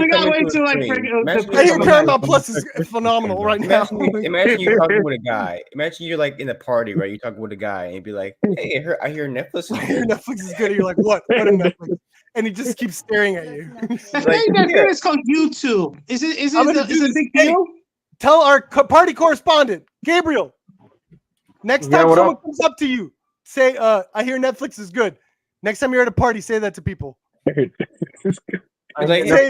We gotta wait till like. I hear Paramount Plus is phenomenal right now. Imagine you talking with a guy. Imagine you're like in a party, right? You're talking with a guy, and you'd be like, "Hey, I hear Netflix is good." Netflix is good. And you're like, "What? What is Netflix?" And he just keeps staring at you. I think that thing is called YouTube. Is it a big deal? Tell our party correspondent, Gabriel. Next time someone comes up to you, say, "I hear Netflix is good." Next time you're at a party, say that to people. I like say,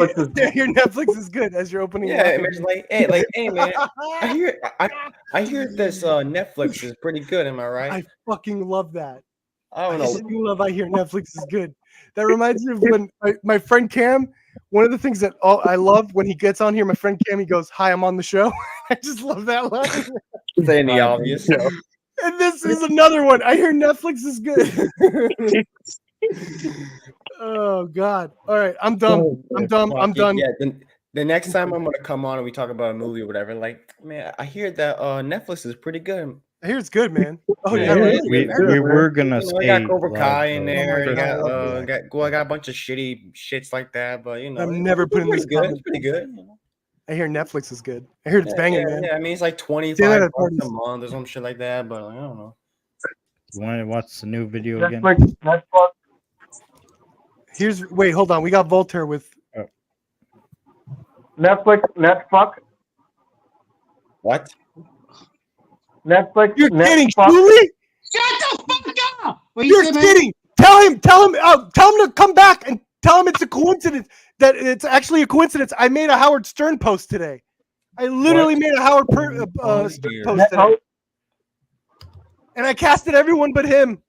your Netflix is good as you're opening. Yeah, imagine hey man, I hear this Netflix is pretty good. Am I right? I fucking love that. I don't know. I hear Netflix is good. That reminds me of when my friend Cam. One of the things that I love when he gets on here, my friend Cam, he goes, "Hi, I'm on the show." I just love that line. Saying the obvious. And this is another one. I hear Netflix is good. Oh God! All right, I'm done. I'm done. Yeah, The next time I'm gonna come on and we talk about a movie or whatever, like, man, I hear that Netflix is pretty good. I hear it's good, man. Oh Yeah, yeah, really? we were gonna You know, I say got Cobra live, Kai in though. there. You God, I got love I got a bunch of shitty shits like that, but you know, I'm never putting pretty this good. comment. It's pretty good. I hear Netflix is good. I hear it's Yeah, banging, yeah, man. yeah. I mean, it's like Say that $25 at a parties. month or some shit like that, but I don't know. You want to watch the new video again? Netflix. Wait, hold on. We got Voltaire with Netfuck. What? Netflix. You're kidding, Netfuck. Julie? Shut the fuck up! What You're say, man? kidding. Tell him to come back and tell him it's a coincidence. That it's actually a coincidence. I made a Howard Stern post today. I literally made a Howard Stern post today. And I casted everyone but him.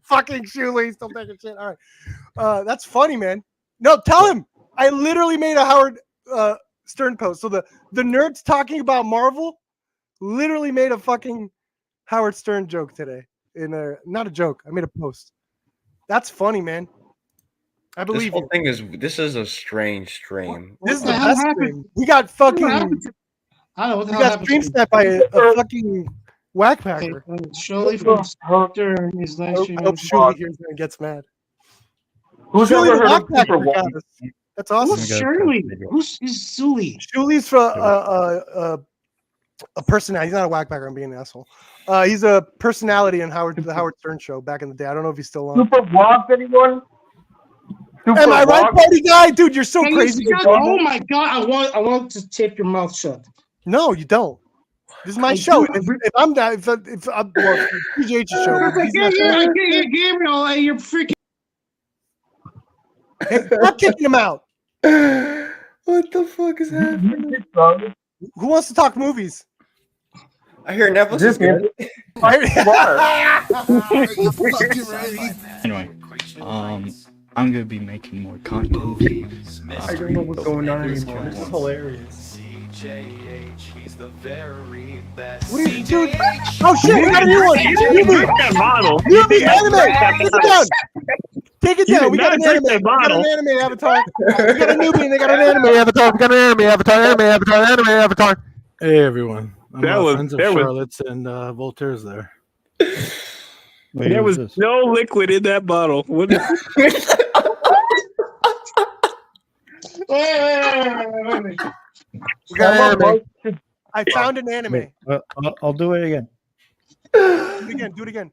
Fucking Julie, still taking shit. All right. That's funny, man. No, tell him. I literally made a Howard Stern post. So the nerds talking about Marvel literally made a fucking Howard Stern joke today. Not a joke. I made a post. That's funny, man. I This believe whole you. thing this is a strange stream. This is What the the hell best happened? stream. We got fucking. What happened to- I don't know what the We hell got happened stream to snapped by a fucking whack Okay, packer. Shirley from Stern is live I streaming. hope Julie hears that and gets mad. Who's Julie ever the heard of whack packer Super got One? us. That's awesome. Who's Shirley? Who's Julie? Julie's for a personality. He's not a whack packer. I'm being an asshole. He's a personality in the Howard Stern show back in the day. I don't know if he's still on. Super vlogs, anyone? Super Am I right, vlogs? party guy? Dude, you're so Can you crazy. shut- oh my god! I want to tape your mouth shut. No, you don't. This is my show. If I'm not, if I'm well, it's CjH's show. But he's not- I get you, Gabriel. Hey, you're freaking. Hey, stop kicking him out. What the fuck is happening? Who wants to talk movies? I hear Netflix is good. Anyway, I'm gonna be making more content. I don't know what's going on anymore. This is hilarious. What are you doing? Oh shit, we got a new one. Newbie anime. Take it down. Take it down. We got an anime. We got an anime avatar. We got a newbie and they got an anime avatar. We got an anime avatar. Hey everyone, I'm That was- friends of that was- Charlotte's and Voltaire's there. Wait, There who's was this? no liquid in that bottle. What? Wait. We got an anime. I found an anime. Wait, I'll do it again. Do it again.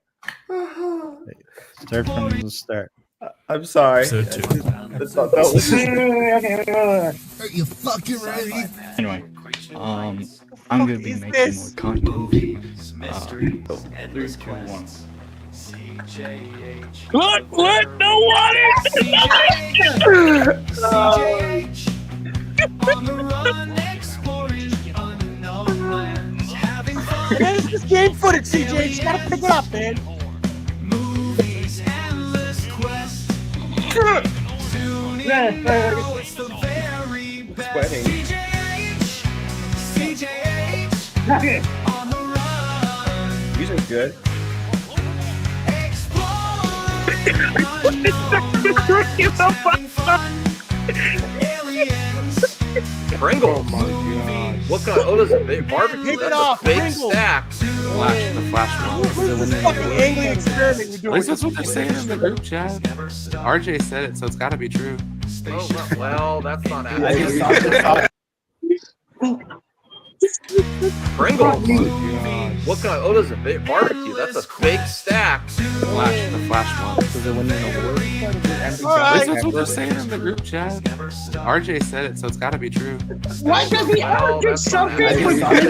Start from the start. I'm sorry. So That's not- that was- Are you fucking ready? Anyway, I'm gonna be making more content. 3, 2, 1. What? No water! Man, it's just game footage, CjH. You gotta pick it up, man. Sweating. Music's good. Pringle. What kind of? Oh, there's a big barbecue. Take it That's off, a big Pringles. stack. Flash, the flash one. What is this fucking angling experiment you're At doing? least that's what they're saying in the group chat. RJ said it, so it's got to be true. Oh, well, that's not I just accurate. Pringle. What kind of? Oh, there's a big barbecue. That's a big stack. Flash, the flash one. At least that's what they're saying in the group chat. RJ said it, so it's got to be true. Why does he ever do something? He's like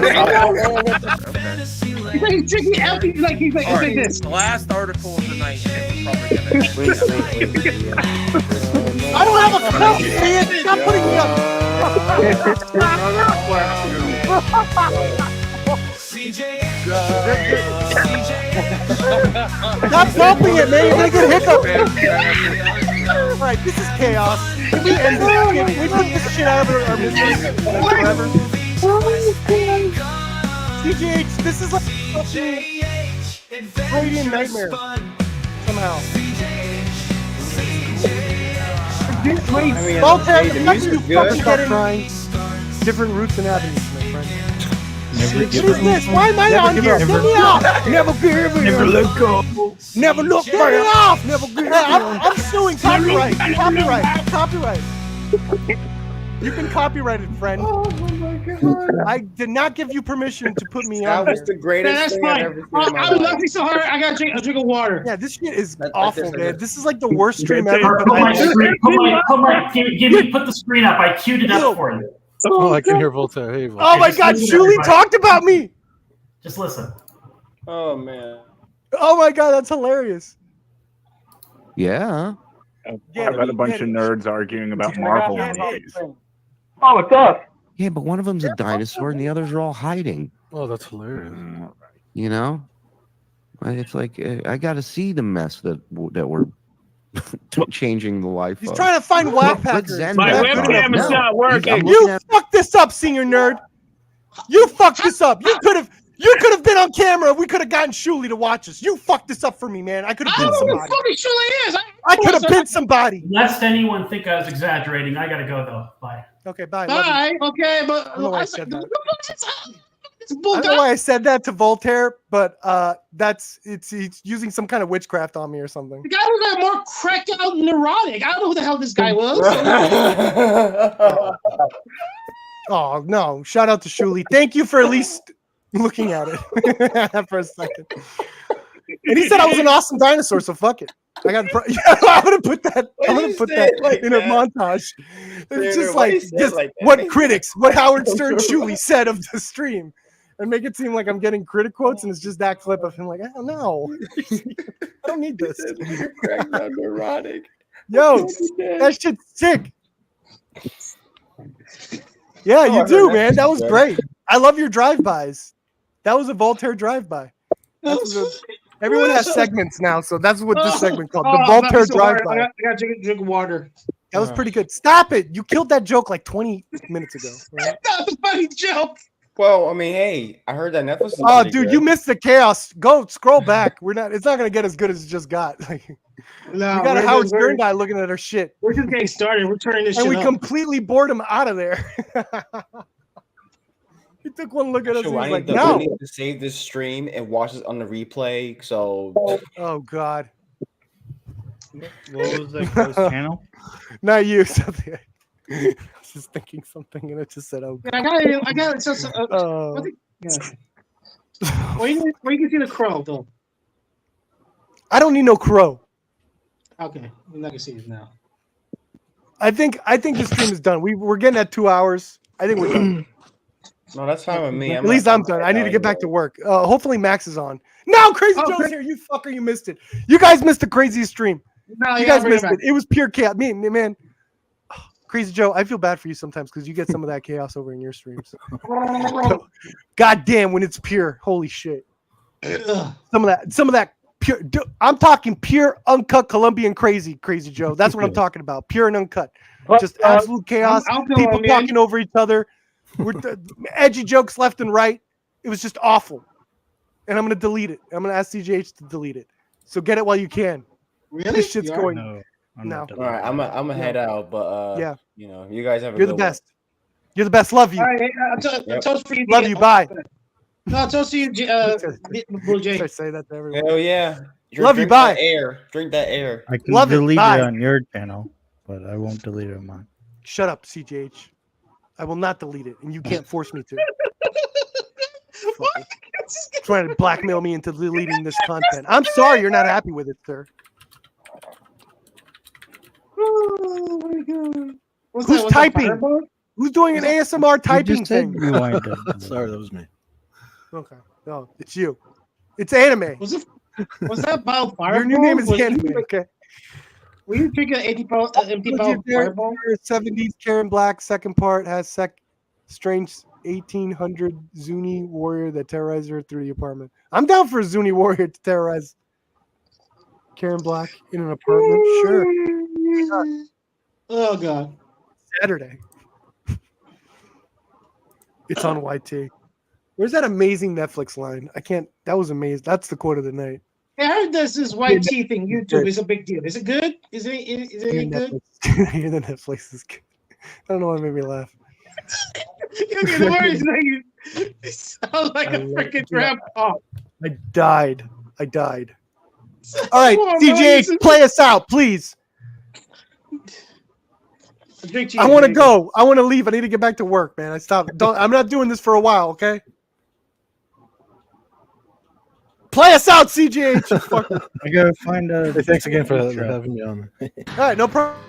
he's drinking empty. He's like All it's right, like this. the last article of the night. We're probably gonna. I don't have a cup, man. Stop putting me up. Stop bumping it, man. You're gonna get hiccup. All right, this is chaos. Can we end this? Can we put this shit out of our business forever? CjH, this is like a fucking Freudian nightmare somehow. mean, Voltaire, hey, the the fact that you music's fucking good. get in different routes and avenues, my friend. Never What give is up. this? Why am I Never on give here? up. Get me off! Never give Never let go. Never look Get me off! Never give I'm suing copyright. Copyright. You've been copyrighted, friend. Oh my god. I did not give you permission to put me That on was here. the greatest That's thing I've fine. ever seen in my I'm life. laughing so hard. I gotta drink a drink of water. Yeah, this shit is Like awful, this, like man. this. This is like the worst stream That's ever. it. But Put I my like screen. Give me. Put the screen up. I queued it up for you. Oh, I can hear Voltaire. Hey, Voltaire. Oh my Just god, listen, Shuli everybody. talked about me. Just listen. Oh man. Oh my god, that's hilarious. Yeah. Yeah, About a bunch of nerds arguing about Marvel movies. Oh, it's us. Yeah, but one of them's a dinosaur and the others are all hiding. Oh, that's hilarious. You know, it's like I got to see the mess that we're changing the life. He's of. trying to find whack Let's packers. end My that. webcam is not working. You fucked this up, senior nerd. You fucked this up. You could have been on camera. We could have gotten Shuli to watch us. You fucked this up for me, man. I could have I been don't know who somebody. fucking Shuli is. I could have been somebody. Lest anyone think I was exaggerating, I gotta go though. Bye. Okay, bye. Love you. Bye. Okay, but I don't know why I said that. It's I don't know why I said that to Voltaire, but he's using some kind of witchcraft on me or something. The guy was like more cracked out neurotic. I don't know who the hell this guy was. Oh no! Shout out to Shuli. Thank you for at least looking at it for a second. And he said I was an awesome dinosaur, so fuck it. I'm gonna put that. I'm gonna put that like in that? a montage. It's just why like you say it just like that? what critics, what Howard Stern Shuli said of the stream, and make it seem like I'm getting critic quotes, and it's just that clip of him like, I don't know, I don't need this. Neurotic. Yo, that shit's sick. Yeah, you I do, heard that man. That was shit. great. I love your drive-bys. That was a Voltaire drive-by. Everyone has segments now, so that's what this segment called. The Voltaire drive-by. I got to drink water. That was pretty good. Stop it. You killed that joke like 20 minutes ago. Right? That was a funny joke. Well, I mean, hey, I heard that Netflix. Oh, dude, you missed the chaos. Go scroll back. It's not gonna get as good as it just got. Like, No, we got a Howard Stern guy looking at our shit. We're just getting started. We're turning this And shit we up. completely bored him out of there. He took one look at us and I was like, need no. to save this stream and watch it on the replay. So, Oh God. What was that ghost channel? Not you. Something. I was just thinking something and it just said, "Oh." I got it. Where you can see the crow though? I don't need no crow. Okay, we're not gonna see it now. I think the stream is done. We're getting at 2 hours. I think we're done. no, that's fine with me. At least I'm done. I need to get back to work. Hopefully Max is on. No, Crazy Joe's here. You fucker, you missed it. You guys missed the craziest stream. No, you guys missed it. It was pure chaos. Man. Crazy Joe, I feel bad for you sometimes because you get some of that chaos over in your streams. God damn, when it's pure, holy shit. Some of that pure. I'm talking pure, uncut Colombian Crazy Joe. That's what I'm talking about. Pure and uncut. Just absolute chaos. People talking over each other. Edgy jokes left and right. It was just awful. And I'm gonna delete it. I'm gonna ask CjH to delete it. So get it while you can. Really? This shit's going. No. All right, I'm gonna head out, but yeah, you know, you guys have. You're the best. You're the best. Love you. All right, toast for you. Love you. Bye. No, toast to you, Blue Jay. I say that to everyone. Hell yeah. Love you. Bye. Drink that air. I can Love it. delete Bye. it on your channel, but I won't delete it on mine. Shut up, CjH. I will not delete it, and you can't force me to. Trying to blackmail me into deleting this content. I'm sorry you're not happy with it, sir. Oh my god. Who's typing? Who's doing an ASMR typing thing? Sorry, that was me. Okay. No, it's you. It's anime. Was that about fireball? Your new name is anime. Okay. Will you drink an empty bottle of fireball? 70s Karen Black. Second part has strange 1800 Zuni warrior that terrorized her through the apartment. I'm down for a Zuni warrior to terrorize Karen Black in an apartment. Sure. Oh god. Saturday. It's on YT. Where's that amazing Netflix line? I can't. That was amazing. That's the quote of the night. I heard this white tea thing. YouTube is a big deal. Is it good? Is it any good? Even the Netflix is good. I don't know what made me laugh. Okay, the worries now you sound like a freaking grandpa. I died. All right, Come on, CjH, man. play us out, please. I want to go. I want to leave. I need to get back to work, man. I'm not doing this for a while, okay? Play us out, CjH. I gotta find a. Hey, thanks again for having me on. All right, no problem.